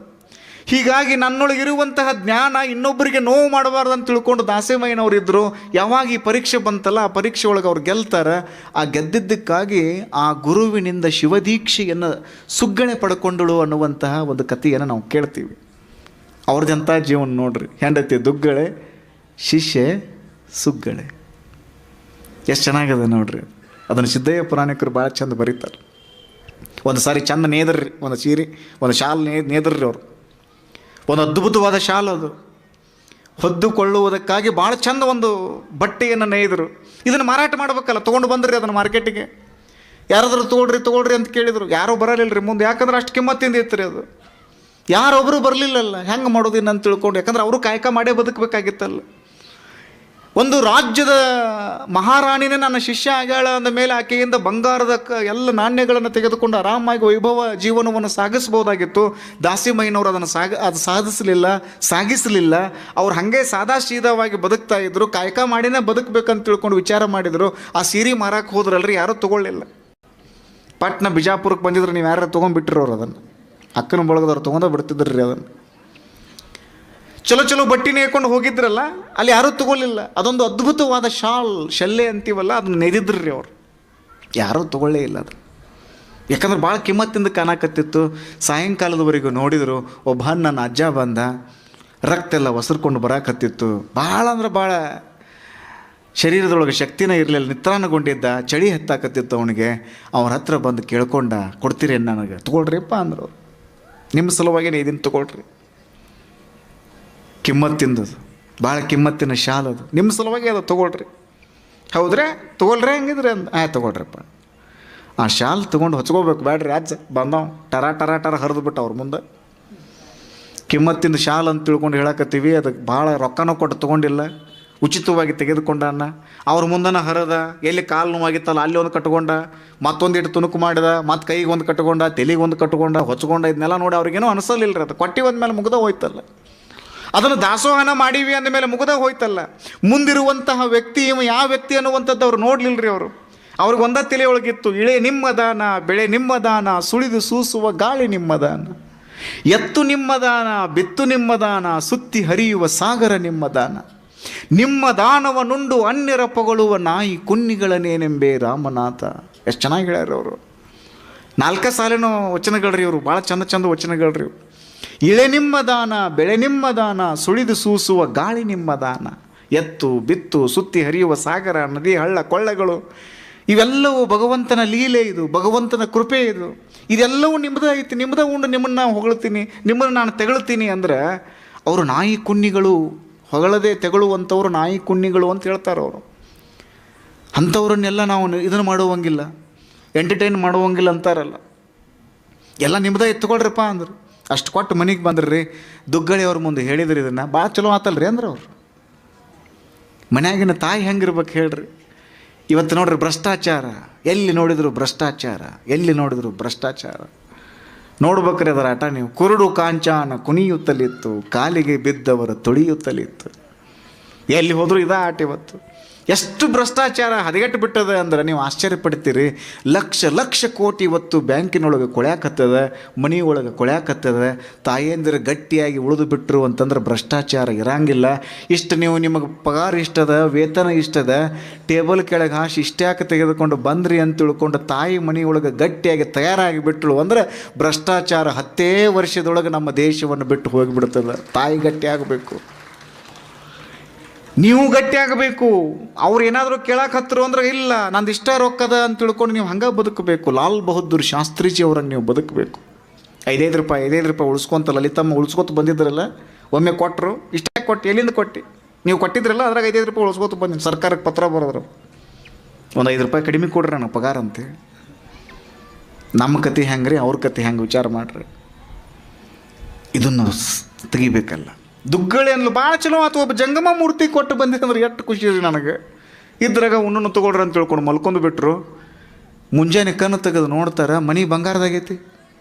ಹೀಗಾಗಿ ನನ್ನೊಳಗಿರುವಂತಹ ಜ್ಞಾನ ಇನ್ನೊಬ್ಬರಿಗೆ ನೋವು ಮಾಡಬಾರ್ದು ಅಂತ ತಿಳ್ಕೊಂಡು ದಾಸಿಮಯ್ಯನವ್ರು ಇದ್ದರು. ಯಾವಾಗ ಈ ಪರೀಕ್ಷೆ ಬಂತಲ್ಲ, ಆ ಪರೀಕ್ಷೆ ಒಳಗೆ ಅವ್ರು ಗೆಲ್ತಾರೆ. ಆ ಗೆದ್ದಿದ್ದಕ್ಕಾಗಿ ಆ ಗುರುವಿನಿಂದ ಶಿವದೀಕ್ಷೆಯನ್ನು ಸುಗ್ಗಣೆ ಪಡ್ಕೊಂಡಳು ಅನ್ನುವಂತಹ ಒಂದು ಕಥೆಯನ್ನು ನಾವು ಕೇಳ್ತೀವಿ. ಅವ್ರದ್ದಂಥ ಜೀವನ ನೋಡ್ರಿ. ಹೆಂಡತಿ ದುಗ್ಗಳೆ, ಶಿಷ್ಯ ಸುಗ್ಗಳೆ. ಎಷ್ಟು ಚೆನ್ನಾಗಿದೆ ನೋಡ್ರಿ. ಅದನ್ನು ಸಿದ್ದಯ್ಯ ಪುರಾಣಿಕರು ಭಾಳ ಚಂದ ಬರೀತಾರೆ. ಒಂದು ಸಾರಿ ಚಂದ ನೇದ್ರಿ, ಒಂದು ಸೀರೆ ಒಂದು ಶಾಲ್ ನೇದ್ರಿ ಅವರು. ಒಂದು ಅದ್ಭುತವಾದ ಶಾಲ್ ಅದು. ಹೊದ್ದುಕೊಳ್ಳುವುದಕ್ಕಾಗಿ ಭಾಳ ಚಂದ ಒಂದು ಬಟ್ಟೆಯನ್ನು ನೇಯ್ದರು. ಇದನ್ನು ಮಾರಾಟ ಮಾಡ್ಬೇಕಲ್ಲ, ತೊಗೊಂಡು ಬಂದ್ರಿ ಅದನ್ನು ಮಾರ್ಕೆಟಿಗೆ. ಯಾರಾದರೂ ತೊಗೊಳ್ರಿ ಅಂತ ಕೇಳಿದರು. ಯಾರೂ ಬರಲಿಲ್ಲ ರೀ ಮುಂದೆ, ಯಾಕಂದ್ರೆ ಅಷ್ಟು ಕಿಮ್ಮತ್ತಿಂದ ಇತ್ತು ರೀ ಅದು. ಯಾರೊಬ್ಬರು ಬರಲಿಲ್ಲಲ್ಲ, ಹೆಂಗೆ ಮಾಡೋದು ಇನ್ನಂತ ತಿಳ್ಕೊಂಡು, ಯಾಕಂದ್ರೆ ಅವರು ಕಾಯಕ ಮಾಡೇ ಬದುಕಬೇಕಾಗಿತ್ತಲ್ಲ. ಒಂದು ರಾಜ್ಯದ ಮಹಾರಾಣಿನೇ ನನ್ನ ಶಿಷ್ಯ ಆಗ್ಯಾಳ ಅಂದ ಮೇಲೆ ಆಕೆಯಿಂದ ಬಂಗಾರದ ಎಲ್ಲ ನಾಣ್ಯಗಳನ್ನು ತೆಗೆದುಕೊಂಡು ಆರಾಮಾಗಿ ವೈಭವ ಜೀವನವನ್ನು ಸಾಗಿಸ್ಬೋದಾಗಿತ್ತು. ದಾಸಿಮಯ್ಯನವರು ಅದನ್ನು ಸಾಗಿಸಲಿಲ್ಲ. ಅವ್ರು ಹಾಗೆ ಸಾದಾ ಸೀದವಾಗಿ ಬದುಕ್ತಾ ಇದ್ರು. ಕಾಯಕ ಮಾಡಿನೇ ಬದುಕಬೇಕಂತ ತಿಳ್ಕೊಂಡು ವಿಚಾರ ಮಾಡಿದರು. ಆ ಸೀರೆ ಮಾರಕ್ಕೆ ಹೋದ್ರಲ್ರಿ, ಯಾರೂ ತೊಗೊಳ್ಳಿಲ್ಲ. ಪಟ್ನ ಬಿಜಾಪುರಕ್ಕೆ ಬಂದಿದ್ರು, ನೀವು ಯಾರು ತೊಗೊಂಡ್ಬಿಟ್ಟಿರೋರು ಅದನ್ನು. ಅಕ್ಕನ ಬಳಗದವ್ರು ತೊಗೊಂಡ ಬಿಡ್ತಿದ್ರಿ ರೀ ಅದನ್ನು. ಚಲೋ ಬಟ್ಟೆನೇ ಹಾಕೊಂಡು ಹೋಗಿದ್ರಲ್ಲ, ಅಲ್ಲಿ ಯಾರೂ ತೊಗೊಳ್ಳಿಲ್ಲ. ಅದೊಂದು ಅದ್ಭುತವಾದ ಶಲ್ಲೆ ಅಂತೀವಲ್ಲ, ಅದನ್ನು ನೆದಿದ್ರಿ ರೀ ಅವರು. ಯಾರೂ ತೊಗೊಳ್ಳೇ ಇಲ್ಲ ಅದು, ಯಾಕಂದ್ರೆ ಭಾಳ ಕಿಮ್ಮತ್ತಿಂದ ಕಾಣಕತ್ತಿತ್ತು. ಸಾಯಂಕಾಲದವರೆಗೂ ನೋಡಿದರು. ಒಬ್ಬ ನನ್ನ ಅಜ್ಜ ಬಂದ, ರಕ್ತ ಎಲ್ಲ ಒಸರ್ಕೊಂಡು ಬರಾಕತ್ತಿತ್ತು. ಭಾಳ ಅಂದ್ರೆ ಭಾಳ ಶರೀರದೊಳಗೆ ಶಕ್ತಿನೇ ಇರಲಿಲ್ಲ, ನಿತ್ರಾಣಗೊಂಡಿದ್ದ, ಚಳಿ ಹತ್ತಾಕತ್ತಿತ್ತು ಅವನಿಗೆ. ಅವನ ಹತ್ರ ಬಂದು ಕೇಳ್ಕೊಂಡ, ಕೊಡ್ತೀರೇನು ನನಗೆ? ತೊಗೊಳ್ರಿಪ್ಪ ಅಂದರು. ನಿಮ್ಮ ಸಲುವಾಗಿ ಇದನ್ನು ತೊಗೊಳ್ರಿ, ಕಿಮ್ಮತ್ತಿಂದದು, ಭಾಳ ಕಿಮ್ಮತ್ತಿನ ಶಾಲ್ ಅದು, ನಿಮ್ಮ ಸಲುವಾಗಿ ಅದು ತೊಗೊಳ್ರಿ. ಹೌದ್ರಿ, ತೊಗೊಳ್ರಿ ಹಂಗಿದ್ರೆ ಅಂದ. ತೊಗೊಳ್ರಿಪ್ಪ. ಆ ಶಾಲ್ ತೊಗೊಂಡು ಹೊಚ್ಕೋಬೇಕು ಬ್ಯಾಡ್ರಿ, ಅಜ್ಜ ಬಂದವ ಟರ ಹರಿದು ಬಿಟ್ಟು ಅವ್ರ ಮುಂದೆ. ಕಿಮ್ಮತ್ತಿಂದ ಶಾಲ್ ಅಂತ ತಿಳ್ಕೊಂಡು ಹೇಳಕತ್ತೀವಿ. ಅದಕ್ಕೆ ಭಾಳ ರೊಕ್ಕನೂ ಕೊಟ್ಟು ತೊಗೊಂಡಿಲ್ಲ, ಉಚಿತವಾಗಿ ತೆಗೆದುಕೊಂಡನ್ನ. ಅವ್ರ ಮುಂದನ ಹರದ, ಎಲ್ಲಿ ಕಾಲು ನೋವಾಗಿತ್ತಲ್ಲ ಅಲ್ಲಿ ಒಂದು ಕಟ್ಕೊಂಡ, ಮತ್ತೊಂದಿಟ್ಟು ತುಣುಕು ಮಾಡಿದ, ಮತ್ತು ಕೈಗೆ ಒಂದು ಕಟ್ಕೊಂಡ, ತೆಲಿಗೆ ಒಂದು ಕಟ್ಕೊಂಡ, ಹೊಚ್ಕೊಂಡ. ಇದನ್ನೆಲ್ಲ ನೋಡಿ ಅವ್ರಿಗೇನೋ ಅನಿಸಲಿಲ್ಲ ರೀ. ಅದು ಕೊಟ್ಟಿ ಒಂದ್ಮೇಲೆ ಮುಗ್ದ ಹೋಯ್ತಲ್ಲ. ಅದನ್ನು ದಾಸೋಹನ ಮಾಡೀವಿ ಅಂದಮೇಲೆ ಮುಗ್ದ ಹೋಯ್ತಲ್ಲ. ಮುಂದಿರುವಂತಹ ವ್ಯಕ್ತಿ ಇವ ಯಾವ ವ್ಯಕ್ತಿ ಅನ್ನುವಂಥದ್ದು ಅವ್ರು ನೋಡಲಿಲ್ಲ ರೀ. ಅವ್ರಿಗೆ ಒಂದ ತಲೆಯೊಳಗಿತ್ತು, ಇಳೆ ನಿಮ್ಮದಾನ, ಬೆಳೆ ನಿಮ್ಮದಾನ, ಸುಳಿದು ಸೂಸುವ ಗಾಳಿ ನಿಮ್ಮದಾನ, ಎತ್ತು ನಿಮ್ಮದಾನ, ಬಿತ್ತು ನಿಮ್ಮದಾನ, ಸುತ್ತಿ ಹರಿಯುವ ಸಾಗರ ನಿಮ್ಮದಾನ, ನಿಮ್ಮ ದಾನವನುಂಡು ಅನ್ಯರ ಪೊಗಳುವ ನಾಯಿ ಕುನ್ನಿಗಳನ್ನೇನೆಂಬೆ ರಾಮನಾಥ. ಎಷ್ಟು ಚೆನ್ನಾಗಿ ಹೇಳ್ಯಾರ ಅವರು. 4 ಸಾಲಿನ ವಚನಗಳ್ರಿ ಇವರು, ಭಾಳ ಚಂದ ವಚನಗಳ್ರಿ ಇವು. ಇಳೆ ನಿಮ್ಮ ದಾನ, ಬೆಳೆ ನಿಮ್ಮ ದಾನ, ಸುಳಿದು ಸೂಸುವ ಗಾಳಿ ನಿಮ್ಮ ದಾನ, ಎತ್ತು ಬಿತ್ತು ಸುತ್ತಿ ಹರಿಯುವ ಸಾಗರ, ನದಿ ಹಳ್ಳ ಕೊಳ್ಳಗಳು, ಇವೆಲ್ಲವೂ ಭಗವಂತನ ಲೀಲೆ. ಇದು ಭಗವಂತನ ಕೃಪೆ. ಇದೆಲ್ಲವೂ ನಿಮ್ಮದೇ ಐತಿ. ನಿಮ್ಮದೇ ಉಂಡು ನಿಮ್ಮನ್ನು ನಾನು ಹೊಗಳ್ತೀನಿ, ನಿಮ್ಮನ್ನು ನಾನು ತೆಗಳ್ತೀನಿ ಅಂದ್ರೆ ಅವರು ನಾಯಿ ಕುನ್ನಿಗಳು, ಹೊಗಳದೆ ತೆಗಳುವಂಥವ್ರು ನಾಯಿ ಕುನ್ನಿಗಳು ಅಂತ ಹೇಳ್ತಾರೆ ಅವರು. ಅಂಥವ್ರನ್ನೆಲ್ಲ ನಾವು ಇದನ್ನು ಮಾಡುವಂಗಿಲ್ಲ, ಎಂಟರ್ಟೈನ್ ಮಾಡುವಂಗಿಲ್ಲ ಅಂತಾರಲ್ಲ. ಎಲ್ಲ ನಿಮ್ಮದೇ ಎತ್ಕೊಳ್ರಪ್ಪ ಅಂದರು. ಅಷ್ಟು ಕೊಟ್ಟು ಮನೆಗೆ ಬಂದ್ರಿ. ದುಗ್ಗಳಿ ಅವ್ರ ಮುಂದೆ ಹೇಳಿದ್ರಿ ಇದನ್ನು. ಭಾಳ ಚಲೋ ಆತಲ್ರಿ ಅಂದ್ರೆ ಅವ್ರು. ಮನ್ಯಾಗಿನ ತಾಯಿ ಹೆಂಗಿರ್ಬೇಕು ಹೇಳ್ರಿ. ಇವತ್ತು ನೋಡ್ರಿ ಭ್ರಷ್ಟಾಚಾರ, ಎಲ್ಲಿ ನೋಡಿದ್ರು ಭ್ರಷ್ಟಾಚಾರ, ಎಲ್ಲಿ ನೋಡಿದ್ರು ಭ್ರಷ್ಟಾಚಾರ. ನೋಡ್ಬೇಕ್ರಿ ಅದರ ಆಟ ನೀವು. ಕುರುಡು ಕಾಂಚಾನ ಕುಣಿಯುತ್ತಲಿತ್ತು, ಕಾಲಿಗೆ ಬಿದ್ದವರು ತುಳಿಯುತ್ತಲಿತ್ತು. ಎಲ್ಲಿ ಹೋದರೂ ಇದೇ ಆಟ ಇವತ್ತು. ಎಷ್ಟು ಭ್ರಷ್ಟಾಚಾರ ಹದಗೆಟ್ಟು ಬಿಟ್ಟದ ಅಂದ್ರೆ ನೀವು ಆಶ್ಚರ್ಯಪಡ್ತೀರಿ. ಲಕ್ಷ ಕೋಟಿ ಇವತ್ತು ಬ್ಯಾಂಕಿನೊಳಗೆ ಕೊಳ್ಯಾಕತ್ತದ, ಮನೆಯೊಳಗೆ ಕೊಳ್ಯಾಕತ್ತದ. ತಾಯಂದಿರು ಗಟ್ಟಿಯಾಗಿ ಉಳಿದು ಬಿಟ್ಟರು ಅಂತಂದ್ರೆ ಭ್ರಷ್ಟಾಚಾರ ಇರಂಗಿಲ್ಲ. ಇಷ್ಟು ನೀವು ನಿಮಗೆ ಪಗಾರ ಇಷ್ಟದ, ವೇತನ ಇಷ್ಟದ, ಟೇಬಲ್ ಕೆಳಗೆ ಹಾಸಿ ಇಷ್ಟ್ಯಾಕೆ ತೆಗೆದುಕೊಂಡು ಬಂದ್ರಿ ಅಂತ ತಿಳ್ಕೊಂಡು ತಾಯಿ ಮನೆಯೊಳಗೆ ಗಟ್ಟಿಯಾಗಿ ತಯಾರಾಗಿ ಬಿಟ್ಟಳು ಅಂದ್ರೆ ಭ್ರಷ್ಟಾಚಾರ 10 ವರ್ಷದೊಳಗೆ ನಮ್ಮ ದೇಶವನ್ನು ಬಿಟ್ಟು ಹೋಗಿಬಿಡ್ತದೆ. ತಾಯಿ ಗಟ್ಟಿಯಾಗಬೇಕು, ನೀವು ಗಟ್ಟಿಯಾಗಬೇಕು. ಅವ್ರು ಏನಾದರೂ ಕೇಳಾಕತ್ತರು ಅಂದ್ರೆ ಇಲ್ಲ ನಂದು ಇಷ್ಟ ರೊಕ್ಕದ ಅಂತ ತಿಳ್ಕೊಂಡು ನೀವು ಹಂಗೆ ಬದುಕಬೇಕು. ಲಾಲ್ ಬಹದ್ದೂರ್ ಶಾಸ್ತ್ರೀಜಿ ಅವ್ರಂಗೆ ನೀವು ಬದುಕಬೇಕು. 5 ರೂಪಾಯಿ ಉಳಿಸ್ಕೊಂತ ಲಲಿತಮ್ಮ ಉಳಿಸ್ಕೊತ ಬಂದಿದ್ರಲ್ಲ, ಒಮ್ಮೆ ಕೊಟ್ಟರು. ಇಷ್ಟ ಕೊಟ್ಟು ಎಲ್ಲಿಂದ ಕೊಟ್ಟು ನೀವು ಕೊಟ್ಟಿದ್ರಲ್ಲ, ಅದ್ರಾಗ 5 ರೂಪಾಯಿ ಉಳಿಸ್ಕೊತ ಬಂದಿನಿ. ಸರ್ಕಾರಕ್ಕೆ ಪತ್ರ ಬರೋದ್ರು, ಒಂದು 5 ರೂಪಾಯಿ ಕಡಿಮೆ ಕೊಡ್ರಿ ನನಗೆ ಪಗಾರ ಅಂತೇಳಿ. ನಮ್ಮ ಕತೆ ಹೆಂಗೆ ರೀ, ಅವ್ರ ಕತೆ ಹೆಂಗೆ ವಿಚಾರ ಮಾಡ್ರಿ. ಇದನ್ನು ತೆಗಿಬೇಕಲ್ಲ. ದುಗ್ಗಳಿ ಅನ್ಲು ಭಾಳ ಚಲೋ ಆತು. ಒಬ್ಬ ಜಂಗಮ ಮೂರ್ತಿ ಕೊಟ್ಟು ಬಂದಿತ್ತಂದ್ರೆ ಎಷ್ಟು ಖುಷಿ ರೀ ನನಗೆ. ಇದ್ರಾಗ ಉಣ್ಣನ್ನು ತೊಗೊಳ್ರಿ ಅಂತ ತಿಳ್ಕೊಂಡು ಮಲ್ಕೊಂಡು ಬಿಟ್ಟರು. ಮುಂಜಾನೆ ಕಣ್ಣು ತೆಗೆದು ನೋಡ್ತಾರೆ, ಮನೆ ಬಂಗಾರದಾಗೈತಿ,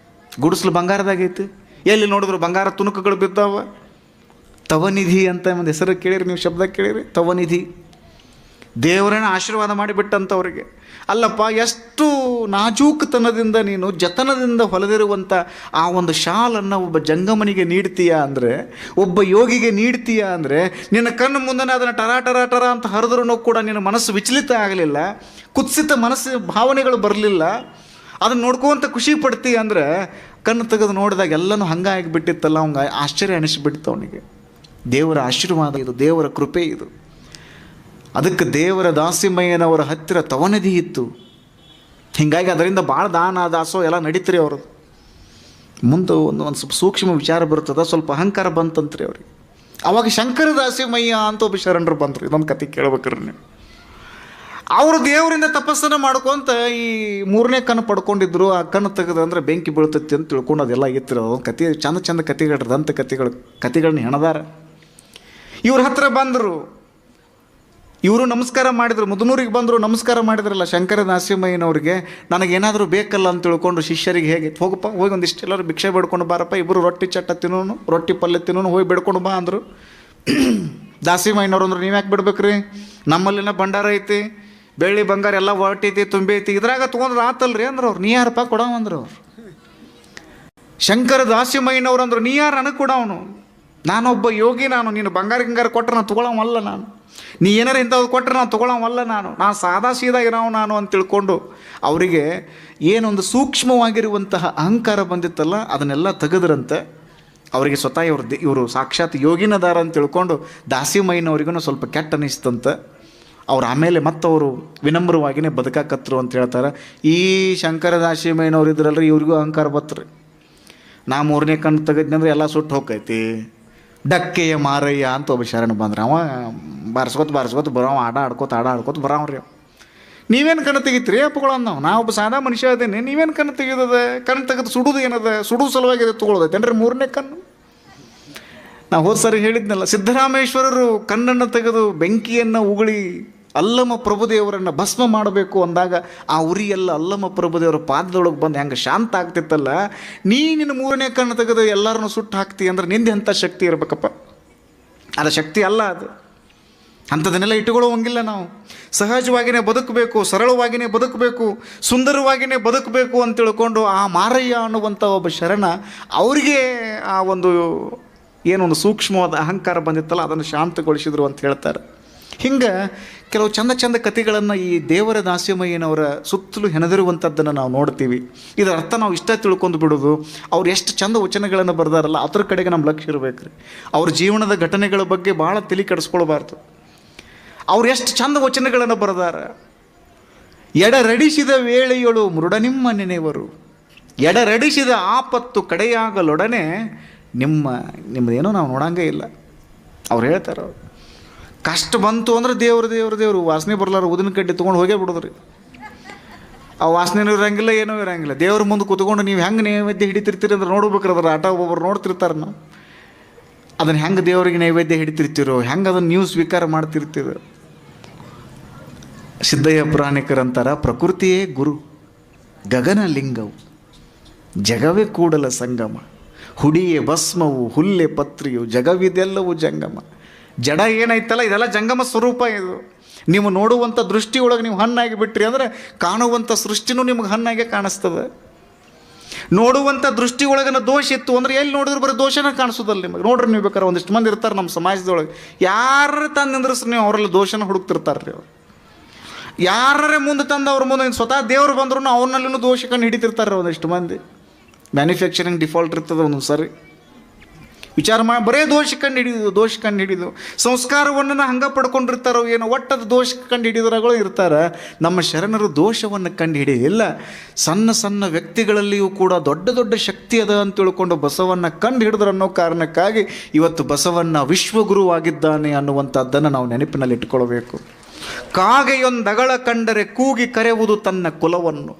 ಗುಡಿಸ್ಲು ಬಂಗಾರದಾಗೈತಿ. ಎಲ್ಲಿ ನೋಡಿದ್ರು ಬಂಗಾರ ತುಣುಕುಗಳು ಬಿದ್ದಾವ. ತವನಿಧಿ ಅಂತ ಒಂದು ಹೆಸರು ಕೇಳಿರಿ ನೀವು, ಶಬ್ದ ಕೇಳಿರಿ, ತವನಿಧಿ. ದೇವರನ್ನ ಆಶೀರ್ವಾದ ಮಾಡಿಬಿಟ್ಟಂಥವ್ರಿಗೆ. ಅಲ್ಲಪ್ಪ, ಎಷ್ಟು ನಾಜೂಕತನದಿಂದ ನೀನು ಜತನದಿಂದ ಹೊಲೆದಿರುವಂಥ ಆ ಒಂದು ಶಾಲನ್ನು ಒಬ್ಬ ಜಂಗಮನಿಗೆ ನೀಡ್ತೀಯ ಅಂದರೆ, ಒಬ್ಬ ಯೋಗಿಗೆ ನೀಡ್ತೀಯ ಅಂದರೆ, ನಿನ್ನ ಕಣ್ಣು ಮುಂದೆ ಅದನ್ನು ಟರ ಅಂತ ಹರಿದ್ರೂ ಕೂಡ ನಿನ್ನ ಮನಸ್ಸು ವಿಚಲಿತ ಆಗಲಿಲ್ಲ, ಕುತ್ಸಿತ ಮನಸ್ಸು ಭಾವನೆಗಳು ಬರಲಿಲ್ಲ. ಅದನ್ನು ನೋಡ್ಕೊಂತ ಖುಷಿ ಪಡ್ತೀಯ ಅಂದರೆ, ಕಣ್ಣು ತೆಗೆದು ನೋಡಿದಾಗ ಎಲ್ಲನೂ ಹಂಗಾಗಿಬಿಟ್ಟಿತ್ತಲ್ಲ, ಅವಂಗೆ ಆಶ್ಚರ್ಯ ಅನಿಸ್ಬಿಟ್ಟಿತ್ತು ಅವನಿಗೆ. ದೇವರ ಆಶೀರ್ವಾದ ಇದು, ದೇವರ ಕೃಪೆ ಇದು. ಅದಕ್ಕೆ ದೇವರ ದಾಸಿಮಯ್ಯನವರ ಹತ್ತಿರ ತವನದಿ ಇತ್ತು. ಹೀಗಾಗಿ ಅದರಿಂದ ಭಾಳ ದಾನ ದಾಸೋ ಎಲ್ಲ ನಡೀತ್ರಿ ಅವ್ರದ್ದು. ಮುಂದೆ ಒಂದು ಸ್ವಲ್ಪ ಸೂಕ್ಷ್ಮ ವಿಚಾರ ಬರ್ತದೆ, ಸ್ವಲ್ಪ ಅಹಂಕಾರ ಬಂತಂತ್ರಿ ಅವ್ರಿಗೆ. ಅವಾಗ ಶಂಕರ ದಾಸಿಮಯ್ಯ ಅಂತ ಒಬ್ಬ ಶರಣರು ಬಂದರು. ಇದೊಂದು ಕತೆ ಕೇಳ್ಬೇಕ್ರಿ ನೀವು. ಅವರು ದೇವರಿಂದ ತಪಸ್ಸನ್ನು ಮಾಡ್ಕೊಂತ ಈ 3ನೇ ಕಣ್ಣು ಪಡ್ಕೊಂಡಿದ್ರು. ಆ ಕಣ್ಣು ತೆಗೆದಂದ್ರೆ ಬೆಂಕಿ ಬೀಳ್ತೈತಿ ಅಂತ ತಿಳ್ಕೊಂಡು ಅದೆಲ್ಲ ಆಗಿತ್ತಿರ. ಅದೊಂದು ಕತೆ, ಚಂದ ಕತೆಗಳು, ದಂತ ಕತೆಗಳನ್ನ ಹೆಣದಾರ. ಇವ್ರ ಹತ್ರ ಬಂದರು, ಇವರು ನಮಸ್ಕಾರ ಮಾಡಿದ್ರು. ಮುದನೂರಿಗೆ ಬಂದರು, ನಮಸ್ಕಾರ ಮಾಡಿದ್ರಲ್ಲ ಶಂಕರ ದಾಸಿಮಯ್ಯನವ್ರಿಗೆ. ನನಗೇನಾದರೂ ಬೇಕಲ್ಲ ಅಂತ ತಿಳ್ಕೊಂಡು ಶಿಷ್ಯರಿಗೆ ಹೇಗೆ ಹೋಗಪ್ಪ, ಹೋಗಿ ಒಂದಿಷ್ಟು ಎಲ್ಲರೂ ಭಿಕ್ಷೆ ಬೇಡ್ಕೊಂಡು ಬಾರಪ್ಪ, ಇಬ್ಬರು ರೊಟ್ಟಿ ಚಟ್ಟ ತಿನ್ನೋನು, ರೊಟ್ಟಿ ಪಲ್ಯ ತಿನ್ನೋನು, ಹೋಗಿ ಬೇಡ್ಕೊಂಡು ಬಾ ಅಂದರು. ದಾಸಿಮಯ್ಯನವ್ರು ಅಂದರು, ನೀವು ಯಾಕೆ ಬಿಡ್ಬೇಕ್ರಿ, ನಮ್ಮಲ್ಲಿನ ಭಂಡಾರ ಐತಿ, ಬೆಳ್ಳಿ ಬಂಗಾರ ಎಲ್ಲ ಹೊಟ್ಟೈತಿ, ತುಂಬಿ ಐತಿ, ಇದ್ರಾಗ ತೊಗೊಂಡ್ರೆ ಆತಲ್ರಿ ಅಂದ್ರು ಅವ್ರು. ನೀ ಯಾರಪ್ಪ ಕೊಡವಂದ್ರು ಅವ್ರು. ಶಂಕರ ದಾಸಿಮಯ್ಯನವ್ರು ಅಂದರು, ನೀ ಯಾರು ನನಗೆ ಕೊಡವನು, ನಾನೊಬ್ಬ ಯೋಗಿ, ನಾನು ನೀನು ಬಂಗಾರ ಗಿಂಗಾರ ಕೊಟ್ಟರೆ ನಾನು ತೊಗೊಳವಲ್ಲ, ನಾನು ನೀ ಏನಾರು ಇಂಥದ್ದು ಕೊಟ್ಟರೆ ನಾನು ತೊಗೊಳವಲ್ಲ, ನಾನು ಸಾದಾ ಸೀದಾ ಇರೋವು ನಾನು ಅಂತ ತಿಳ್ಕೊಂಡು ಅವರಿಗೆ ಏನೊಂದು ಸೂಕ್ಷ್ಮವಾಗಿರುವಂತಹ ಅಹಂಕಾರ ಬಂದಿತ್ತಲ್ಲ ಅದನ್ನೆಲ್ಲ ತೆಗೆದ್ರಂತೆ. ಅವರಿಗೆ ಸ್ವತಃ ಇವರು ಸಾಕ್ಷಾತ್ ಯೋಗಿನದಾರ ಅಂತ ತಿಳ್ಕೊಂಡು ದಾಸಿಮಯ್ಯನವ್ರಿಗೂ ಸ್ವಲ್ಪ ಕೆಟ್ಟ ಅನ್ನಿಸ್ತಂತೆ. ಅವ್ರು ಆಮೇಲೆ ಮತ್ತವರು ವಿನಮ್ರವಾಗಿಯೇ ಬದುಕಾಕತ್ರು ಅಂತ ಹೇಳ್ತಾರೆ. ಈ ಶಂಕರ ದಾಸಿಮಯ್ಯನವ್ರು ಇದ್ರಲ್ರಿ, ಇವ್ರಿಗೂ ಅಹಂಕಾರ ಬತ್ರಿ. ನಾ 3ನೇ ಕಣ್ಣು ತೆಗೆದ್ನಂದ್ರೆ ಎಲ್ಲ ಸುಟ್ಟು ಹೋಗ್ತೈತಿ. ಡಕ್ಕೆಯ ಮಾರಯ್ಯ ಅಂತ ಒಬ್ಬ ಶರಣ ಬಂದ್ರೆ, ಅವ ಬಾರಿಸ್ಕೊತ ಬರೋ, ಆಡ ಆಡ್ಕೋತ ಬರೋವ್ರಿ. ನೀವೇನು ಕಣ್ಣು ತೆಗಿತೀರಿ ಅಪ್ಪಗಳನ್ನ, ನಾ ಒಬ್ಬ ಸಾದಾ ಮನುಷ್ಯ ಅದೇನೆ, ನೀವೇನು ಕಣ್ಣು ತೆಗೆಯೋದ, ಕಣ್ಣು ತೆಗೆದು ಸುಡೋದು ಏನದ, ಸುಡೋದು ಸಲುವಾಗಿ ಅದು ತೊಗೊಳೋದೈತೇನ್ರಿ 3ನೇ ಕಣ್ಣು. ನಾವು ಹೋದ ಸರಿ ಹೇಳಿದ್ನಲ್ಲ, ಸಿದ್ದರಾಮೇಶ್ವರರು ಕಣ್ಣನ್ನು ತೆಗೆದು ಬೆಂಕಿಯನ್ನು ಉಗುಳಿ ಅಲ್ಲಮ ಪ್ರಭುದೇವರನ್ನು ಭಸ್ಮ ಮಾಡಬೇಕು ಅಂದಾಗ ಆ ಉರಿಯೆಲ್ಲ ಅಲ್ಲಮ ಪ್ರಭುದೇವರ ಪಾದದೊಳಗೆ ಬಂದು ಹೆಂಗೆ ಶಾಂತ ಆಗ್ತಿತ್ತಲ್ಲ, ನಿನ್ನ 3ನೇ ಕಣ್ಣು ತೆಗೆದು ಎಲ್ಲರನ್ನೂ ಸುಟ್ಟು ಹಾಕ್ತಿ ಅಂದ್ರೆ ನಿಂದೆ ಎಂಥ ಶಕ್ತಿ ಇರಬೇಕಪ್ಪ. ಅದು ಶಕ್ತಿ ಅಲ್ಲ, ಅದು ಅಂಥದನ್ನೆಲ್ಲ ಇಟ್ಟುಕೊಳ್ಳುವಂಗಿಲ್ಲ. ನಾವು ಸಹಜವಾಗಿಯೇ ಬದುಕಬೇಕು, ಸರಳವಾಗಿಯೇ ಬದುಕಬೇಕು, ಸುಂದರವಾಗಿಯೇ ಬದುಕಬೇಕು ಅಂತ ತಿಳ್ಕೊಂಡು ಆ ಮಾರಯ್ಯ ಅನ್ನುವಂಥ ಒಬ್ಬ ಶರಣ ಅವರಿಗೆ ಆ ಒಂದು ಏನೊಂದು ಸೂಕ್ಷ್ಮವಾದ ಅಹಂಕಾರ ಬಂದಿತ್ತಲ್ಲ ಅದನ್ನು ಶಾಂತಗೊಳಿಸಿದ್ರು ಅಂತ ಹೇಳ್ತಾರೆ. ಹಿಂಗೆ ಕೆಲವು ಚಂದ ಕಥೆಗಳನ್ನು ಈ ದೇವರ ದಾಸಿಮಯ್ಯನವರ ಸುತ್ತಲೂ ಹೆಣದಿರುವಂಥದ್ದನ್ನು ನಾವು ನೋಡ್ತೀವಿ. ಇದರ ಅರ್ಥ ನಾವು ಇಷ್ಟ ತಿಳ್ಕೊಂಡು ಬಿಡೋದು, ಅವ್ರು ಎಷ್ಟು ಚಂದ ವಚನಗಳನ್ನು ಬರೆದಾರಲ್ಲ ಅದ್ರ ಕಡೆಗೆ ನಮ್ಮ ಲಕ್ಷ್ಯ ಇರಬೇಕು ರೀ. ಅವ್ರ ಜೀವನದ ಘಟನೆಗಳ ಬಗ್ಗೆ ಭಾಳ ತಲೆ ಕೆಡಿಸ್ಕೊಳ್ಬಾರ್ದು. ಅವ್ರು ಎಷ್ಟು ಚಂದ ವಚನಗಳನ್ನು ಬರೆದಾರ. ಎಡರಡಿಸಿದ ವೇಳೆಯೊಳು ಮೃಡನಿಮ್ಮ ನೆನೆವರು, ಎಡರಡಿಸಿದ ಆಪತ್ತು ಕಡೆಯಾಗಲೊಡನೆ ನಿಮ್ಮದೇನೋ ನಾವು ನೋಡಂಗೇ ಇಲ್ಲ. ಅವ್ರು ಹೇಳ್ತಾರೆ, ಅವ್ರು ಕಷ್ಟ ಬಂತು ಅಂದ್ರೆ ದೇವರು ವಾಸನೆ ಬರಲಾರ ಉದಿನ ಕಡ್ಡಿ ತೊಗೊಂಡು ಹೋಗೇ ಬಿಡೋದ್ರಿ. ಆ ವಾಸನೆನೂ ಇರೋಂಗಿಲ್ಲ, ಏನೂ ಇರೋಂಗಿಲ್ಲ. ದೇವ್ರ ಮುಂದೆ ಕೂತ್ಕೊಂಡು ನೀವು ಹೆಂಗೆ ನೈವೇದ್ಯ ಹಿಡಿತಿರ್ತೀರಿ ಅಂದ್ರೆ ನೋಡ್ಬೇಕ್ರಿ. ಅದ್ರ ಆಟ ಒಬ್ಬೊಬ್ರು ನೋಡ್ತಿರ್ತಾರೆ. ನಾವು ಅದನ್ನು ಹೆಂಗೆ ದೇವರಿಗೆ ನೈವೇದ್ಯ ಹಿಡಿತಿರ್ತೀರೋ, ಹೆಂಗೆ ಅದನ್ನು ನೀವು ಸ್ವೀಕಾರ ಮಾಡ್ತಿರ್ತೀರೋ. ಸಿದ್ದಯ್ಯ ಪುರಾಣಿಕರಂತಾರ, ಪ್ರಕೃತಿಯೇ ಗುರು, ಗಗನ ಲಿಂಗವು, ಜಗವೇ ಕೂಡಲ ಸಂಗಮ, ಹುಡಿಯೇ ಭಸ್ಮವು, ಹುಲ್ಲೆ ಪತ್ರಿಯು, ಜಗವಿದೆಲ್ಲವೂ ಜಂಗಮ. ಜಡ ಏನೈತಲ್ಲ ಇದೆಲ್ಲ ಜಂಗಮ ಸ್ವರೂಪ. ಇದು ನೀವು ನೋಡುವಂಥ ದೃಷ್ಟಿಯೊಳಗೆ ನೀವು ಹಣ್ಣಾಗಿ ಬಿಟ್ರಿ ಅಂದರೆ ಕಾಣುವಂಥ ಸೃಷ್ಟಿನೂ ನಿಮಗೆ ಹಣ್ಣಾಗೆ ಕಾಣಿಸ್ತದೆ. ನೋಡುವಂಥ ದೃಷ್ಟಿ ಒಳಗನ ದೋಷ ಇತ್ತು ಅಂದರೆ ಎಲ್ಲಿ ನೋಡಿದ್ರು ಬರೀ ದೋಷನ ಕಾಣಿಸೋದಲ್ಲ ನಿಮಗೆ. ನೋಡ್ರಿ, ನೀವು ಬೇಕಾದ್ರೆ ಒಂದಿಷ್ಟು ಮಂದಿ ಇರ್ತಾರೆ ನಮ್ಮ ಸಮಾಜದೊಳಗೆ, ಯಾರು ತಂದು ನಿಂದ್ರಿಸ್ರಿ ನೀವು ಅವರೆಲ್ಲ ದೋಷನ ಹುಡುಕ್ತಿರ್ತಾರೆ ರೀ. ಅವ್ರು ಯಾರೇ ಮುಂದೆ ತಂದು ಅವ್ರ ಮುಂದೆ ಸ್ವತಃ ದೇವರು ಬಂದ್ರು ಅವ್ರನ್ನಲ್ಲೂ ದೋಷ ಕಂಡು ಹಿಡಿತಿರ್ತಾರೆ ಒಂದಿಷ್ಟು ಮಂದಿ. ಮ್ಯಾನುಫ್ಯಾಕ್ಚರಿಂಗ್ ಡಿಫಾಲ್ಟ್ ಇರ್ತದೆ ಒಂದೊಂದು ಸಾರಿ. ವಿಚಾರ ಮಾಡಿ ಬರೇ ದೋಷ ಕಂಡು ಹಿಡಿದು ಸಂಸ್ಕಾರವನ್ನು ಹಂಗೆ ಪಡ್ಕೊಂಡಿರ್ತಾರೋ ಏನೋ, ಒಟ್ಟದ ದೋಷ ಕಂಡು ಹಿಡಿದ್ರಾಗಳು ಇರ್ತಾರೆ. ನಮ್ಮ ಶರಣರು ದೋಷವನ್ನು ಕಂಡು ಹಿಡಿಯಿಲ್ಲ. ಸಣ್ಣ ವ್ಯಕ್ತಿಗಳಲ್ಲಿಯೂ ಕೂಡ ದೊಡ್ಡ ಶಕ್ತಿ ಅದ ಅಂತ ತಿಳ್ಕೊಂಡು ಬಸವನ್ನ ಕಂಡು ಹಿಡಿದ್ರು ಅನ್ನೋ ಕಾರಣಕ್ಕಾಗಿ ಇವತ್ತು ಬಸವಣ್ಣ ವಿಶ್ವಗುರುವಾಗಿದ್ದಾನೆ ಅನ್ನುವಂಥದ್ದನ್ನು ನಾವು ನೆನಪಿನಲ್ಲಿ ಇಟ್ಕೊಳ್ಬೇಕು. ಕಾಗೆಯೊಂದಗಳ ಕಂಡರೆ ಕೂಗಿ ಕರೆಯುವುದು ತನ್ನ ಕುಲವನ್ನು.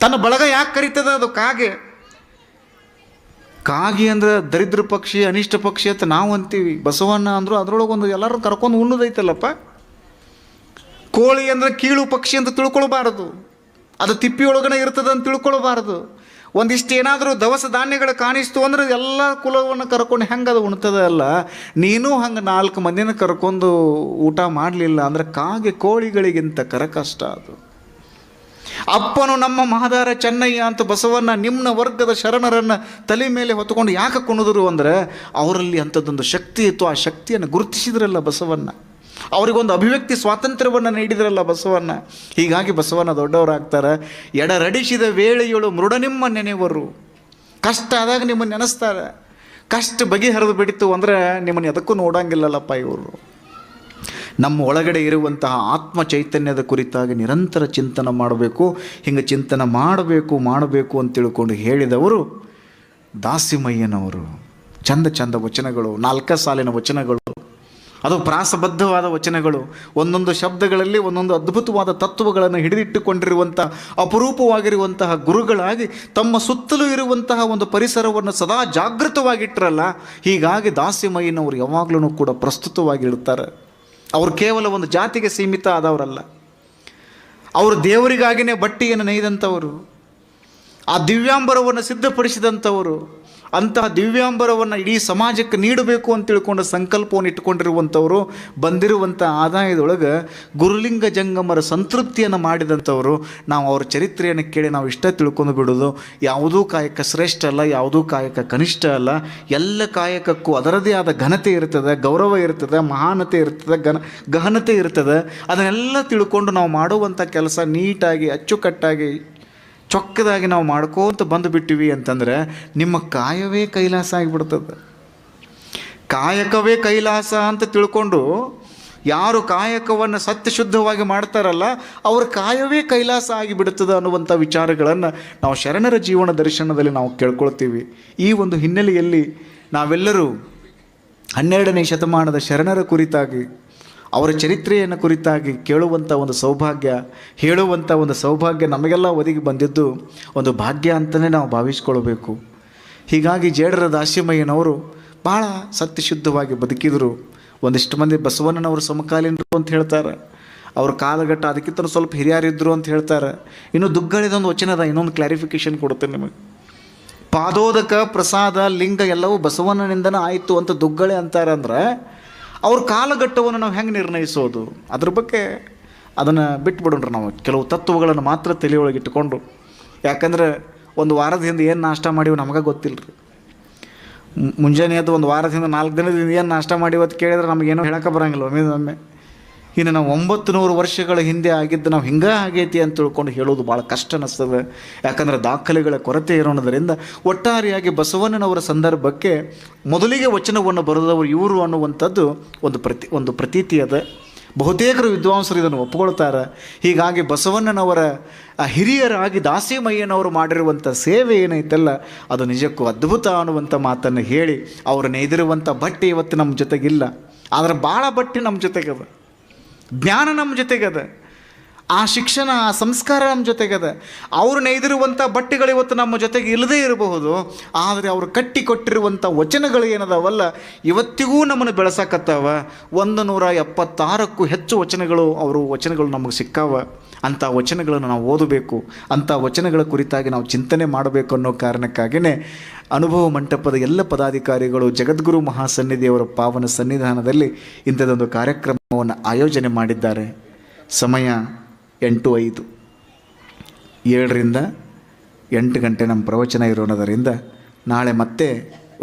ತನ್ನ ಬಳಗ ಯಾಕೆ ಕರೀತದೆ ಅದು ಕಾಗಿ ಅಂದ್ರೆ ದರಿದ್ರ ಪಕ್ಷಿ, ಅನಿಷ್ಟ ಪಕ್ಷಿ ಅಂತ ನಾವು ಅಂತೀವಿ. ಬಸವಣ್ಣ ಅಂದರು ಅದರೊಳಗೊಂದು ಎಲ್ಲರೂ ಕರ್ಕೊಂಡು ಉಣ್ಣುದೈತಲ್ಲಪ್ಪ. ಕೋಳಿ ಅಂದರೆ ಕೀಳು ಪಕ್ಷಿ ಅಂತ ತಿಳ್ಕೊಳ್ಬಾರ್ದು, ಅದು ತಿಪ್ಪಿಯೊಳಗನೆ ಇರ್ತದೆ ಅಂತ ತಿಳ್ಕೊಳ್ಬಾರ್ದು. ಒಂದಿಷ್ಟು ಏನಾದರೂ ದವಸ ಧಾನ್ಯಗಳು ಕಾಣಿಸ್ತು ಅಂದರೆ ಎಲ್ಲ ಕುಲವನ್ನು ಕರ್ಕೊಂಡು ಹೆಂಗೆ ಅದು ಉಣ್ತದೆ ಅಲ್ಲ. ನೀನು ಹಂಗೆ 4 ಮಂದಿನ ಕರ್ಕೊಂಡು ಊಟ ಮಾಡಲಿಲ್ಲ ಅಂದರೆ ಕೋಳಿಗಳಿಗಿಂತ ಕಷ್ಟ ಅದು. ಅಪ್ಪನು ನಮ್ಮ ಮಹಾದಾರ ಚೆನ್ನಯ್ಯ ಅಂತ ಬಸವಣ್ಣ ನಿಮ್ನ ವರ್ಗದ ಶರಣರನ್ನು ತಲೆ ಮೇಲೆ ಹೊತ್ತುಕೊಂಡು ಯಾಕೆ ಕುಣಿದ್ರು ಅಂದರೆ ಅವರಲ್ಲಿ ಅಂಥದ್ದೊಂದು ಶಕ್ತಿ ಇತ್ತು. ಆ ಶಕ್ತಿಯನ್ನು ಗುರುತಿಸಿದ್ರಲ್ಲ ಬಸವಣ್ಣ. ಅವರಿಗೊಂದು ಅಭಿವ್ಯಕ್ತಿ ಸ್ವಾತಂತ್ರ್ಯವನ್ನು ನೀಡಿದ್ರಲ್ಲ ಬಸವಣ್ಣ. ಹೀಗಾಗಿ ಬಸವಣ್ಣ ದೊಡ್ಡವರಾಗ್ತಾರೆ. ಎಡರಡಿಸಿದ ವೇಳೆಯೊಳು ಮೃಡನಿಮ್ಮ ನೆನೆವರು, ಕಷ್ಟ ಆದಾಗ ನಿಮ್ಮನ್ನು ನೆನೆಸ್ತಾರೆ. ಕಷ್ಟ ಬಗೆಹರಿದು ಬಿಡಿತು ಅಂದರೆ ನಿಮ್ಮನ್ನು ಎದಕ್ಕೂ ನೋಡಂಗಿಲ್ಲಲ್ಲಪ್ಪ ಇವರು. ನಮ್ಮ ಒಳಗಡೆ ಇರುವಂತಹ ಆತ್ಮ ಚೈತನ್ಯದ ಕುರಿತಾಗಿ ನಿರಂತರ ಚಿಂತನೆ ಮಾಡಬೇಕು. ಹಿಂಗೆ ಚಿಂತನೆ ಮಾಡಬೇಕು ಅಂತ ತಿಳ್ಕೊಂಡು ಹೇಳಿದವರು ದಾಸಿಮಯ್ಯನವರು. ಚಂದ ಚಂದ ವಚನಗಳು, 4 ಸಾಲಿನ ವಚನಗಳು, ಅದು ಪ್ರಾಸಬದ್ಧವಾದ ವಚನಗಳು, ಒಂದೊಂದು ಶಬ್ದಗಳಲ್ಲಿ ಒಂದೊಂದು ಅದ್ಭುತವಾದ ತತ್ವಗಳನ್ನು ಹಿಡಿದಿಟ್ಟುಕೊಂಡಿರುವಂಥ ಅಪರೂಪವಾಗಿರುವಂತಹ ಗುರುಗಳಾಗಿ ತಮ್ಮ ಸುತ್ತಲೂ ಇರುವಂತಹ ಒಂದು ಪರಿಸರವನ್ನು ಸದಾ ಜಾಗೃತವಾಗಿಟ್ಟರಲ್ಲ. ಹೀಗಾಗಿ ದಾಸಿಮಯ್ಯನವರು ಯಾವಾಗಲೂ ಕೂಡ ಪ್ರಸ್ತುತವಾಗಿರ್ತಾರೆ. ಅವರು ಕೇವಲ ಒಂದು ಜಾತಿಗೆ ಸೀಮಿತ ಆದವರಲ್ಲ. ಅವರು ದೇವರಿಗಾಗಿಯೇ ಬಟ್ಟೆಯನ್ನು ನೇಯ್ದಂಥವರು, ಆ ದಿವ್ಯಾಂಬರವನ್ನು ಸಿದ್ಧಪಡಿಸಿದಂಥವರು, ಅಂತಹ ದಿವ್ಯಾಂಬರವನ್ನು ಇಡೀ ಸಮಾಜಕ್ಕೆ ನೀಡಬೇಕು ಅಂತ ತಿಳ್ಕೊಂಡು ಸಂಕಲ್ಪವನ್ನು ಇಟ್ಕೊಂಡಿರುವಂಥವರು, ಬಂದಿರುವಂಥ ಆದಾಯದೊಳಗೆ ಗುರುಲಿಂಗ ಜಂಗಮರ ಸಂತೃಪ್ತಿಯನ್ನು ಮಾಡಿದಂಥವರು. ನಾವು ಅವ್ರ ಚರಿತ್ರೆಯನ್ನು ಕೇಳಿ ನಾವು ಇಷ್ಟ ತಿಳ್ಕೊಂಡು ಬಿಡೋದು, ಯಾವುದೂ ಕಾಯಕ ಶ್ರೇಷ್ಠ ಅಲ್ಲ, ಯಾವುದೂ ಕಾಯಕ ಕನಿಷ್ಠ ಅಲ್ಲ. ಎಲ್ಲ ಕಾಯಕಕ್ಕೂ ಅದರದೇ ಆದ ಘನತೆ ಇರ್ತದೆ, ಗೌರವ ಇರ್ತದೆ, ಮಹಾನತೆ ಇರ್ತದೆ, ಗಹನತೆ ಇರ್ತದೆ. ಅದನ್ನೆಲ್ಲ ತಿಳ್ಕೊಂಡು ನಾವು ಮಾಡುವಂಥ ಕೆಲಸ ನೀಟಾಗಿ ಅಚ್ಚುಕಟ್ಟಾಗಿ ಚೊಕ್ಕದಾಗಿ ನಾವು ಮಾಡ್ಕೋತ ಬಂದುಬಿಟ್ಟಿವಿ ಅಂತಂದರೆ ನಿಮ್ಮ ಕಾಯವೇ ಕೈಲಾಸ ಆಗಿಬಿಡ್ತದೆ. ಕಾಯಕವೇ ಕೈಲಾಸ ಅಂತ ತಿಳ್ಕೊಂಡು ಯಾರು ಕಾಯಕವನ್ನು ಸತ್ಯಶುದ್ಧವಾಗಿ ಮಾಡ್ತಾರಲ್ಲ ಅವ್ರ ಕಾಯವೇ ಕೈಲಾಸ ಆಗಿಬಿಡುತ್ತದೆ ಅನ್ನುವಂಥ ವಿಚಾರಗಳನ್ನು ನಾವು ಶರಣರ ಜೀವನ ದರ್ಶನದಲ್ಲಿ ನಾವು ಕೇಳ್ಕೊಳ್ತೀವಿ. ಈ ಒಂದು ಹಿನ್ನೆಲೆಯಲ್ಲಿ ನಾವೆಲ್ಲರೂ 12ನೇ ಶತಮಾನದ ಶರಣರ ಕುರಿತಾಗಿ, ಅವರ ಚರಿತ್ರೆಯನ್ನು ಕುರಿತಾಗಿ ಕೇಳುವಂಥ ಒಂದು ಸೌಭಾಗ್ಯ, ಹೇಳುವಂಥ ಒಂದು ಸೌಭಾಗ್ಯ ನಮಗೆಲ್ಲ ಒದಗಿ ಬಂದಿದ್ದು ಒಂದು ಭಾಗ್ಯ ಅಂತಲೇ ನಾವು ಭಾವಿಸ್ಕೊಳ್ಬೇಕು. ಹೀಗಾಗಿ ಜೇಡರ ದಾಸಿಮಯ್ಯನವರು ಭಾಳ ಸತ್ಯಶುದ್ಧವಾಗಿ ಬದುಕಿದರು. ಒಂದಿಷ್ಟು ಮಂದಿ ಬಸವಣ್ಣನವರು ಸಮಕಾಲೀನರು ಅಂತ ಹೇಳ್ತಾರೆ, ಅವ್ರ ಕಾಲಘಟ್ಟ ಅದಕ್ಕಿಂತ ಸ್ವಲ್ಪ ಹಿರಿಯರಿದ್ದರು ಅಂತ ಹೇಳ್ತಾರೆ. ಇನ್ನು ದುಗ್ಗಳಿದೊಂದು ವಚನದ ಇನ್ನೊಂದು ಕ್ಲಾರಿಫಿಕೇಷನ್ ಕೊಡುತ್ತೇನೆ ನಿಮಗೆ. ಪಾದೋದಕ, ಪ್ರಸಾದ, ಲಿಂಗ ಎಲ್ಲವೂ ಬಸವಣ್ಣನಿಂದನೇ ಆಯಿತು ಅಂತ ದುಗ್ಗಳೆ ಅಂತಾರೆ. ಅಂದರೆ ಅವ್ರ ಕಾಲಘಟ್ಟವನ್ನು ನಾವು ಹೆಂಗೆ ನಿರ್ಣಯಿಸೋದು, ಅದ್ರ ಬಗ್ಗೆ ಅದನ್ನು ಬಿಟ್ಬಿಡೋಣ್ರಿ. ನಾವು ಕೆಲವು ತತ್ವಗಳನ್ನು ಮಾತ್ರ ತಲೆಯೊಳಗೆ ಇಟ್ಕೊಂಡು, ಯಾಕಂದ್ರೆ ಒಂದು ವಾರದ ಹಿಂದೆ ಏನು ನಾಷ್ಟ ಮಾಡಿವಿ ನಮಗೆ ಗೊತ್ತಿಲ್ಲ ರೀ. ಮುಂಜಾನೆ ಅದು ಒಂದು ವಾರದ ಹಿಂದೆ 4 ದಿನದಿಂದ ಏನು ನಾಷ್ಟ ಮಾಡಿವಿ ಅಂತ ಕೇಳಿದ್ರೆ ನಮಗೇನೋ ಹೇಳೋಕೆ ಬರೋಂಗಿಲ್ಲ ಒಮ್ಮೆ. ಇನ್ನು ನಾವು 900 ವರ್ಷಗಳ ಹಿಂದೆ ಆಗಿದ್ದು ನಾವು ಹಿಂಗೆ ಆಗೈತಿ ಅಂತ ತಿಳ್ಕೊಂಡು ಹೇಳೋದು ಭಾಳ ಕಷ್ಟ ಅನ್ನಿಸ್ತದೆ. ಯಾಕಂದರೆ ದಾಖಲೆಗಳ ಕೊರತೆ ಇರೋಣದರಿಂದ ಒಟ್ಟಾರೆಯಾಗಿ ಬಸವಣ್ಣನವರ ಸಂದರ್ಭಕ್ಕೆ ಮೊದಲಿಗೆ ವಚನವನ್ನು ಬರೆದವರು ಇವರು ಅನ್ನುವಂಥದ್ದು ಒಂದು ಪ್ರತೀತಿ ಅದ. ಬಹುತೇಕರು ವಿದ್ವಾಂಸರು ಇದನ್ನು ಒಪ್ಪಿಕೊಳ್ತಾರೆ. ಹೀಗಾಗಿ ಬಸವಣ್ಣನವರ ಹಿರಿಯರಾಗಿ ದಾಸಿಮಯ್ಯನವರು ಮಾಡಿರುವಂಥ ಸೇವೆ ಏನೈತಲ್ಲ ಅದು ನಿಜಕ್ಕೂ ಅದ್ಭುತ ಅನ್ನುವಂಥ ಮಾತನ್ನು ಹೇಳಿ, ಅವರು ನೇಯ್ದಿರುವಂಥ ಬಟ್ಟೆ ಇವತ್ತು ನಮ್ಮ ಜೊತೆಗಿಲ್ಲ, ಆದರೆ ಭಾಳ ಬಟ್ಟೆ ನಮ್ಮ ಜೊತೆಗದ, ಜ್ಞಾನ ನಮ್ಮ ಜೊತೆಗದ, ಆ ಶಿಕ್ಷಣ, ಆ ಸಂಸ್ಕಾರ ನಮ್ಮ ಜೊತೆಗದ. ಅವರು ನೇಯ್ದಿರುವಂಥ ಬಟ್ಟೆಗಳು ಇವತ್ತು ನಮ್ಮ ಜೊತೆಗೆ ಇಲ್ಲದೇ ಇರಬಹುದು, ಆದರೆ ಅವರು ಕಟ್ಟಿಕೊಟ್ಟಿರುವಂಥ ವಚನಗಳು ಏನದಾವಲ್ಲ ಇವತ್ತಿಗೂ ನಮ್ಮನ್ನು ಬೆಳೆಸಕತ್ತಾವ. 176ಕ್ಕೂ ಹೆಚ್ಚು ವಚನಗಳು ನಮಗೆ ಸಿಕ್ಕಾವ. ಅಂಥ ವಚನಗಳನ್ನು ನಾವು ಓದಬೇಕು, ಅಂಥ ವಚನಗಳ ಕುರಿತಾಗಿ ನಾವು ಚಿಂತನೆ ಮಾಡಬೇಕು ಅನ್ನೋ ಕಾರಣಕ್ಕಾಗಿಯೇ ಅನುಭವ ಮಂಟಪದ ಎಲ್ಲ ಪದಾಧಿಕಾರಿಗಳು ಜಗದ್ಗುರು ಮಹಾಸನ್ನಿಧಿಯವರ ಪಾವನ ಸನ್ನಿಧಾನದಲ್ಲಿ ಇಂಥದ್ದೊಂದು ಕಾರ್ಯಕ್ರಮವನ್ನು ಆಯೋಜನೆ ಮಾಡಿದ್ದಾರೆ. ಸಮಯ 8:05, 7ರಿಂದ 8 ಗಂಟೆ ನಮ್ಮ ಪ್ರವಚನ ಇರೋಣದರಿಂದ ನಾಳೆ ಮತ್ತೆ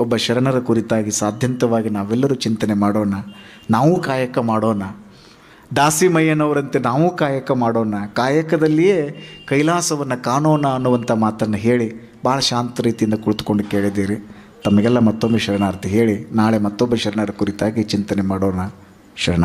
ಒಬ್ಬ ಶರಣರ ಕುರಿತಾಗಿ ಸಾಧ್ಯಂತವಾಗಿ ನಾವೆಲ್ಲರೂ ಚಿಂತನೆ ಮಾಡೋಣ. ನಾವು ಕಾಯಕ ಮಾಡೋಣ, ದಾಸಿಮಯ್ಯನವರಂತೆ ನಾವು ಕಾಯಕ ಮಾಡೋಣ, ಕಾಯಕದಲ್ಲಿಯೇ ಕೈಲಾಸವನ್ನು ಕಾಣೋಣ ಅನ್ನುವಂಥ ಮಾತನ್ನು ಹೇಳಿ ಭಾಳ ಶಾಂತ ರೀತಿಯಿಂದ ಕುಳಿತುಕೊಂಡು ಕೇಳಿದ್ದೀರಿ. ತಮಗೆಲ್ಲ ಮತ್ತೊಮ್ಮೆ ಶರಣಾರ್ಥಿ ಹೇಳಿ ನಾಳೆ ಮತ್ತೊಬ್ಬ ಶರಣರ ಕುರಿತಾಗಿ ಚಿಂತನೆ ಮಾಡೋಣ. ಶರಣಾರ್ಥಿ.